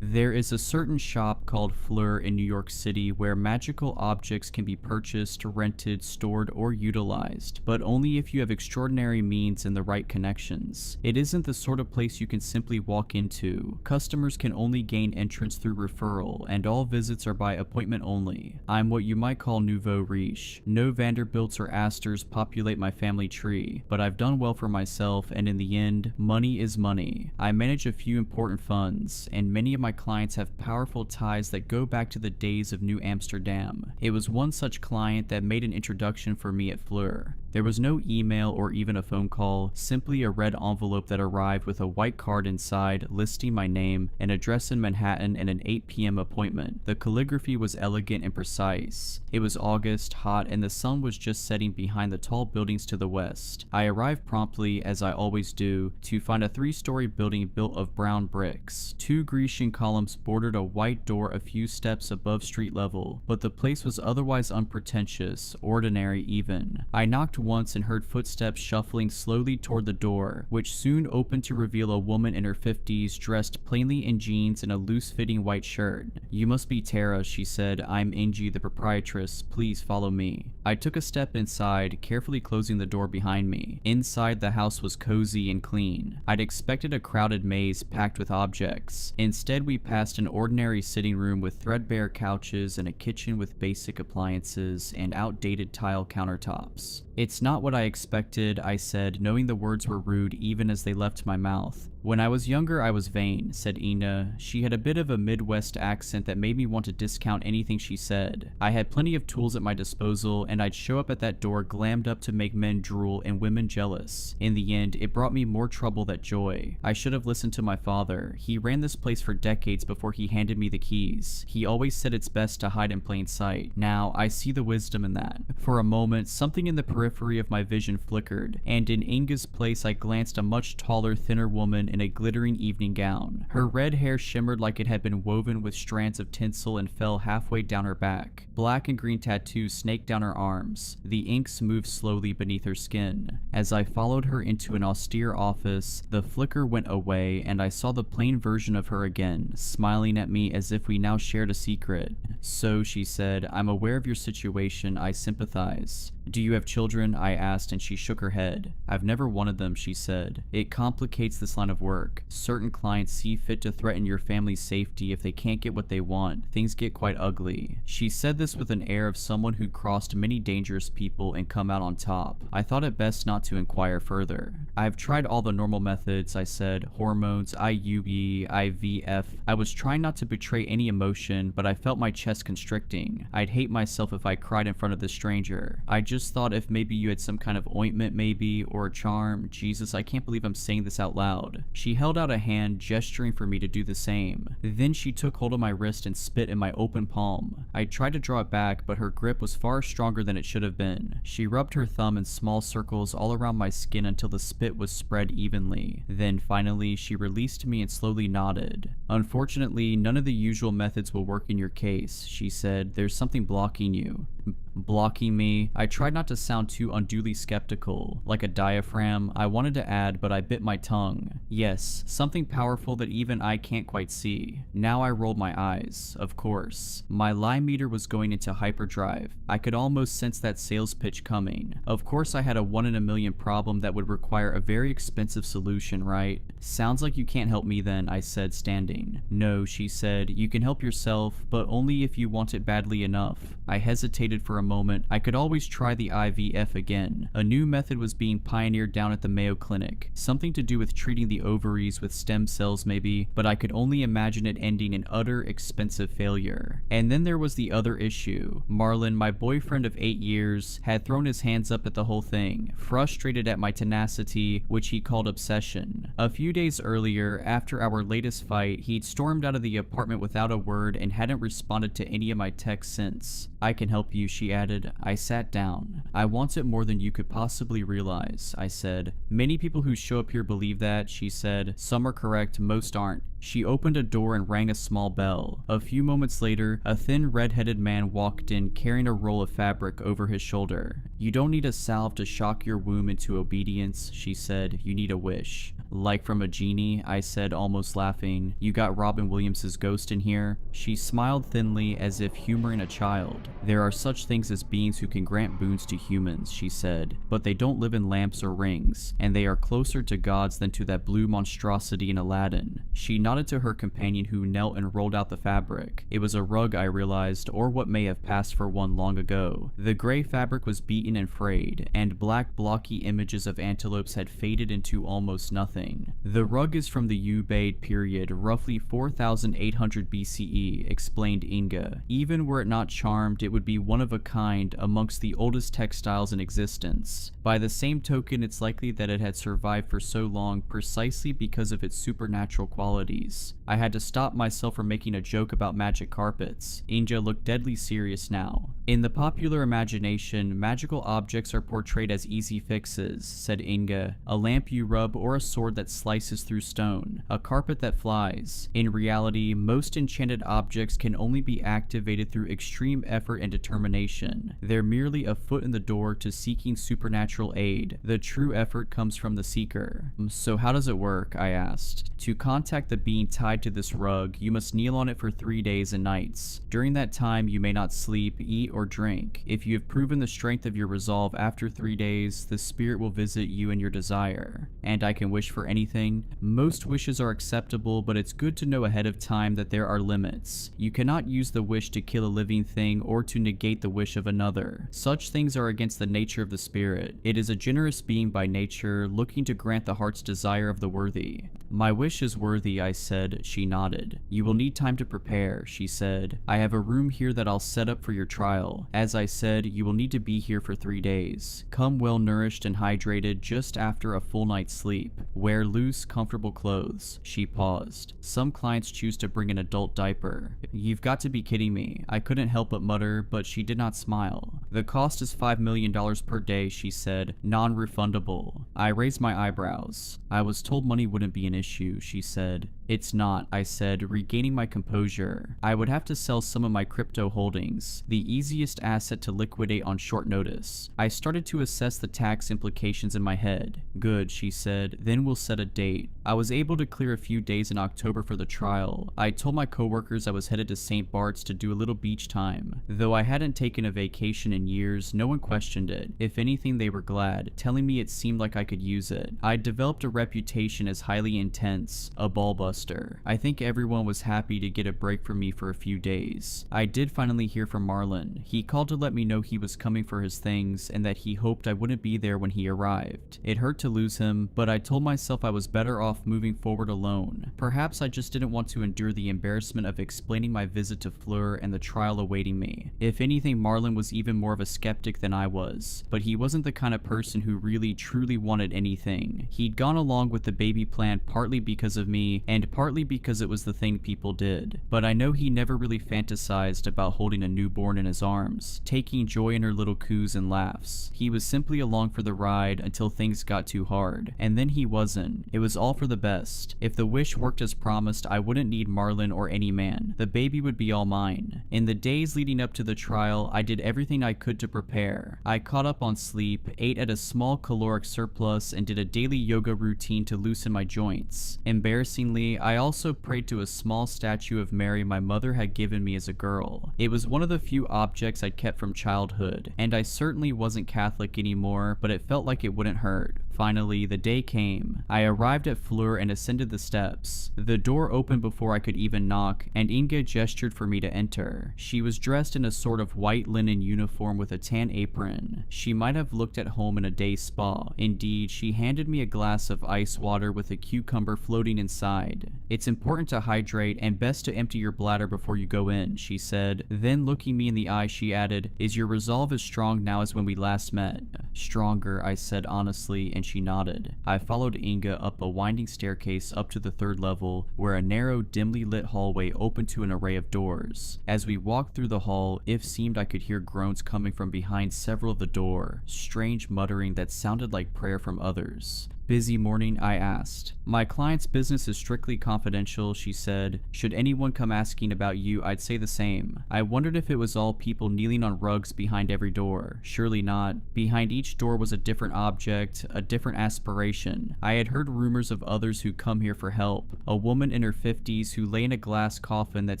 C: There is a certain shop called Fleur in New York City where magical objects can be purchased, rented, stored, or utilized, but only if you have extraordinary means and the right connections. It isn't the sort of place you can simply walk into. Customers can only gain entrance through referral, and all visits are by appointment only. I'm what you might call nouveau riche. No Vanderbilts or Astors populate my family tree, but I've done well for myself, and in the end, money is money. I manage a few important funds, and many of my clients have powerful ties that go back to the days of New Amsterdam. It was one such client that made an introduction for me at Fleur. There was no email or even a phone call, simply a red envelope that arrived with a white card inside listing my name, an address in Manhattan, and an 8 p.m. appointment. The calligraphy was elegant and precise. It was August, hot, and the sun was just setting behind the tall buildings to the west. I arrived promptly, as I always do, to find a 3-story building built of brown bricks. 2 Grecian columns bordered a white door a few steps above street level, but the place was otherwise unpretentious, ordinary even. I knocked once and heard footsteps shuffling slowly toward the door, which soon opened to reveal a woman in her 50s dressed plainly in jeans and a loose-fitting white shirt. "You must be Tara," she said. "I'm Angie, the proprietress. Please follow me." I took a step inside, carefully closing the door behind me. Inside, the house was cozy and clean. I'd expected a crowded maze packed with objects. Instead, we passed an ordinary sitting room with threadbare couches and a kitchen with basic appliances and outdated tile countertops. "It's not what I expected," I said, knowing the words were rude even as they left my mouth. "When I was younger, I was vain," said Ina. She had a bit of a Midwest accent that made me want to discount anything she said. I had plenty of tools at my disposal, and I'd show up at that door glammed up to make men drool and women jealous. In the end, it brought me more trouble than joy. I should have listened to my father. He ran this place for decades before he handed me the keys. He always said it's best to hide in plain sight. Now, I see the wisdom in that. For a moment, something in the periphery of my vision flickered, and in Inga's place I glanced a much taller, thinner woman in a glittering evening gown. Her red hair shimmered like it had been woven with strands of tinsel and fell halfway down her back. Black and green tattoos snaked down her arms. The inks moved slowly beneath her skin. As I followed her into an austere office, the flicker went away and I saw the plain version of her again, smiling at me as if we now shared a secret. "So," she said, "I'm aware of your situation. I sympathize." "Do you have children?" I asked, and she shook her head. "I've never wanted them," she said. "It complicates this line of work. Certain clients see fit to threaten your family's safety if they can't get what they want. Things get quite ugly." She said this with an air of someone who'd crossed many dangerous people and come out on top. I thought it best not to inquire further. "I've tried all the normal methods," I said. "Hormones, IUE, IVF. I was trying not to betray any emotion, but I felt my chest constricting. I'd hate myself if I cried in front of this stranger. I just thought if maybe you had some kind of ointment maybe, or a charm." Jesus, I can't believe I'm saying this out loud. She held out a hand, gesturing for me to do the same. Then she took hold of my wrist and spit in my open palm. I tried to draw it back, but her grip was far stronger than it should have been. She rubbed her thumb in small circles all around my skin until the spit was spread evenly. Then finally, she released me and slowly nodded. "Unfortunately, none of the usual methods will work in your case," she said. "There's something blocking you." Blocking me? I tried not to sound too unduly skeptical. Like a diaphragm, I wanted to add, but I bit my tongue. "Yes, something powerful that even I can't quite see." Now I rolled my eyes. Of course. My lie meter was going into hyperdrive. I could almost sense that sales pitch coming. Of course I had a 1 in a million problem that would require a very expensive solution, right? "Sounds like you can't help me then," I said, standing. "No," she said, "you can help yourself, but only if you want it badly enough." I hesitated for a moment. I could always try the IVF again. A new method was being pioneered down at the Mayo Clinic. Something to do with treating the ovaries with stem cells maybe, but I could only imagine it ending in utter expensive failure. And then there was the other issue. Marlon, my boyfriend of 8 years, had thrown his hands up at the whole thing, frustrated at my tenacity, which he called obsession. A few days earlier, after our latest fight, he'd stormed out of the apartment without a word and hadn't responded to any of my texts since. "I can help you," she added. I sat down. "I want it more than you could possibly realize," I said. Many people who show up here believe that, she said. Some are correct, most aren't. She opened a door and rang a small bell. A few moments later, a thin red-headed man walked in carrying a roll of fabric over his shoulder. You don't need a salve to shock your womb into obedience, she said. You need a wish. Like from a genie, I said, almost laughing. You got Robin Williams' ghost in here? She smiled thinly as if humoring a child. There are such things as beings who can grant boons to humans, she said, but they don't live in lamps or rings, and they are closer to gods than to that blue monstrosity in Aladdin. She nodded to her companion who knelt and rolled out the fabric. It was a rug, I realized, or what may have passed for one long ago. The gray fabric was beaten and frayed, and black blocky images of antelopes had faded into almost nothing. The rug is from the Ubaid period, roughly 4800 BCE, explained Inga. Even were it not charmed, it would be one of a kind amongst the oldest textiles in existence. By the same token, it's likely that it had survived for so long precisely because of its supernatural qualities. I had to stop myself from making a joke about magic carpets. Inga looked deadly serious now. In the popular imagination, magical objects are portrayed as easy fixes, said Inga. A lamp you rub or a sword that slices through stone, a carpet that flies. In reality, most enchanted objects can only be activated through extreme effort and determination. They're merely a foot in the door to seeking supernatural aid. The true effort comes from the seeker. So how does it work? I asked. To contact the being tied to this rug, you must kneel on it for 3 days and nights. During that time, you may not sleep, eat, or drink. If you have proven the strength of your resolve after 3 days, the spirit will visit you in your desire. And I can wish for anything. Most wishes are acceptable, but it's good to know ahead of time that there are limits. You cannot use the wish to kill a living thing or to negate the wish of another. Such things are against the nature of the spirit. It is a generous being by nature, looking to grant the heart's desire of the worthy. My wish is worthy, I said. She nodded. You will need time to prepare, she said. I have a room here that I'll set up for your trial. As I said, you will need to be here for 3 days. Come well nourished and hydrated just after a full night's sleep. Wear loose, comfortable clothes. She paused. Some clients choose to bring an adult diaper. You've got to be kidding me. I couldn't help but mutter, but she did not smile. The cost is $5 million per day, she said, non-refundable. I raised my eyebrows. I was told money wouldn't be an issue, she said. It's not, I said, regaining my composure. I would have to sell some of my crypto holdings, the easiest asset to liquidate on short notice. I started to assess the tax implications in my head. Good, she said, then we'll set a date. I was able to clear a few days in October for the trial. I told my coworkers I was headed to St. Bart's to do a little beach time. Though I hadn't taken a vacation in years, no one questioned it. If anything, they were glad, telling me it seemed like I could use it. I'd developed a reputation as highly intense, a ball buster. I think everyone was happy to get a break from me for a few days. I did finally hear from Marlon. He called to let me know he was coming for his things and that he hoped I wouldn't be there when he arrived. It hurt to lose him, but I told myself I was better off moving forward alone. Perhaps I just didn't want to endure the embarrassment of explaining my visit to Fleur and the trial awaiting me. If anything, Marlon was even more of a skeptic than I was, but he wasn't the kind of person who really truly wanted anything. He'd gone along with the baby plan partly because of me and partly because it was the thing people did. But I know he never really fantasized about holding a newborn in his arms, taking joy in her little coos and laughs. He was simply along for the ride until things got too hard, and then he wasn't. It was all for the best. If the wish worked as promised, I wouldn't need Marlon or any man. The baby would be all mine. In the days leading up to the trial, I did everything I could to prepare. I caught up on sleep, ate at a small caloric surplus, and did a daily yoga routine to loosen my joints. Embarrassingly, I also prayed to a small statue of Mary my mother had given me as a girl. It was one of the few objects I'd kept from childhood, and I certainly wasn't Catholic anymore, but it felt like it wouldn't hurt. Finally, the day came. I arrived at Fleur and ascended the steps. The door opened before I could even knock, and Inga gestured for me to enter. She was dressed in a sort of white linen uniform with a tan apron. She might have looked at home in a day spa. Indeed, she handed me a glass of ice water with a cucumber floating inside. It's important to hydrate and best to empty your bladder before you go in, she said. Then looking me in the eye, she added, Is your resolve as strong now as when we last met? Stronger, I said honestly, and she nodded. I followed Inga up a winding staircase up to the 3rd level, where a narrow, dimly lit hallway opened to an array of doors. As we walked through the hall, it seemed I could hear groans coming from behind several of the door, strange muttering that sounded like prayer from others. Busy morning, I asked. My client's business is strictly confidential, she said. Should anyone come asking about you, I'd say the same. I wondered if it was all people kneeling on rugs behind every door. Surely not. Behind each door was a different object, a different aspiration. I had heard rumors of others who come here for help. A woman in her 50s who lay in a glass coffin that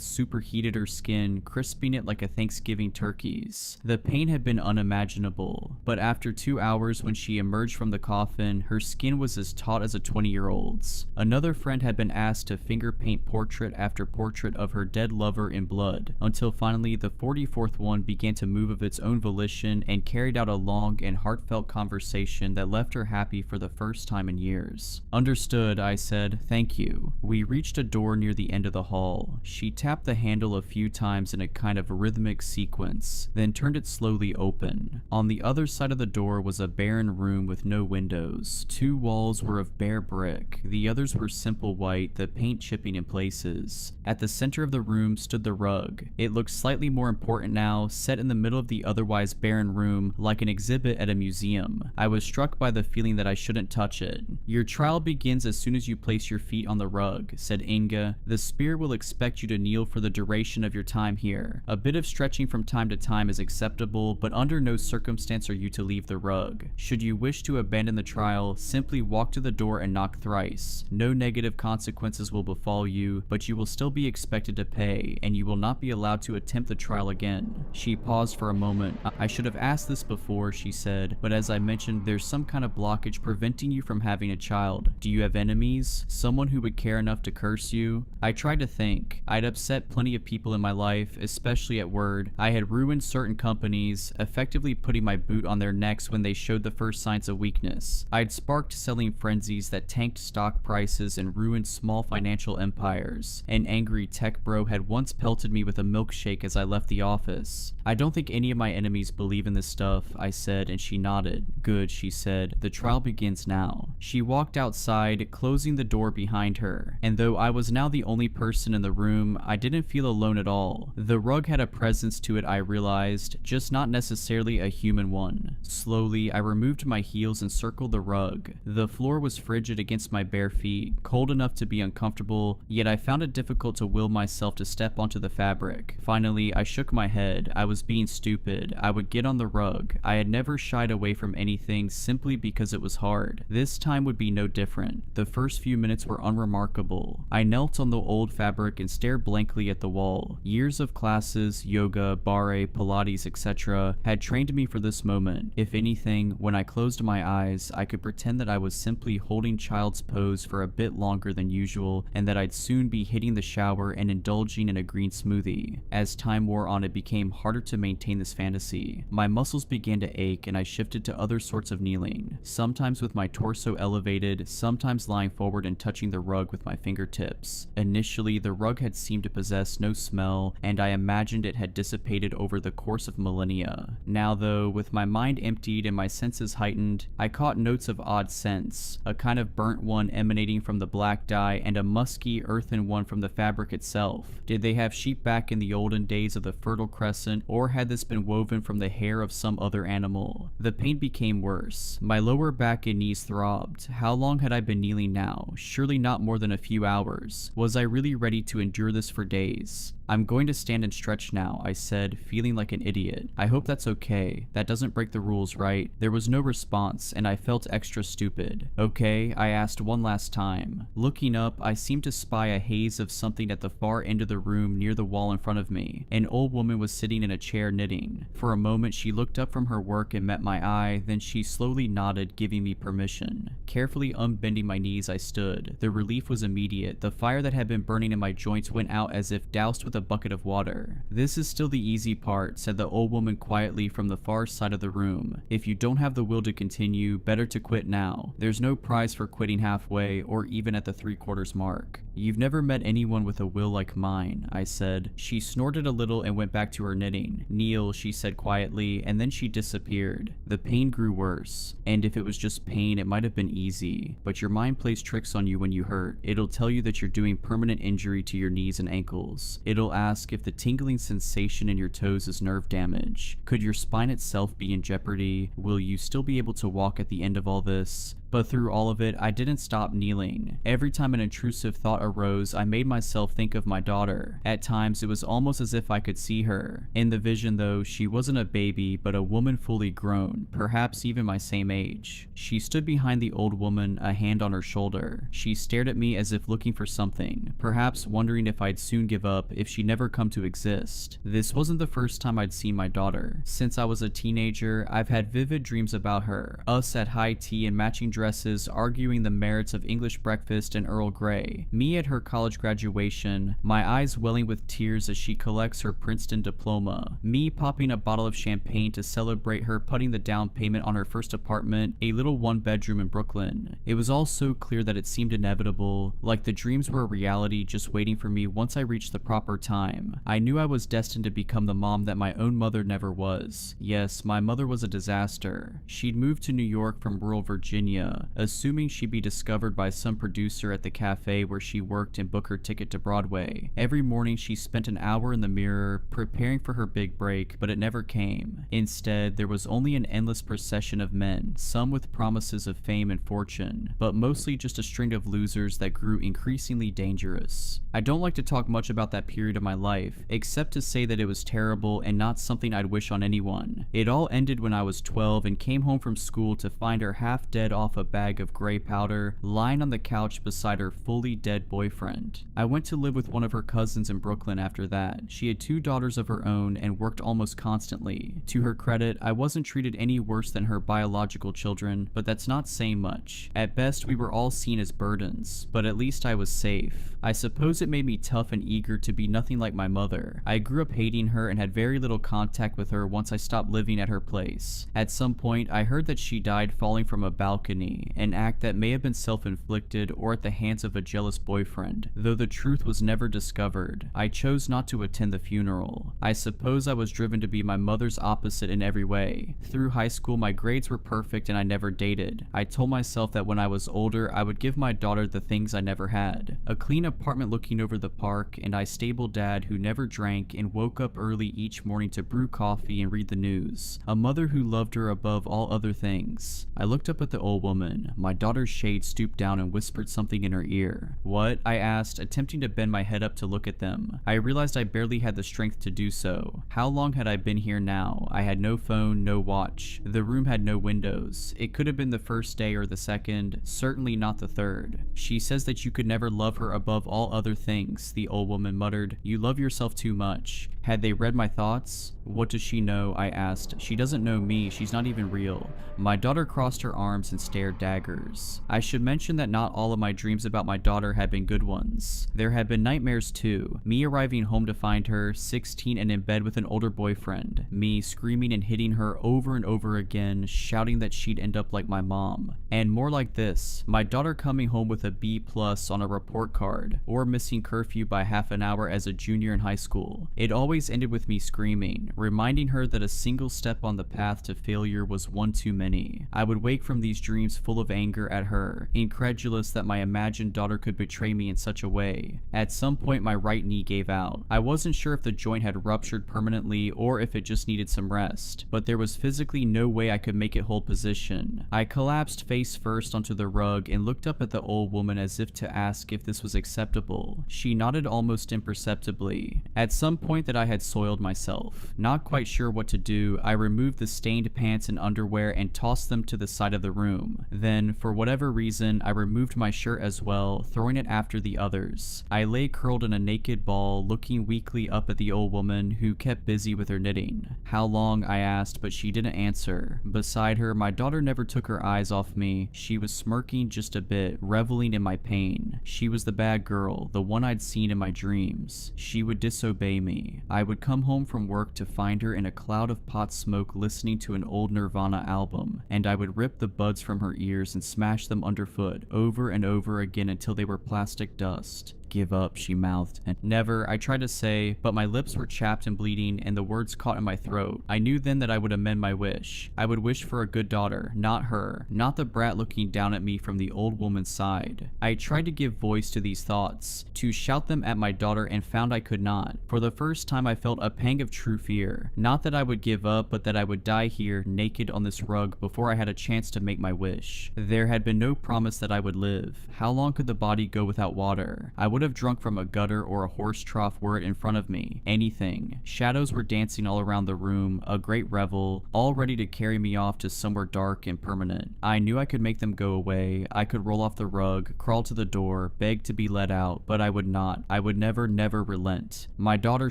C: superheated her skin, crisping it like a Thanksgiving turkey's. The pain had been unimaginable, but after 2 hours when she emerged from the coffin, her skin was as taut as a 20-year-old's. Another friend had been asked to finger paint portrait after portrait of her dead lover in blood, until finally the 44th one began to move of its own volition and carried out a long and heartfelt conversation that left her happy for the first time in years. Understood, I said. Thank you. We reached a door near the end of the hall. She tapped the handle a few times in a kind of rhythmic sequence, then turned it slowly open. On the other side of the door was a barren room with no windows. 2 walls were of bare brick, the others were simple white, the paint chipping in places. At the center of the room stood the rug. It looked slightly more important now, set in the middle of the otherwise barren room, like an exhibit at a museum. I was struck by the feeling that I shouldn't touch it. Your trial begins as soon as you place your feet on the rug, said Inga. The spirit will expect you to kneel for the duration of your time here. A bit of stretching from time to time is acceptable, but under no circumstance are you to leave the rug. Should you wish to abandon the trial, simply walk to the door and knock thrice. No negative consequences will befall you, but you will still be expected to pay, and you will not be allowed to attempt the trial again. She paused for a moment. I should have asked this before, she said, but as I mentioned, there's some kind of blockage preventing you from having a child. Do you have enemies? Someone who would care enough to curse you? I tried to think. I'd upset plenty of people in my life, especially at Word. I had ruined certain companies, effectively putting my boot on their necks when they showed the first signs of weakness. I'd sparked selling frenzies that tanked stock prices and ruined small financial empires. An angry tech bro had once pelted me with a milkshake as I left the office. I don't think any of my enemies believe in this stuff, I said, and she nodded. Good, she said. The trial begins now. She walked outside, closing the door behind her, and though I was now the only person in the room, I didn't feel alone at all. The rug had a presence to it, I realized, just not necessarily a human one. Slowly, I removed my heels and circled the rug. The floor was frigid against my bare feet, cold enough to be uncomfortable, yet I found it difficult to will myself to step onto the fabric. Finally, I shook my head. I was being stupid. I would get on the rug. I had never shied away from anything simply because it was hard. This time would be no different. The first few minutes were unremarkable. I knelt on the old fabric and stared blankly at the wall. Years of classes, yoga, barre, Pilates, etc. had trained me for this moment. If anything, when I closed my eyes, I could pretend that I was simply holding child's pose for a bit longer than usual, and that I'd soon be hitting the shower and indulging in a green smoothie. As time wore on, it became harder to maintain this fantasy. My muscles began to ache, and I shifted to other sorts of kneeling, sometimes with my torso elevated, sometimes lying forward and touching the rug with my fingertips. Initially, the rug had seemed to possess no smell, and I imagined it had dissipated over the course of millennia. Now though, with my mind emptied and my senses heightened, I caught notes of odd scents, a kind of burnt one emanating from the black dye and a musky, earthen one from the fabric itself. Did they have sheep back in the olden days of the Fertile Crescent, or had this been woven from the hair of some other animal? The pain became worse. My lower back and knees throbbed. How long had I been kneeling now? Surely not more than a few hours. Was I really ready to endure this for days? I'm going to stand and stretch now, I said, feeling like an idiot. I hope that's okay. That doesn't break the rules, right? There was no response, and I felt extra stupid. Okay, I asked one last time. Looking up, I seemed to spy a haze of something at the far end of the room near the wall in front of me. An old woman was sitting in a chair knitting. For a moment, she looked up from her work and met my eye, then she slowly nodded, giving me permission. Carefully unbending my knees, I stood. The relief was immediate. The fire that had been burning in my joints went out as if doused with a bucket of water. This is still the easy part, said the old woman quietly from the far side of the room. If you don't have the will to continue, better to quit now. There's no prize for quitting halfway or even at the 3/4 mark. You've never met anyone with a will like mine, I said. She snorted a little and went back to her knitting. Kneel, she said quietly, and then she disappeared. The pain grew worse, and if it was just pain, it might have been easy, but your mind plays tricks on you when you hurt. It'll tell you that you're doing permanent injury to your knees and ankles. It'll ask if the tingling sensation in your toes is nerve damage. Could your spine itself be in jeopardy? Will you still be able to walk at the end of all this? But through all of it, I didn't stop kneeling. Every time an intrusive thought arose, I made myself think of my daughter. At times, it was almost as if I could see her. In the vision though, she wasn't a baby, but a woman fully grown, perhaps even my same age. She stood behind the old woman, a hand on her shoulder. She stared at me as if looking for something, perhaps wondering if I'd soon give up, if she'd never come to exist. This wasn't the first time I'd seen my daughter. Since I was a teenager, I've had vivid dreams about her, us at high tea in matching dresses, arguing the merits of English breakfast and Earl Grey, me at her college graduation, my eyes welling with tears as she collects her Princeton diploma, me popping a bottle of champagne to celebrate her putting the down payment on her first apartment, a little one-bedroom in Brooklyn. It was all so clear that it seemed inevitable, like the dreams were a reality just waiting for me once I reached the proper time. I knew I was destined to become the mom that my own mother never was. Yes, my mother was a disaster. She'd moved to New York from rural Virginia, assuming she'd be discovered by some producer at the cafe where she worked and book her ticket to Broadway. Every morning she spent an hour in the mirror, preparing for her big break, but it never came. Instead, there was only an endless procession of men, some with promises of fame and fortune, but mostly just a string of losers that grew increasingly dangerous. I don't like to talk much about that period of my life, except to say that it was terrible and not something I'd wish on anyone. It all ended when I was 12 and came home from school to find her half dead off a bag of gray powder, lying on the couch beside her fully dead boyfriend. I went to live with one of her cousins in Brooklyn after that. She had 2 daughters of her own and worked almost constantly. To her credit, I wasn't treated any worse than her biological children, but that's not saying much. At best, we were all seen as burdens, but at least I was safe. I suppose it made me tough and eager to be nothing like my mother. I grew up hating her and had very little contact with her once I stopped living at her place. At some point, I heard that she died falling from a balcony, an act that may have been self-inflicted or at the hands of a jealous boyfriend, though the truth was never discovered. I chose not to attend the funeral. I suppose I was driven to be my mother's opposite in every way. Through high school, my grades were perfect and I never dated. I told myself that when I was older, I would give my daughter the things I never had. A clean apartment looking over the park, and a stable dad who never drank and woke up early each morning to brew coffee and read the news. A mother who loved her above all other things. I looked up at the old woman. My daughter's shade stooped down and whispered something in her ear. "What?" I asked, attempting to bend my head up to look at them. I realized I barely had the strength to do so. How long had I been here now? I had no phone, no watch. The room had no windows. It could have been the first day or the second, certainly not the third. "She says that you could never love her above all other things," the old woman muttered. "You love yourself too much." Had they read my thoughts? "What does she know?" I asked. "She doesn't know me. She's not even real." My daughter crossed her arms and stared daggers. I should mention that not all of my dreams about my daughter had been good ones. There had been nightmares too. Me arriving home to find her, 16 and in bed with an older boyfriend. Me screaming and hitting her over and over again, shouting that she'd end up like my mom. And more like this. My daughter coming home with a B+ on a report card, or missing curfew by half an hour as a junior in high school. It always ended with me screaming, reminding her that a single step on the path to failure was one too many. I would wake from these dreams full of anger at her, incredulous that my imagined daughter could betray me in such a way. At some point, my right knee gave out. I wasn't sure if the joint had ruptured permanently or if it just needed some rest, but there was physically no way I could make it hold position. I collapsed face first onto the rug and looked up at the old woman as if to ask if this was acceptable. She nodded almost imperceptibly. At some point that I had soiled myself. Not quite sure what to do, I removed the stained pants and underwear and tossed them to the side of the room. Then, for whatever reason, I removed my shirt as well, throwing it after the others. I lay curled in a naked ball, looking weakly up at the old woman who kept busy with her knitting. "How long?" I asked, but she didn't answer. Beside her, my daughter never took her eyes off me. She was smirking just a bit, reveling in my pain. She was the bad girl, the one I'd seen in my dreams. She would disobey me. I would come home from work to find her in a cloud of pot smoke listening to an old Nirvana album, and I would rip the buds from her ears and smash them underfoot over and over again until they were plastic dust. "Give up," she mouthed. And never, I tried to say, but my lips were chapped and bleeding and the words caught in my throat. I knew then that I would amend my wish. I would wish for a good daughter, not her, not the brat looking down at me from the old woman's side. I tried to give voice to these thoughts, to shout them at my daughter, and found I could not. For the first time I felt a pang of true fear. Not that I would give up, but that I would die here, naked on this rug, before I had a chance to make my wish. There had been no promise that I would live. How long could the body go without water? I would have drunk from a gutter or a horse trough were it in front of me. Anything. Shadows were dancing all around the room, a great revel, all ready to carry me off to somewhere dark and permanent. I knew I could make them go away. I could roll off the rug, crawl to the door, beg to be let out, but I would not. I would never relent. My daughter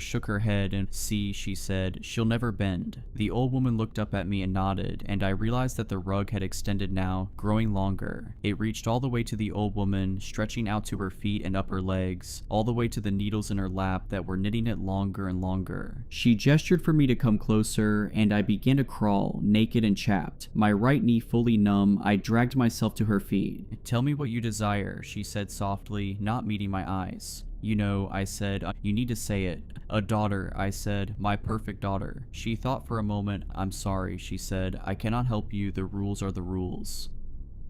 C: shook her head and, "See," she said, "she'll never bend." The old woman looked up at me and nodded, and I realized that the rug had extended now, growing longer. It reached all the way to the old woman, stretching out to her feet and upper legs, all the way to the needles in her lap that were knitting it longer and longer. She gestured for me to come closer, and I began to crawl, naked and chapped. My right knee fully numb, I dragged myself to her feet. "Tell me what you desire," she said softly, not meeting my eyes. "You know," I said, "you need to say it." "A daughter," I said, "my perfect daughter." She thought for a moment. "I'm sorry," she said, "I cannot help you, the rules are the rules."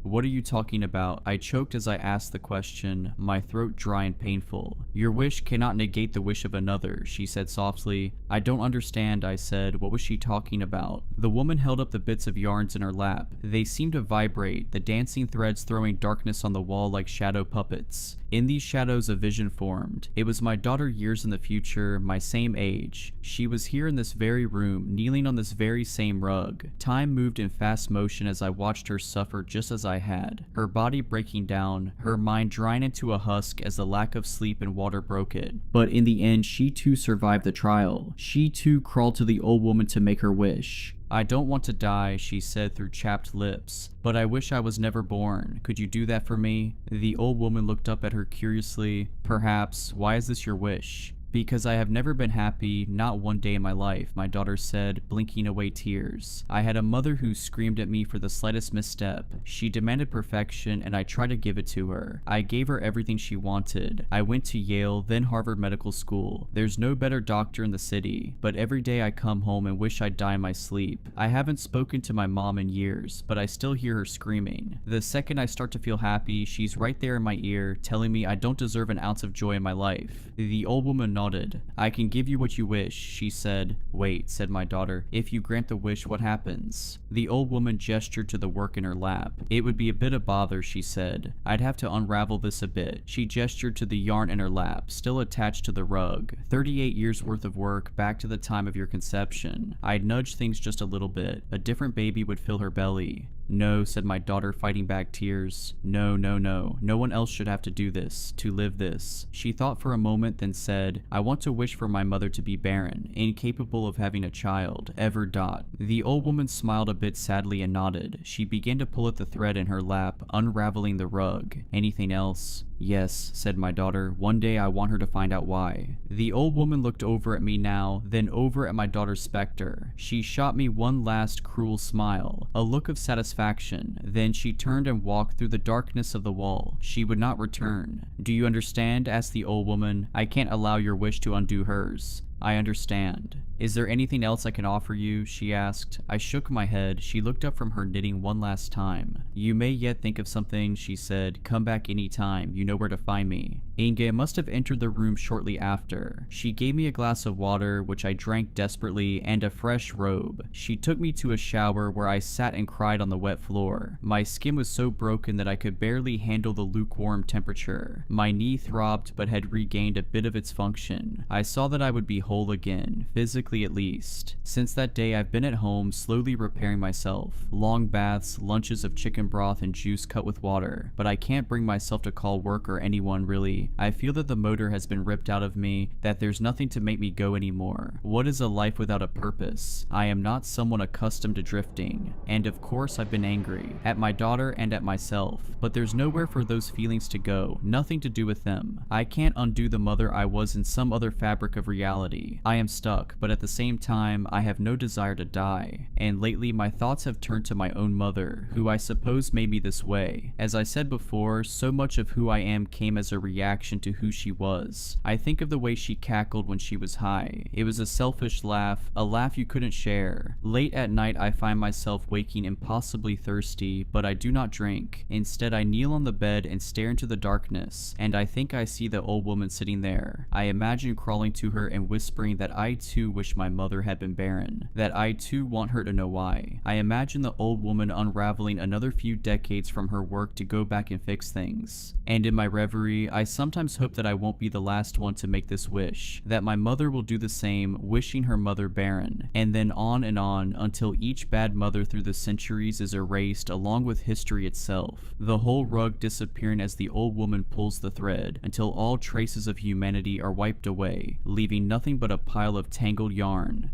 C: "What are you talking about?" I choked as I asked the question, my throat dry and painful. "Your wish cannot negate the wish of another," she said softly. "I don't understand," I said. What was she talking about? The woman held up the bits of yarns in her lap. They seemed to vibrate, the dancing threads throwing darkness on the wall like shadow puppets. In these shadows a vision formed. It was my daughter years in the future, my same age. She was here in this very room, kneeling on this very same rug. Time moved in fast motion as I watched her suffer just as I had. Her body breaking down, her mind drying into a husk as the lack of sleep and water broke it. But in the end, she too survived the trial. She too crawled to the old woman to make her wish. "I don't want to die," she said through chapped lips, "but I wish I was never born. Could you do that for me?" The old woman looked up at her curiously. "Perhaps. Why is this your wish?" "Because I have never been happy, not one day in my life," my daughter said, blinking away tears. "I had a mother who screamed at me for the slightest misstep. She demanded perfection, and I tried to give it to her. I gave her everything she wanted. I went to Yale, then Harvard Medical School. There's no better doctor in the city, but every day I come home and wish I'd die in my sleep. I haven't spoken to my mom in years, but I still hear her screaming. The second I start to feel happy, she's right there in my ear, telling me I don't deserve an ounce of joy in my life." The old woman nodded. "I can give you what you wish," she said. "Wait," said my daughter. "If you grant the wish, what happens?" The old woman gestured to the work in her lap. "It would be a bit of bother," she said. "I'd have to unravel this a bit." She gestured to the yarn in her lap, still attached to the rug. 38 years worth of work, back to the time of your conception. I'd nudge things just a little bit. A different baby would fill her belly. "No," said my daughter, fighting back tears. "No, no, no. No one else should have to do this, to live this." She thought for a moment, then said, "I want to wish for my mother to be barren, incapable of having a child, ever dot." The old woman smiled a bit sadly and nodded. She began to pull at the thread in her lap, unraveling the rug. "Anything else?" "Yes," said my daughter. "One day I want her to find out why." The old woman looked over at me now, then over at my daughter's specter. She shot me one last cruel smile, a look of satisfaction. Then she turned and walked through the darkness of the wall. She would not return. "Do you understand?" asked the old woman. "I can't allow your wish to undo hers." "I understand." "Is there anything else I can offer you?" she asked. I shook my head. She looked up from her knitting one last time. "You may yet think of something," she said. "Come back any time. You know where to find me." Inge must have entered the room shortly after. She gave me a glass of water, which I drank desperately, and a fresh robe. She took me to a shower where I sat and cried on the wet floor. My skin was so broken that I could barely handle the lukewarm temperature. My knee throbbed but had regained a bit of its function. I saw that I would be whole again, physically at least. Since that day I've been at home, slowly repairing myself. Long baths, lunches of chicken broth and juice cut with water. But I can't bring myself to call work or anyone really. I feel that the motor has been ripped out of me, that there's nothing to make me go anymore. What is a life without a purpose? I am not someone accustomed to drifting. And of course I've been angry. At my daughter and at myself. But there's nowhere for those feelings to go. Nothing to do with them. I can't undo the mother I was in some other fabric of reality. I am stuck, but at at the same time, I have no desire to die. And lately, my thoughts have turned to my own mother, who I suppose made me this way. As I said before, so much of who I am came as a reaction to who she was. I think of the way she cackled when she was high. It was a selfish laugh, a laugh you couldn't share. Late at night, I find myself waking impossibly thirsty, but I do not drink. Instead, I kneel on the bed and stare into the darkness, and I think I see the old woman sitting there. I imagine crawling to her and whispering that I too wish my mother had been barren, that I too want her to know why. I imagine the old woman unraveling another few decades from her work to go back and fix things. And in my reverie, I sometimes hope that I won't be the last one to make this wish, that my mother will do the same, wishing her mother barren, and then on until each bad mother through the centuries is erased along with history itself, the whole rug disappearing as the old woman pulls the thread, until all traces of humanity are wiped away, leaving nothing but a pile of tangled yarn.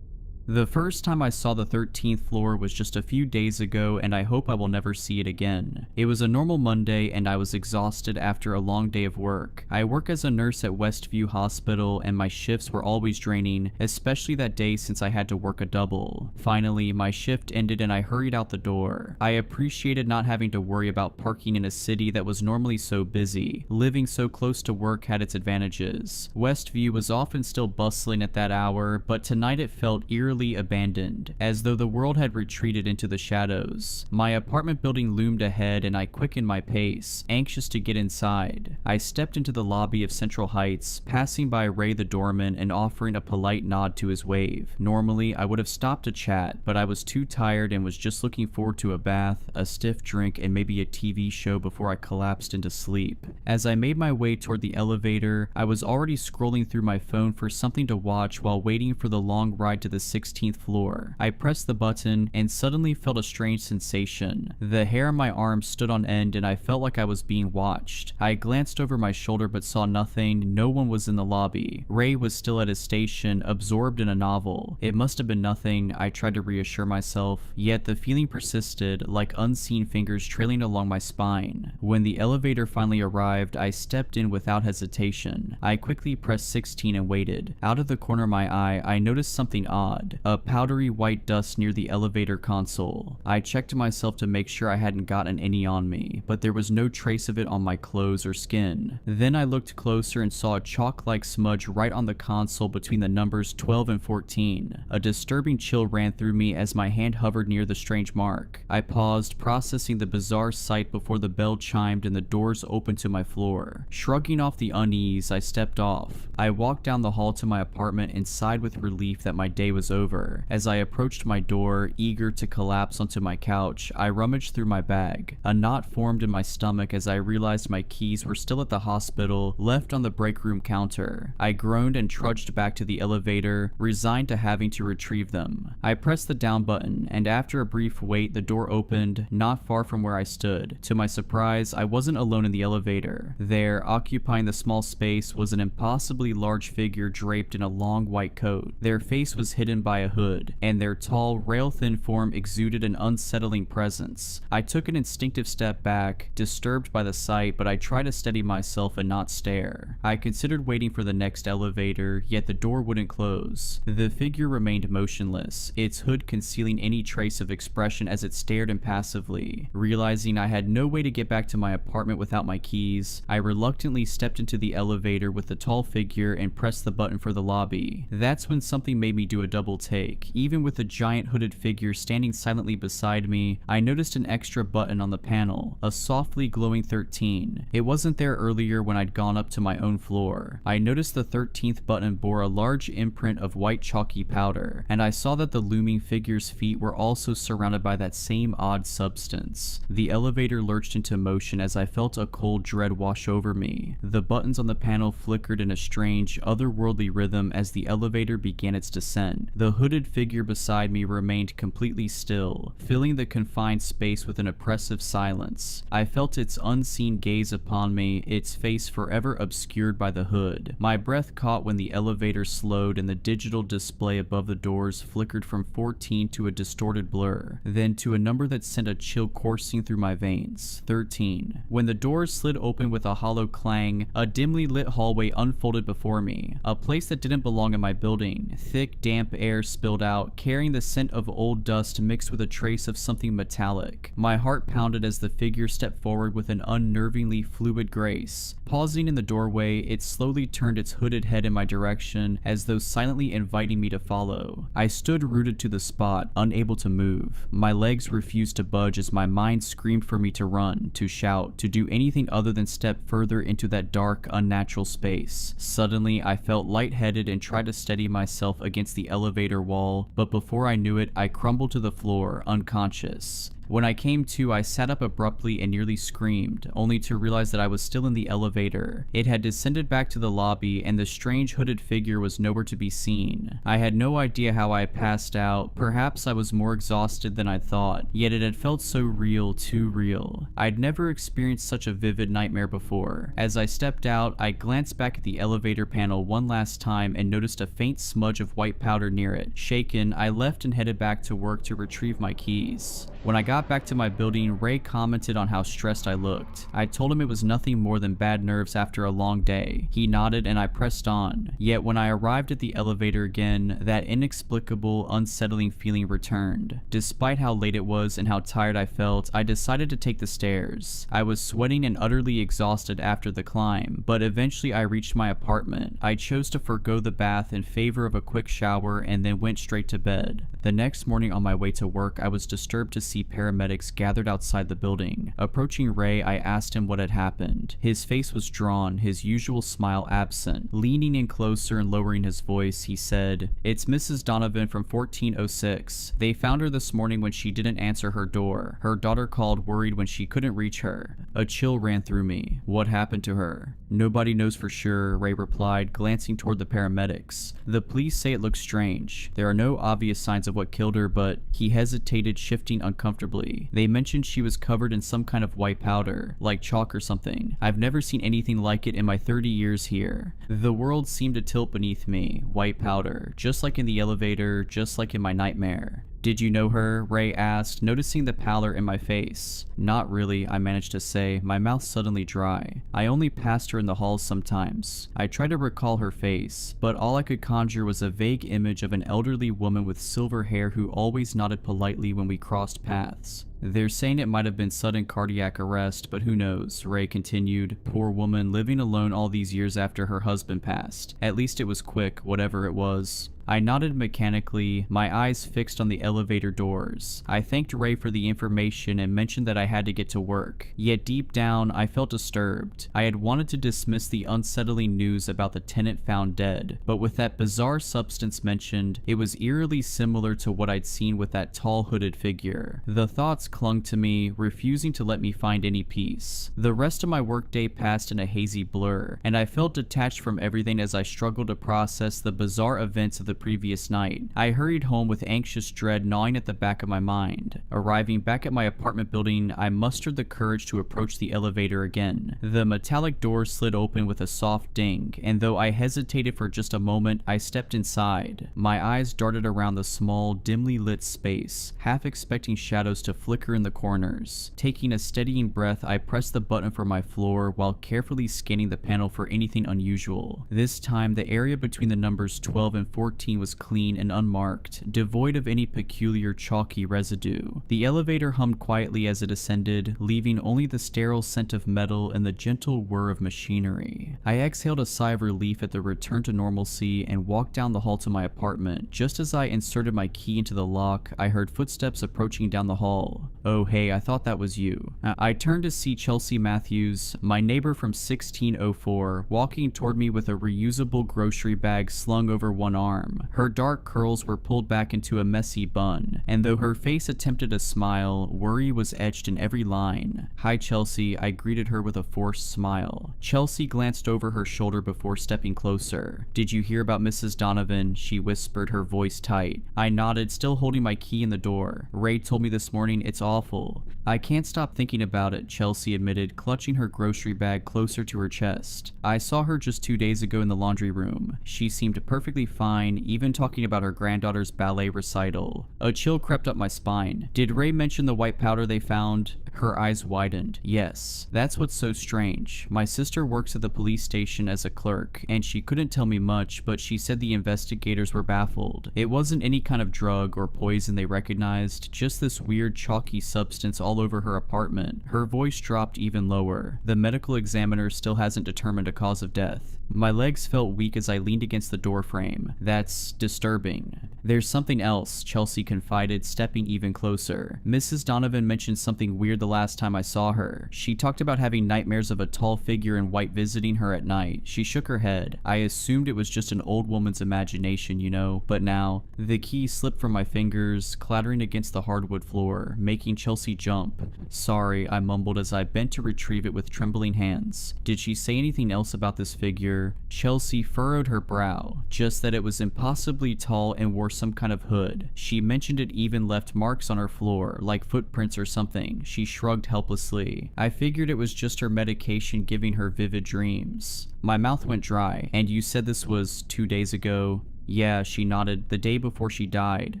C: The first time I saw the 13th floor was just a few days ago, and I hope I will never see it again. It was a normal Monday, and I was exhausted after a long day of work. I work as a nurse at Westview Hospital, and my shifts were always draining, especially that day since I had to work a double. Finally, my shift ended and I hurried out the door. I appreciated not having to worry about parking in a city that was normally so busy. Living so close to work had its advantages. Westview was often still bustling at that hour, but tonight it felt eerily abandoned, as though the world had retreated into the shadows. My apartment building loomed ahead and I quickened my pace, anxious to get inside. I stepped into the lobby of Central Heights, passing by Ray the doorman and offering a polite nod to his wave. Normally, I would have stopped to chat, but I was too tired and was just looking forward to a bath, a stiff drink, and maybe a TV show before I collapsed into sleep. As I made my way toward the elevator, I was already scrolling through my phone for something to watch while waiting for the long ride to the 16th floor. I pressed the button and suddenly felt a strange sensation. The hair on my arm stood on end and I felt like I was being watched. I glanced over my shoulder but saw nothing. No one was in the lobby. Ray was still at his station, absorbed in a novel. It must have been nothing, I tried to reassure myself, yet the feeling persisted, like unseen fingers trailing along my spine. When the elevator finally arrived, I stepped in without hesitation. I quickly pressed 16 and waited. Out of the corner of my eye, I noticed something odd. A powdery white dust near the elevator console. I checked myself to make sure I hadn't gotten any on me, but there was no trace of it on my clothes or skin. Then I looked closer and saw a chalk-like smudge right on the console between the numbers 12 and 14. A disturbing chill ran through me as my hand hovered near the strange mark. I paused, processing the bizarre sight before the bell chimed and the doors opened to my floor. Shrugging off the unease, I stepped off. I walked down the hall to my apartment and sighed with relief that my day was over. As I approached my door, eager to collapse onto my couch, I rummaged through my bag. A knot formed in my stomach as I realized my keys were still at the hospital, left on the break room counter. I groaned and trudged back to the elevator, resigned to having to retrieve them. I pressed the down button, and after a brief wait, the door opened, not far from where I stood. To my surprise, I wasn't alone in the elevator. There, occupying the small space, was an impossibly large figure draped in a long white coat. Their face was hidden by a hood, and their tall, rail-thin form exuded an unsettling presence. I took an instinctive step back, disturbed by the sight, but I tried to steady myself and not stare. I considered waiting for the next elevator, yet the door wouldn't close. The figure remained motionless, its hood concealing any trace of expression as it stared impassively. Realizing I had no way to get back to my apartment without my keys, I reluctantly stepped into the elevator with the tall figure and pressed the button for the lobby. That's when something made me do a double take. Even with the giant hooded figure standing silently beside me, I noticed an extra button on the panel, a softly glowing 13. It wasn't there earlier when I'd gone up to my own floor. I noticed the 13th button bore a large imprint of white chalky powder, and I saw that the looming figure's feet were also surrounded by that same odd substance. The elevator lurched into motion as I felt a cold dread wash over me. The buttons on the panel flickered in a strange, otherworldly rhythm as the elevator began its descent. The The hooded figure beside me remained completely still, filling the confined space with an oppressive silence. I felt its unseen gaze upon me, its face forever obscured by the hood. My breath caught when the elevator slowed and the digital display above the doors flickered from 14 to a distorted blur, then to a number that sent a chill coursing through my veins, 13. When the doors slid open with a hollow clang, a dimly lit hallway unfolded before me, a place that didn't belong in my building. Thick, damp air spilled out, carrying the scent of old dust mixed with a trace of something metallic. My heart pounded as the figure stepped forward with an unnervingly fluid grace. Pausing in the doorway, it slowly turned its hooded head in my direction, as though silently inviting me to follow. I stood rooted to the spot, unable to move. My legs refused to budge as my mind screamed for me to run, to shout, to do anything other than step further into that dark, unnatural space. Suddenly, I felt lightheaded and tried to steady myself against the elevator wall, but before I knew it, I crumbled to the floor, unconscious. When I came to, I sat up abruptly and nearly screamed, only to realize that I was still in the elevator. It had descended back to the lobby, and the strange hooded figure was nowhere to be seen. I had no idea how I passed out. Perhaps I was more exhausted than I thought, yet it had felt so real, too real. I'd never experienced such a vivid nightmare before. As I stepped out, I glanced back at the elevator panel one last time and noticed a faint smudge of white powder near it. Shaken, I left and headed back to work to retrieve my keys. When I got back to my building, Ray commented on how stressed I looked. I told him it was nothing more than bad nerves after a long day. He nodded and I pressed on. Yet when I arrived at the elevator again, that inexplicable, unsettling feeling returned. Despite how late it was and how tired I felt, I decided to take the stairs. I was sweating and utterly exhausted after the climb, but eventually I reached my apartment. I chose to forgo the bath in favor of a quick shower and then went straight to bed. The next morning on my way to work, I was disturbed to see paramedics gathered outside the building. Approaching Ray, I asked him what had happened. His face was drawn, his usual smile absent. Leaning in closer and lowering his voice, he said, "It's Mrs. Donovan from 1406. They found her this morning when she didn't answer her door. Her daughter called worried when she couldn't reach her." A chill ran through me. What happened to her? "Nobody knows for sure," Ray replied, glancing toward the paramedics. "The police say it looks strange. There are no obvious signs of what killed her, but..." He hesitated, shifting uncomfortably. "They mentioned she was covered in some kind of white powder, like chalk or something. I've never seen anything like it in my 30 years here." The world seemed to tilt beneath me. White powder, just like in the elevator, just like in my nightmare. "Did you know her?" Ray asked, noticing the pallor in my face. "Not really," I managed to say, my mouth suddenly dry. "I only passed her in the halls sometimes." I tried to recall her face, but all I could conjure was a vague image of an elderly woman with silver hair who always nodded politely when we crossed paths. "They're saying it might have been sudden cardiac arrest, but who knows," Ray continued. "Poor woman, living alone all these years after her husband passed. At least it was quick, whatever it was." I nodded mechanically, my eyes fixed on the elevator doors. I thanked Ray for the information and mentioned that I had to get to work. Yet deep down, I felt disturbed. I had wanted to dismiss the unsettling news about the tenant found dead, but with that bizarre substance mentioned, it was eerily similar to what I'd seen with that tall hooded figure. The thoughts clung to me, refusing to let me find any peace. The rest of my workday passed in a hazy blur, and I felt detached from everything as I struggled to process the bizarre events of the previous night. I hurried home with anxious dread gnawing at the back of my mind. Arriving back at my apartment building, I mustered the courage to approach the elevator again. The metallic door slid open with a soft ding, and though I hesitated for just a moment, I stepped inside. My eyes darted around the small, dimly lit space, half expecting shadows to flicker in the corners. Taking a steadying breath, I pressed the button for my floor while carefully scanning the panel for anything unusual. This time, the area between the numbers 12 and 14 was clean and unmarked, devoid of any peculiar chalky residue. The elevator hummed quietly as it ascended, leaving only the sterile scent of metal and the gentle whir of machinery. I exhaled a sigh of relief at the return to normalcy and walked down the hall to my apartment. Just as I inserted my key into the lock, I heard footsteps approaching down the hall. "Oh hey, I thought that was you." I turned to see Chelsea Matthews, my neighbor from 1604, walking toward me with a reusable grocery bag slung over one arm. warm. Her dark curls were pulled back into a messy bun, and though her face attempted a smile, worry was etched in every line. "Hi, Chelsea," I greeted her with a forced smile. Chelsea glanced over her shoulder before stepping closer. "Did you hear about Mrs. Donovan?" she whispered, her voice tight. I nodded, still holding my key in the door. "Ray told me this morning. It's awful." "I can't stop thinking about it," Chelsea admitted, clutching her grocery bag closer to her chest. "I saw her just 2 days ago in the laundry room. She seemed perfectly fine, even talking about her granddaughter's ballet recital." A chill crept up my spine. "Did Ray mention the white powder they found?" Her eyes widened. "Yes. That's what's so strange. My sister works at the police station as a clerk, and she couldn't tell me much, but she said the investigators were baffled. It wasn't any kind of drug or poison they recognized, just this weird chalky substance all over her apartment." Her voice dropped even lower. "The medical examiner still hasn't determined a cause of death." My legs felt weak as I leaned against the doorframe. "That's disturbing." "There's something else," Chelsea confided, stepping even closer. "Mrs. Donovan mentioned something weird the last time I saw her. She talked about having nightmares of a tall figure in white visiting her at night." She shook her head. "I assumed it was just an old woman's imagination, you know, but now..." The key slipped from my fingers, clattering against the hardwood floor, making Chelsea jump. "Sorry," I mumbled as I bent to retrieve it with trembling hands. "Did she say anything else about this figure?" Chelsea furrowed her brow. "Just that it was impossibly tall and wore some kind of hood. She mentioned it even left marks on her floor, like footprints or something." She shrugged helplessly. "I figured it was just her medication giving her vivid dreams." My mouth went dry. "And you said this was 2 days ago?" "Yeah," she nodded. "The day before she died."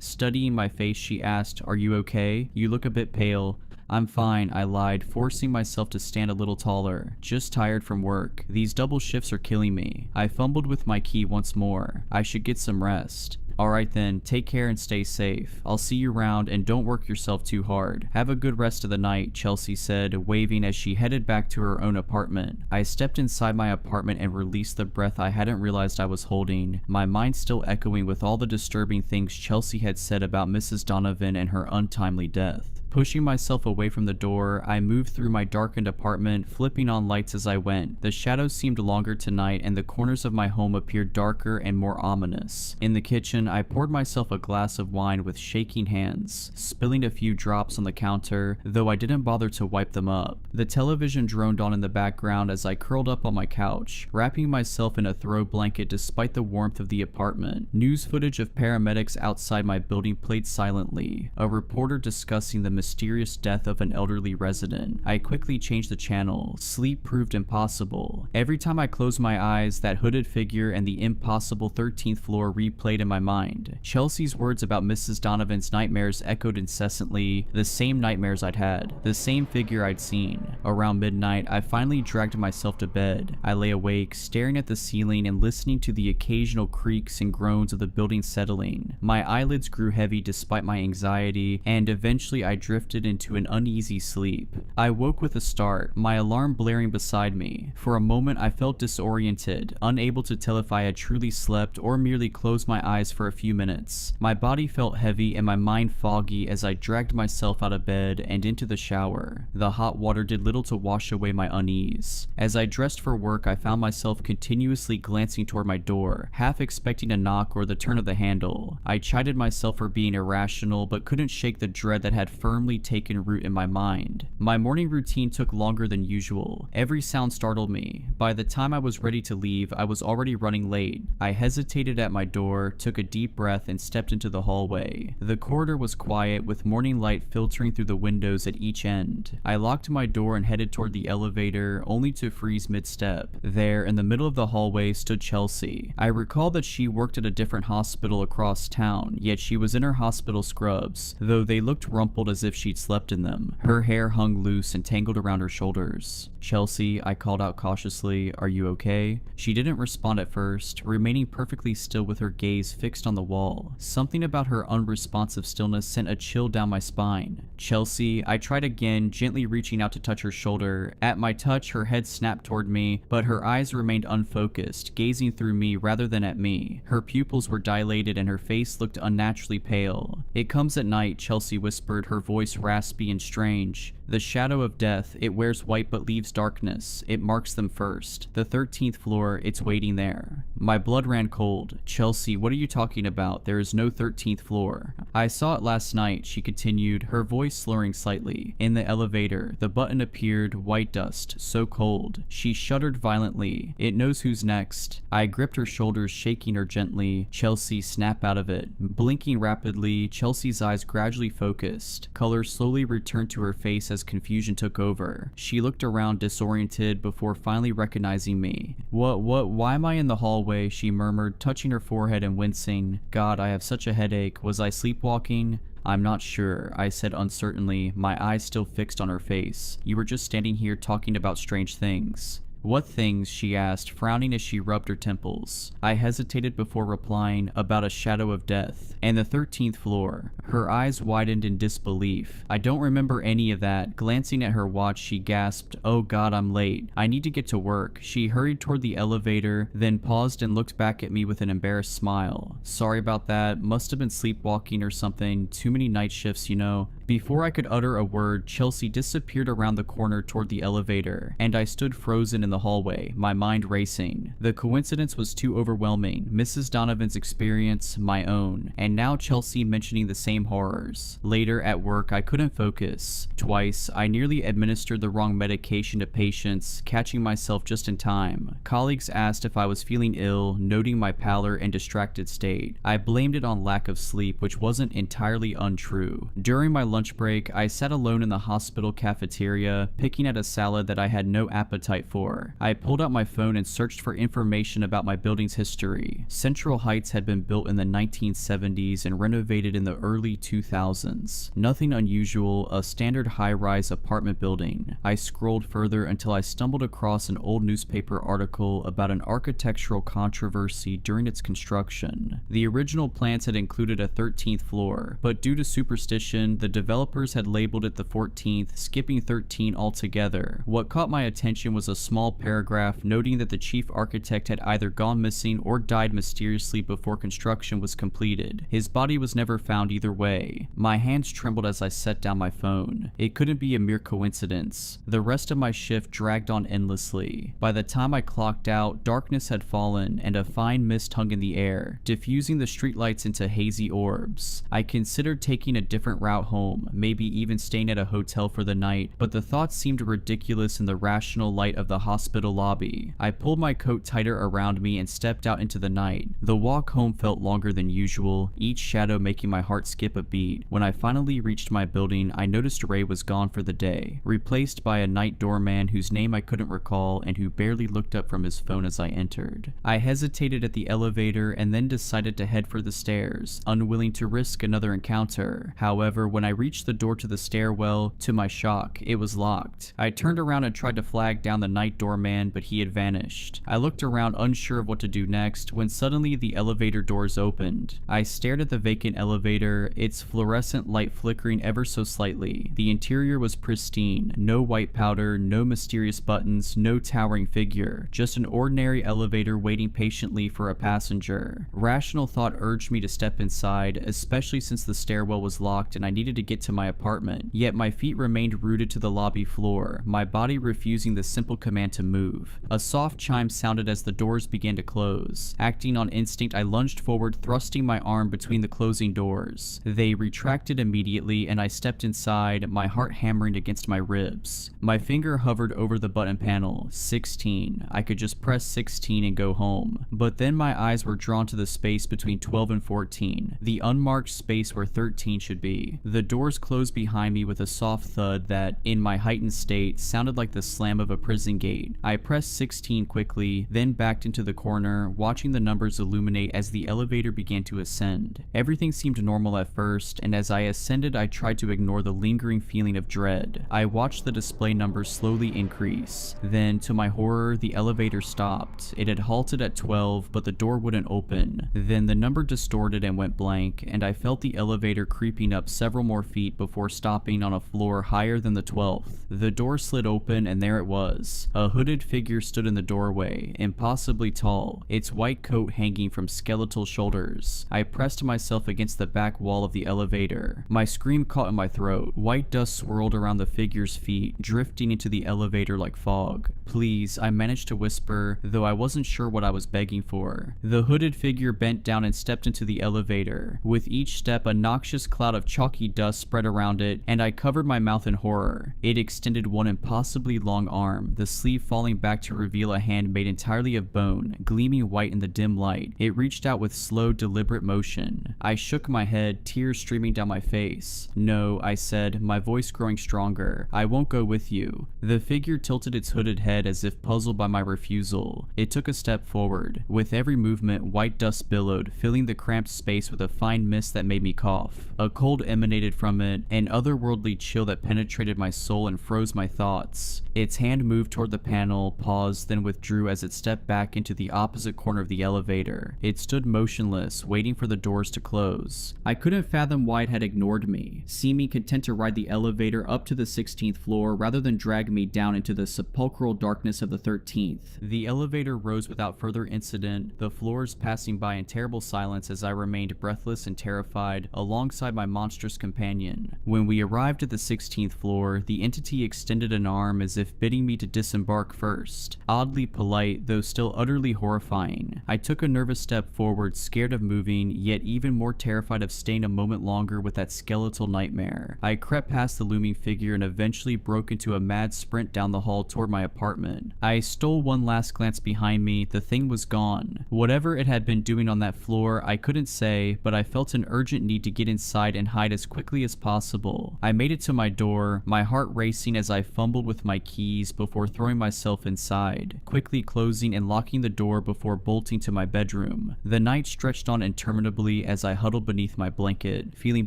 C: Studying my face, she asked, "Are you okay? You look a bit pale." "I'm fine," I lied, forcing myself to stand a little taller. "Just tired from work. These double shifts are killing me." I fumbled with my key once more. "I should get some rest." "Alright then, take care and stay safe. I'll see you around, and don't work yourself too hard. Have a good rest of the night," Chelsea said, waving as she headed back to her own apartment. I stepped inside my apartment and released the breath I hadn't realized I was holding, my mind still echoing with all the disturbing things Chelsea had said about Mrs. Donovan and her untimely death. Pushing myself away from the door, I moved through my darkened apartment, flipping on lights as I went. The shadows seemed longer tonight, and the corners of my home appeared darker and more ominous. In the kitchen, I poured myself a glass of wine with shaking hands, spilling a few drops on the counter, though I didn't bother to wipe them up. The television droned on in the background as I curled up on my couch, wrapping myself in a throw blanket despite the warmth of the apartment. News footage of paramedics outside my building played silently, a reporter discussing the mysterious death of an elderly resident. I quickly changed the channel. Sleep proved impossible. Every time I closed my eyes, that hooded figure and the impossible 13th floor replayed in my mind. Chelsea's words about Mrs. Donovan's nightmares echoed incessantly, the same nightmares I'd had, the same figure I'd seen. Around midnight, I finally dragged myself to bed. I lay awake, staring at the ceiling and listening to the occasional creaks and groans of the building settling. My eyelids grew heavy despite my anxiety, and eventually I drifted into an uneasy sleep. I woke with a start, my alarm blaring beside me. For a moment I felt disoriented, unable to tell if I had truly slept or merely closed my eyes for a few minutes. My body felt heavy and my mind foggy as I dragged myself out of bed and into the shower. The hot water did little to wash away my unease. As I dressed for work, I found myself continuously glancing toward my door, half expecting a knock or the turn of the handle. I chided myself for being irrational, but couldn't shake the dread that had firmly taken root in my mind. My morning routine took longer than usual. Every sound startled me. By the time I was ready to leave, I was already running late. I hesitated at my door, took a deep breath, and stepped into the hallway. The corridor was quiet, with morning light filtering through the windows at each end. I locked my door and headed toward the elevator, only to freeze mid-step. There, in the middle of the hallway, stood Chelsea. I recalled that she worked at a different hospital across town, yet she was in her hospital scrubs, though they looked rumpled as if she'd slept in them. Her hair hung loose and tangled around her shoulders. "Chelsea," I called out cautiously, "are you okay?" She didn't respond at first, remaining perfectly still with her gaze fixed on the wall. Something about her unresponsive stillness sent a chill down my spine. "Chelsea," I tried again, gently reaching out to touch her shoulder. At my touch, her head snapped toward me, but her eyes remained unfocused, gazing through me rather than at me. Her pupils were dilated and her face looked unnaturally pale. "It comes at night," Chelsea whispered, her voice raspy and strange. "The shadow of death, it wears white but leaves darkness. It marks them first. The 13th floor, it's waiting there." My blood ran cold. Chelsea, what are you talking about? There is no 13th floor. I saw it last night, she continued, her voice slurring slightly. In the elevator, the button appeared, white dust, so cold. She shuddered violently. It knows who's next. I gripped her shoulders, shaking her gently. Chelsea, snap out of it. Blinking rapidly, Chelsea's eyes gradually focused. Color slowly returned to her face as confusion took over. She looked around disoriented before finally recognizing me. Why am I in the hallway? She murmured, touching her forehead and wincing. God, I have such a headache. Was I sleepwalking? I'm not sure, I said uncertainly, my eyes still fixed on her face. You were just standing here talking about strange things. What things? She asked, frowning as she rubbed her temples. I hesitated before replying, about a shadow of death, and the 13th floor. Her eyes widened in disbelief. I don't remember any of that. Glancing at her watch, she gasped, oh God, I'm late. I need to get to work. She hurried toward the elevator, then paused and looked back at me with an embarrassed smile. Sorry about that. Must have been sleepwalking or something. Too many night shifts, you know. Before I could utter a word, Chelsea disappeared around the corner toward the elevator, and I stood frozen in the hallway, my mind racing. The coincidence was too overwhelming. Mrs. Donovan's experience, my own, and now Chelsea mentioning the same horrors. Later at work, I couldn't focus. Twice, I nearly administered the wrong medication to patients, catching myself just in time. Colleagues asked if I was feeling ill, noting my pallor and distracted state. I blamed it on lack of sleep, which wasn't entirely untrue. During my lunch break, I sat alone in the hospital cafeteria, picking at a salad that I had no appetite for. I pulled out my phone and searched for information about my building's history. Central Heights had been built in the 1970s and renovated in the early 2000s. Nothing unusual, a standard high-rise apartment building. I scrolled further until I stumbled across an old newspaper article about an architectural controversy during its construction. The original plans had included a 13th floor, but due to superstition, the developers had labeled it the 14th, skipping 13 altogether. What caught my attention was a small paragraph noting that the chief architect had either gone missing or died mysteriously before construction was completed. His body was never found either way. My hands trembled as I set down my phone. It couldn't be a mere coincidence. The rest of my shift dragged on endlessly. By the time I clocked out, darkness had fallen and a fine mist hung in the air, diffusing the streetlights into hazy orbs. I considered taking a different route home, maybe even staying at a hotel for the night, but the thought seemed ridiculous in the rational light of the hospital lobby. I pulled my coat tighter around me and stepped out into the night. The walk home felt longer than usual, each shadow making my heart skip a beat. When I finally reached my building, I noticed Ray was gone for the day, replaced by a night doorman whose name I couldn't recall and who barely looked up from his phone as I entered. I hesitated at the elevator and then decided to head for the stairs, unwilling to risk another encounter. However, when I reached the door to the stairwell, to my shock, it was locked. I turned around and tried to flag down the night doorman, but he had vanished. I looked around unsure of what to do next when suddenly the elevator doors opened. I stared at the vacant elevator, its fluorescent light flickering ever so slightly. The interior was pristine, no white powder, no mysterious buttons, no towering figure, just an ordinary elevator waiting patiently for a passenger. Rational thought urged me to step inside, especially since the stairwell was locked and I needed to get to my apartment, yet my feet remained rooted to the lobby floor, my body refusing the simple command to move. A soft chime sounded as the doors began to close. Acting on instinct, I lunged forward, thrusting my arm between the closing doors. They retracted immediately and I stepped inside, my heart hammering against my ribs. My finger hovered over the button panel. 16. I could just press 16 and go home. But then my eyes were drawn to the space between 12 and 14, the unmarked space where 13 should be. The doors closed behind me with a soft thud that, in my heightened state, sounded like the slam of a prison gate. I pressed 16 quickly, then backed into the corner, watching the numbers illuminate as the elevator began to ascend. Everything seemed normal at first, and as I ascended I tried to ignore the lingering feeling of dread. I watched the display numbers slowly increase. Then, to my horror, the elevator stopped. It had halted at 12, but the door wouldn't open. Then the number distorted and went blank, and I felt the elevator creeping up several more feet before stopping on a floor higher than the 12th. The door slid open and there it was. A hooded figure stood in the doorway, impossibly tall, its white coat hanging from skeletal shoulders. I pressed myself against the back wall of the elevator. My scream caught in my throat. White dust swirled around the figure's feet, drifting into the elevator like fog. "Please," I managed to whisper, though I wasn't sure what I was begging for. The hooded figure bent down and stepped into the elevator. With each step, a noxious cloud of chalky dust spread around it, and I covered my mouth in horror. It extended one impossibly long arm, the sleeve falling back to reveal a hand made entirely of bone, gleaming white in the dim light. It reached out with slow, deliberate motion. I shook my head, tears streaming down my face. "No," I said, my voice growing stronger. "I won't go with you." The figure tilted its hooded head as if puzzled by my refusal. It took a step forward. With every movement, white dust billowed, filling the cramped space with a fine mist that made me cough. A cold emanated from it, an otherworldly chill that penetrated my soul and froze my thoughts. Its hand moved toward the panel, paused, then withdrew as it stepped back into the opposite corner of the elevator. It stood motionless, waiting for the doors to close. I couldn't fathom why it had ignored me, seeming content to ride the elevator up to the 16th floor rather than drag me down into the sepulchral darkness of the 13th. The elevator rose without further incident, the floors passing by in terrible silence as I remained breathless and terrified alongside my monstrous companion. When we arrived at the 16th floor, the entity extended an arm as if bidding me to disembark first. Oddly polite, though still utterly horrifying. I took a nervous step forward, scared of moving, yet even more terrified of staying a moment longer with that skeletal nightmare. I crept past the looming figure and eventually broke into a mad sprint down the hall toward my apartment. I stole one last glance behind me. The thing was gone. Whatever it had been doing on that floor, I couldn't say, but I felt an urgent need to get inside and hide as quickly as possible. I made it to my door, my heart racing as I fumbled with my keys before throwing myself inside, quickly closing and locking the door before bolting to my bedroom. The night stretched on interminably as I huddled beneath my blanket, feeling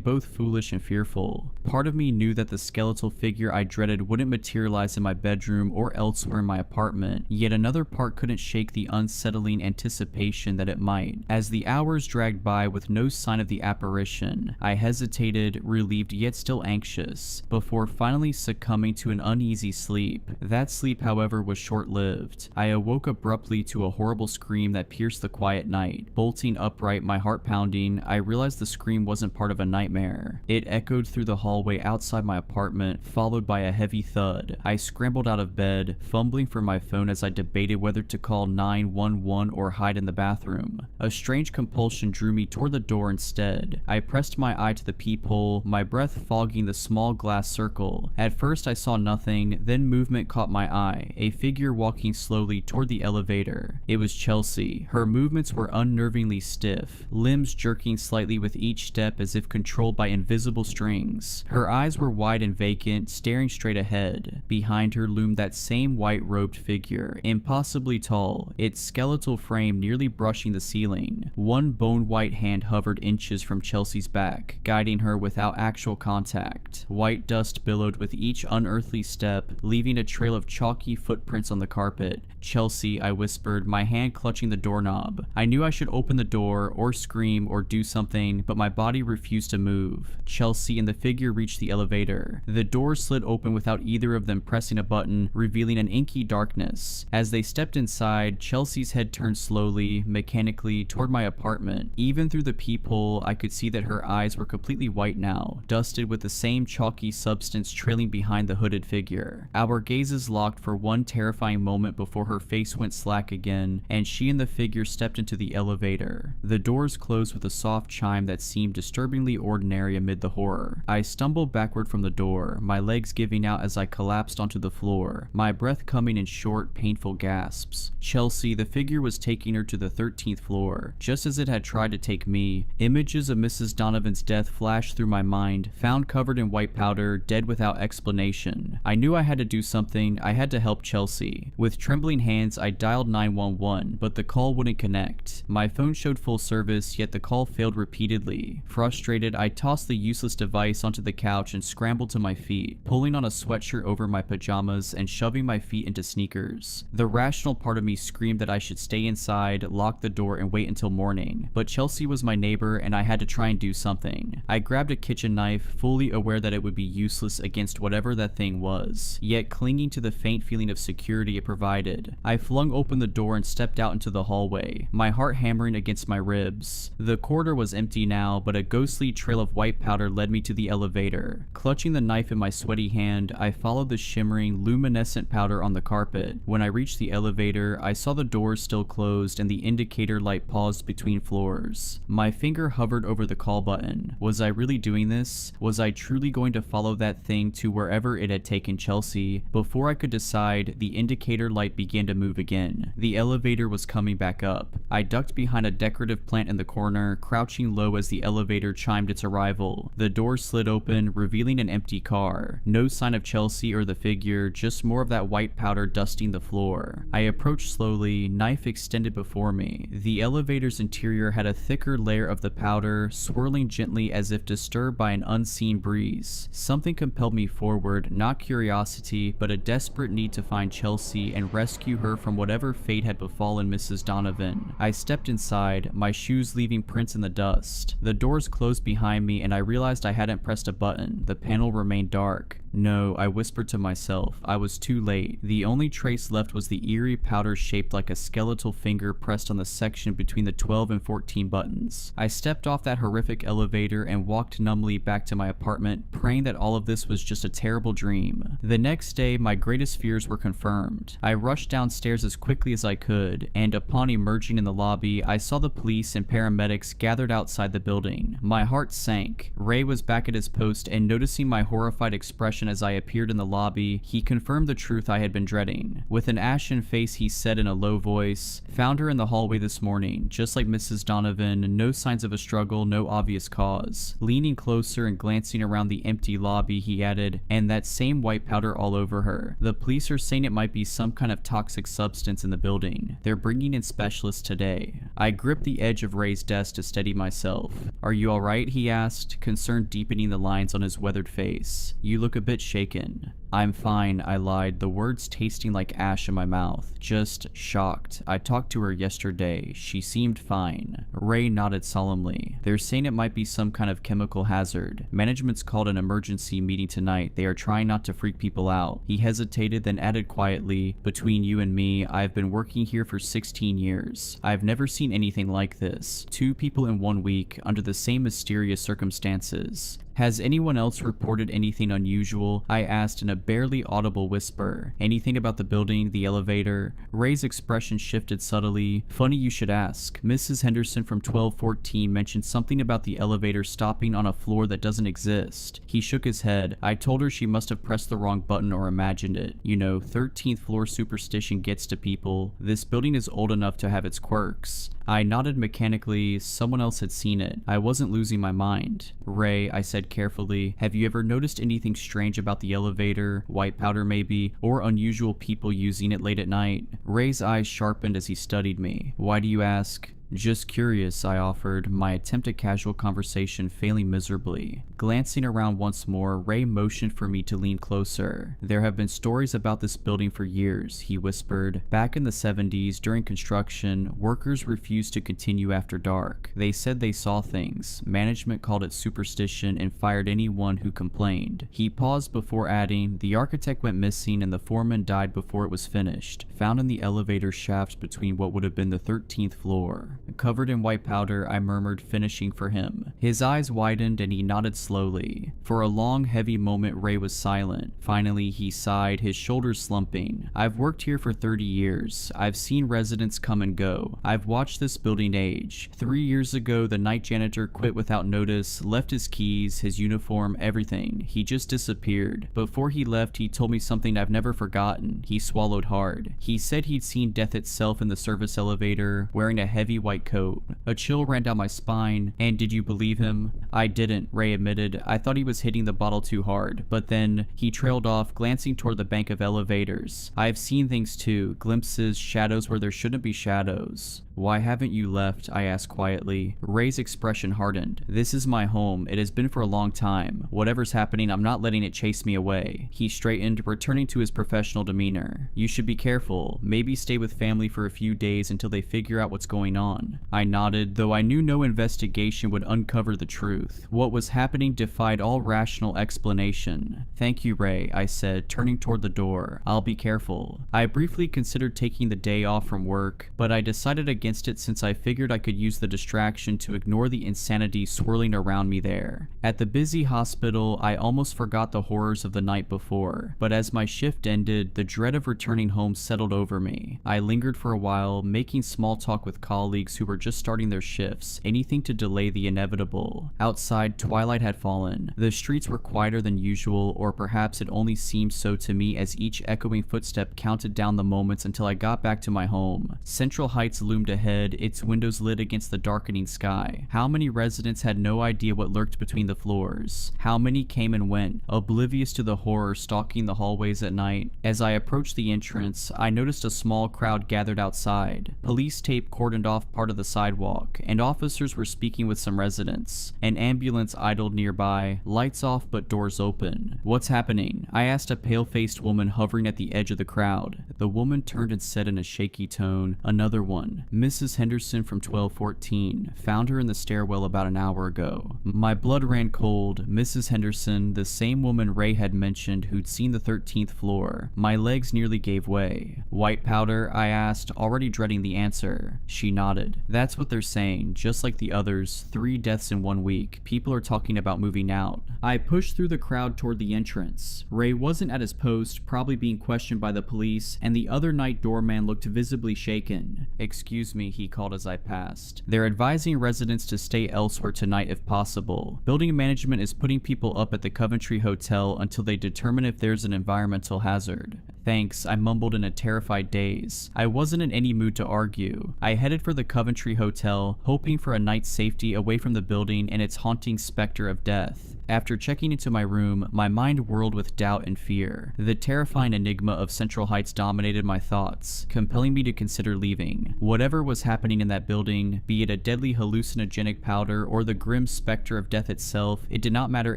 C: both foolish and fearful. Part of me knew that the skeletal figure I dreaded wouldn't materialize in my bedroom or elsewhere in my apartment, yet another part couldn't shake the unsettling anticipation that it might. As the hours dragged by with no sign of the apparition, I hesitated, relieved yet still anxious, before finally succumbing to an uneasy sleep. That sleep, however, was short-lived. I awoke abruptly to a horrible scream that pierced the quiet night. Bolting upright, my heart pounding, I realized the scream wasn't part of a nightmare. It echoed through the hallway outside my apartment, followed by a heavy thud. I scrambled out of bed, fumbling for my phone as I debated whether to call 911 or hide in the bathroom. A strange compulsion drew me toward the door instead. I pressed my eye to the peephole, my breath fogging the small glass circle. At first I saw nothing, then movement caught my eye, a figure walking slowly toward the elevator. It was Chelsea. Her movements were unnervingly stiff, limbs jerking slightly with each step as if controlled by invisible strings. Her eyes were wide and vacant, staring straight ahead. Behind her loomed that same white-robed figure, impossibly tall, its skeletal frame nearly brushing the ceiling. One bone-white hand hovered inches from Chelsea's back, guiding her without actual contact. White dust billowed with each unearthly step, leaving a trail of chalky footprints on the carpet. "Chelsea," I whispered, my hand clutching the doorknob. I knew I should open the door, or scream, or do something, but my body refused to move. Chelsea and the figure reached the elevator. The door slid open without either of them pressing a button, revealing an inky darkness. As they stepped inside, Chelsea's head turned slowly, mechanically, toward my apartment. Even through the peephole, I could see that her eyes were completely white now, dusted with the same chalky substance trailing behind the hooded figure. Our gazes locked for one terrifying moment before her face went slack again, and she and the figure stepped into the elevator. The doors closed with a soft chime that seemed disturbingly ordinary amid the horror. I stumbled backward from the door, my legs giving out as I collapsed onto the floor, my breath coming in short, painful gasps. Chelsea, the figure, was taking her to the 13th floor, just as it had tried to take me. Images of Mrs. Donovan's death flashed through my mind, found covered in white powder, dead without explanation. I knew I had to do something. I had to help Chelsea. With trembling hands, I dialed 911, but the call wouldn't connect. My phone showed full service, yet the call failed repeatedly. Frustrated, I tossed the useless device onto the couch and scrambled to my feet, pulling on a sweatshirt over my pajamas and shoving my feet into sneakers. The rational part of me screamed that I should stay inside, lock the door, and wait until morning, but Chelsea was my neighbor and I had to try and do something. I grabbed a kitchen knife, fully aware that it would be useless against whatever that thing was, yet clinging to the faint feeling of of security it provided. I flung open the door and stepped out into the hallway, my heart hammering against my ribs. The corridor was empty now, but a ghostly trail of white powder led me to the elevator. Clutching the knife in my sweaty hand, I followed the shimmering, luminescent powder on the carpet. When I reached the elevator, I saw the doors still closed and the indicator light paused between floors. My finger hovered over the call button. Was I really doing this? Was I truly going to follow that thing to wherever it had taken Chelsea? Before I could decide, the indicator light began to move again. The elevator was coming back up. I ducked behind a decorative plant in the corner, crouching low as the elevator chimed its arrival. The door slid open, revealing an empty car. No sign of Chelsea or the figure, just more of that white powder dusting the floor. I approached slowly, knife extended before me. The elevator's interior had a thicker layer of the powder, swirling gently as if disturbed by an unseen breeze. Something compelled me forward, not curiosity, but a desperate need to find Chelsea and rescue her from whatever fate had befallen Mrs. Donovan. I stepped inside, my shoes leaving prints in the dust. The doors closed behind me and I realized I hadn't pressed a button. The panel remained dark. No, I whispered to myself. I was too late. The only trace left was the eerie powder shaped like a skeletal finger pressed on the section between the 12 and 14 buttons. I stepped off that horrific elevator and walked numbly back to my apartment, praying that all of this was just a terrible dream. The next day, my greatest fears were confirmed. I rushed downstairs as quickly as I could, and upon emerging in the lobby, I saw the police and paramedics gathered outside the building. My heart sank. Ray was back at his post, and noticing my horrified expression as I appeared in the lobby, he confirmed the truth I had been dreading. With an ashen face, he said in a low voice, "Found her in the hallway this morning, just like Mrs. Donovan, no signs of a struggle, no obvious cause." Leaning closer and glancing around the empty lobby, he added, "And that same white powder all over her. The police are saying it might be some kind of toxic substance in the building. They're bringing in specialists today." I gripped the edge of Ray's desk to steady myself. "Are you alright?" he asked, concern deepening the lines on his weathered face. "You look a bit shaken." "I'm fine," I lied, the words tasting like ash in my mouth. "Just shocked. I talked to her yesterday. She seemed fine." Ray nodded solemnly. "They're saying it might be some kind of chemical hazard. Management's called an emergency meeting tonight. They are trying not to freak people out." He hesitated, then added quietly, "Between you and me, I've been working here for 16 years. I've never seen anything like this. 2 people in 1 week, under the same mysterious circumstances. Has anyone else reported anything unusual?" I asked in a barely audible whisper. "Anything about the building, the elevator?" Ray's expression shifted subtly. "Funny you should ask. Mrs. Henderson from 1214 mentioned something about the elevator stopping on a floor that doesn't exist." He shook his head. "I told her she must have pressed the wrong button or imagined it. You know, 13th floor superstition gets to people. This building is old enough to have its quirks." I nodded mechanically. Someone else had seen it. I wasn't losing my mind. "Ray," I said carefully, "have you ever noticed anything strange about the elevator, white powder maybe, or unusual people using it late at night?" Ray's eyes sharpened as he studied me. "Why do you ask?" "Just curious," I offered, my attempt at casual conversation failing miserably. Glancing around once more, Ray motioned for me to lean closer. "There have been stories about this building for years," he whispered. "Back in the 70s, during construction, workers refused to continue after dark. They said they saw things. Management called it superstition and fired anyone who complained." He paused before adding, "The architect went missing and the foreman died before it was finished, found in the elevator shaft between what would have been the 13th floor. Covered in white powder," I murmured, finishing for him. His eyes widened and he nodded slowly. For a long, heavy moment, Ray was silent. Finally, he sighed, his shoulders slumping. "I've worked here for 30 years. I've seen residents come and go. I've watched this building age. 3 years ago, the night janitor quit without notice, left his keys, his uniform, everything. He just disappeared. Before he left, he told me something I've never forgotten." He swallowed hard. "He said he'd seen death itself in the service elevator, wearing a heavy white coat." A chill ran down my spine. "And did you believe him?" "I didn't," Ray admitted. "I thought he was hitting the bottle too hard. But then," he trailed off, glancing toward the bank of elevators, "I've seen things too. Glimpses, shadows where there shouldn't be shadows." "Why haven't you left?" I asked quietly. Ray's expression hardened. "This is my home. It has been for a long time. Whatever's happening, I'm not letting it chase me away." He straightened, returning to his professional demeanor. "You should be careful. Maybe stay with family for a few days until they figure out what's going on." I nodded nodded, though I knew no investigation would uncover the truth. What was happening defied all rational explanation. "Thank you, Ray," I said, turning toward the door. "I'll be careful." I briefly considered taking the day off from work, but I decided against it since I figured I could use the distraction to ignore the insanity swirling around me there. At the busy hospital, I almost forgot the horrors of the night before, but as my shift ended, the dread of returning home settled over me. I lingered for a while, making small talk with colleagues who were just starting their shifts, anything to delay the inevitable. Outside, twilight had fallen. The streets were quieter than usual, or perhaps it only seemed so to me as each echoing footstep counted down the moments until I got back to my home. Central Heights loomed ahead, its windows lit against the darkening sky. How many residents had no idea what lurked between the floors? How many came and went, oblivious to the horror stalking the hallways at night? As I approached the entrance, I noticed a small crowd gathered outside. Police tape cordoned off part of the sidewalk, and officers were speaking with some residents. An ambulance idled nearby, lights off but doors open. "What's happening?" I asked a pale-faced woman hovering at the edge of the crowd. The woman turned and said in a shaky tone, "Another one. Mrs. Henderson from 1214. Found her in the stairwell about an hour ago." My blood ran cold. Mrs. Henderson, the same woman Ray had mentioned who'd seen the 13th floor. My legs nearly gave way. "White powder?" I asked, already dreading the answer. She nodded. "That's what they're saying. Just like the others, 3 deaths in 1 week. People are talking about moving out." I pushed through the crowd toward the entrance. Ray wasn't at his post, probably being questioned by the police, and the other night doorman looked visibly shaken. "Excuse me," he called as I passed. "They're advising residents to stay elsewhere tonight if possible. Building management is putting people up at the Coventry Hotel until they determine if there's an environmental hazard." "Thanks," I mumbled in a terrified daze. I wasn't in any mood to argue. I headed for the Coventry Hotel, hoping for a night's safety away from the building and its haunting specter of death. After checking into my room, my mind whirled with doubt and fear. The terrifying enigma of Central Heights dominated my thoughts, compelling me to consider leaving. Whatever was happening in that building, be it a deadly hallucinogenic powder or the grim specter of death itself, it did not matter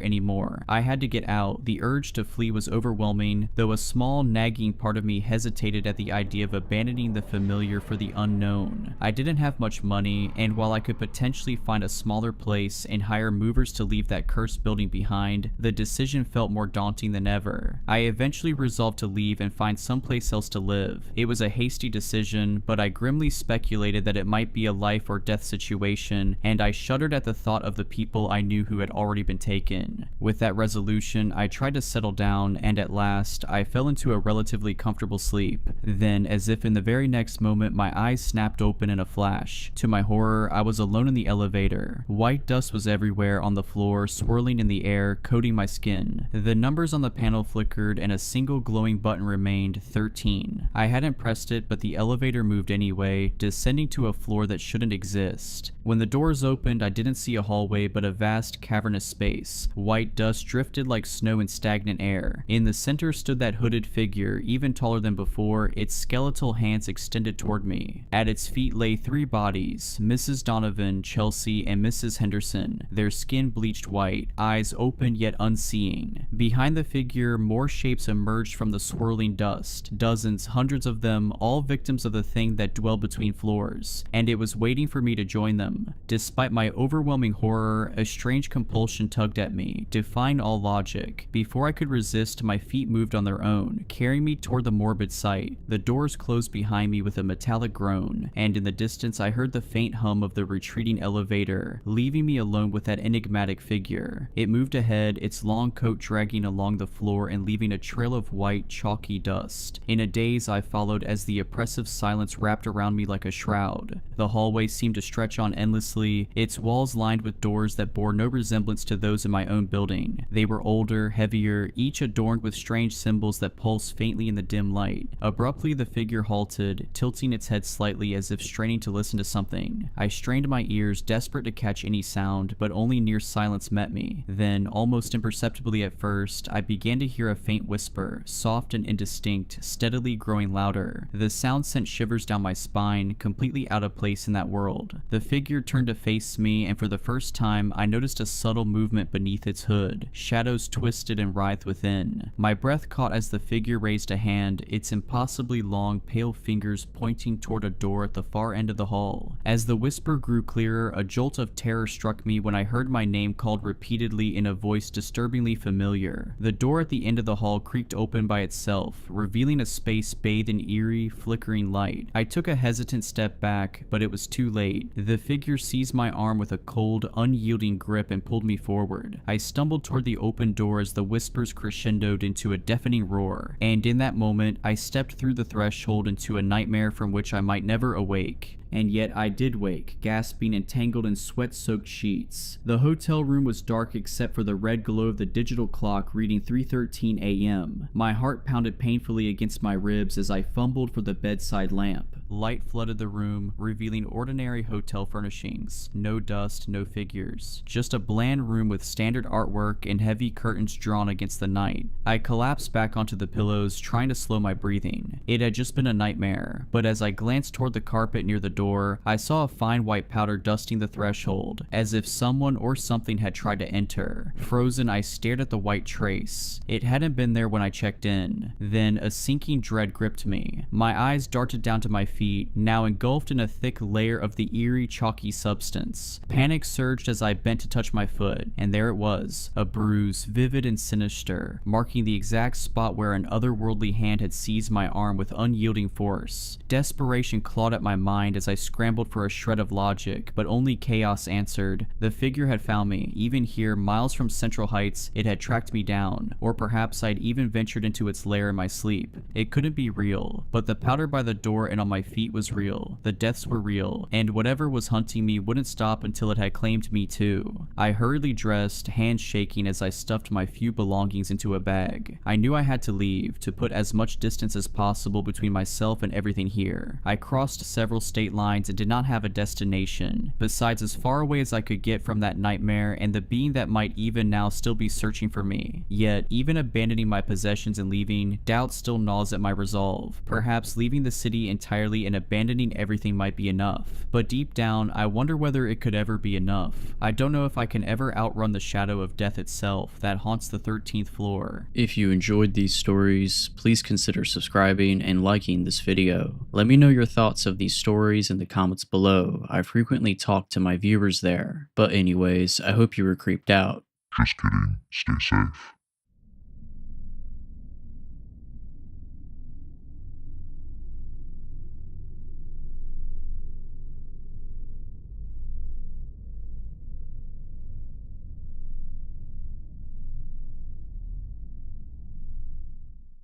C: anymore. I had to get out. The urge to flee was overwhelming, though a small, nagging part of me hesitated at the idea of abandoning the familiar for the unknown. I didn't have much money, and while I could potentially find a smaller place and hire movers to leave that cursed building behind, the decision felt more daunting than ever. I eventually resolved to leave and find someplace else to live. It was a hasty decision, but I grimly speculated that it might be a life or death situation, and I shuddered at the thought of the people I knew who had already been taken. With that resolution, I tried to settle down, and at last, I fell into a relatively comfortable sleep. Then, as if in the very next moment, my eyes snapped open in a flash. To my horror, I was alone in the elevator. White dust was everywhere on the floor, swirling in the air, coating my skin. The numbers on the panel flickered, and a single glowing button remained, 13. I hadn't pressed it, but the elevator moved anyway, descending to a floor that shouldn't exist. When the doors opened, I didn't see a hallway, but a vast, cavernous space. White dust drifted like snow in stagnant air. In the center stood that hooded figure, even taller than before, its skeletal hands extended toward me. At its feet lay 3 bodies, Mrs. Donovan, Chelsea, and Mrs. Henderson, their skin bleached white, eyes open yet unseeing. Behind the figure, more shapes emerged from the swirling dust, dozens, hundreds of them, all victims of the thing that dwelled between floors, and it was waiting for me to join them. Despite my overwhelming horror, a strange compulsion tugged at me, defying all logic. Before I could resist, my feet moved on their own, carrying me toward the morbid sight. The doors closed behind me with a metallic groan, and in the distance I heard the faint hum of the retreating elevator, leaving me alone with that enigmatic figure. It moved ahead, its long coat dragging along the floor and leaving a trail of white, chalky dust. In a daze, I followed as the oppressive silence wrapped around me like a shroud. The hallway seemed to stretch on endlessly, its walls lined with doors that bore no resemblance to those in my own building. They were older, heavier, each adorned with strange symbols that pulsed faintly in the dim light. Abruptly, the figure halted, tilting its head slightly as if straining to listen to something. I strained my ears, desperate to catch any sound, but only near silence met me. Then, almost imperceptibly at first, I began to hear a faint whisper, soft and indistinct, steadily growing louder. The sound sent shivers down my spine, completely out of place in that world. The figure turned to face me, and for the first time, I noticed a subtle movement beneath its hood. Shadows twisted and writhed within. My breath caught as the figure raised a hand, its impossibly long, pale fingers pointing toward a door at the far end of the hall. As the whisper grew clearer, a jolt of terror struck me when I heard my name called repeatedly in a voice disturbingly familiar. The door at the end of the hall creaked open by itself, revealing a space bathed in eerie, flickering light. I took a hesitant step back, but it was too late. The figure seized my arm with a cold, unyielding grip and pulled me forward. I stumbled toward the open door as the whispers crescendoed into a deafening roar, and in that moment, I stepped through the threshold into a nightmare from which I might never awake. And yet I did wake, gasping and tangled in sweat-soaked sheets. The hotel room was dark except for the red glow of the digital clock reading 3:13 a.m. My heart pounded painfully against my ribs as I fumbled for the bedside lamp. Light flooded the room, revealing ordinary hotel furnishings. No dust, no figures. Just a bland room with standard artwork and heavy curtains drawn against the night. I collapsed back onto the pillows, trying to slow my breathing. It had just been a nightmare, but as I glanced toward the carpet near the door, I saw a fine white powder dusting the threshold, as if someone or something had tried to enter. Frozen, I stared at the white trace. It hadn't been there when I checked in. Then a sinking dread gripped me. My eyes darted down to my feet, now engulfed in a thick layer of the eerie, chalky substance. Panic surged as I bent to touch my foot, and there it was, a bruise, vivid and sinister, marking the exact spot where an otherworldly hand had seized my arm with unyielding force. Desperation clawed at my mind as I scrambled for a shred of logic, but only chaos answered. The figure had found me. Even here, miles from Central Heights, it had tracked me down, or perhaps I'd even ventured into its lair in my sleep. It couldn't be real, but the powder by the door and on my feet was real. The deaths were real, and whatever was hunting me wouldn't stop until it had claimed me too. I hurriedly dressed, hands shaking as I stuffed my few belongings into a bag. I knew I had to leave, to put as much distance as possible between myself and everything here. I crossed several state lines and did not have a destination, besides as far away as I could get from that nightmare and the being that might even now still be searching for me. Yet, even abandoning my possessions and leaving, doubt still gnaws at my resolve. Perhaps leaving the city entirely and abandoning everything might be enough. But deep down, I wonder whether it could ever be enough. I don't know if I can ever outrun the shadow of death itself that haunts the 13th floor.
A: If you enjoyed these stories, please consider subscribing and liking this video. Let me know your thoughts of these stories in the comments below. I frequently talk to my viewers there. But anyways, I hope you were creeped out.
B: Just kidding. Stay safe.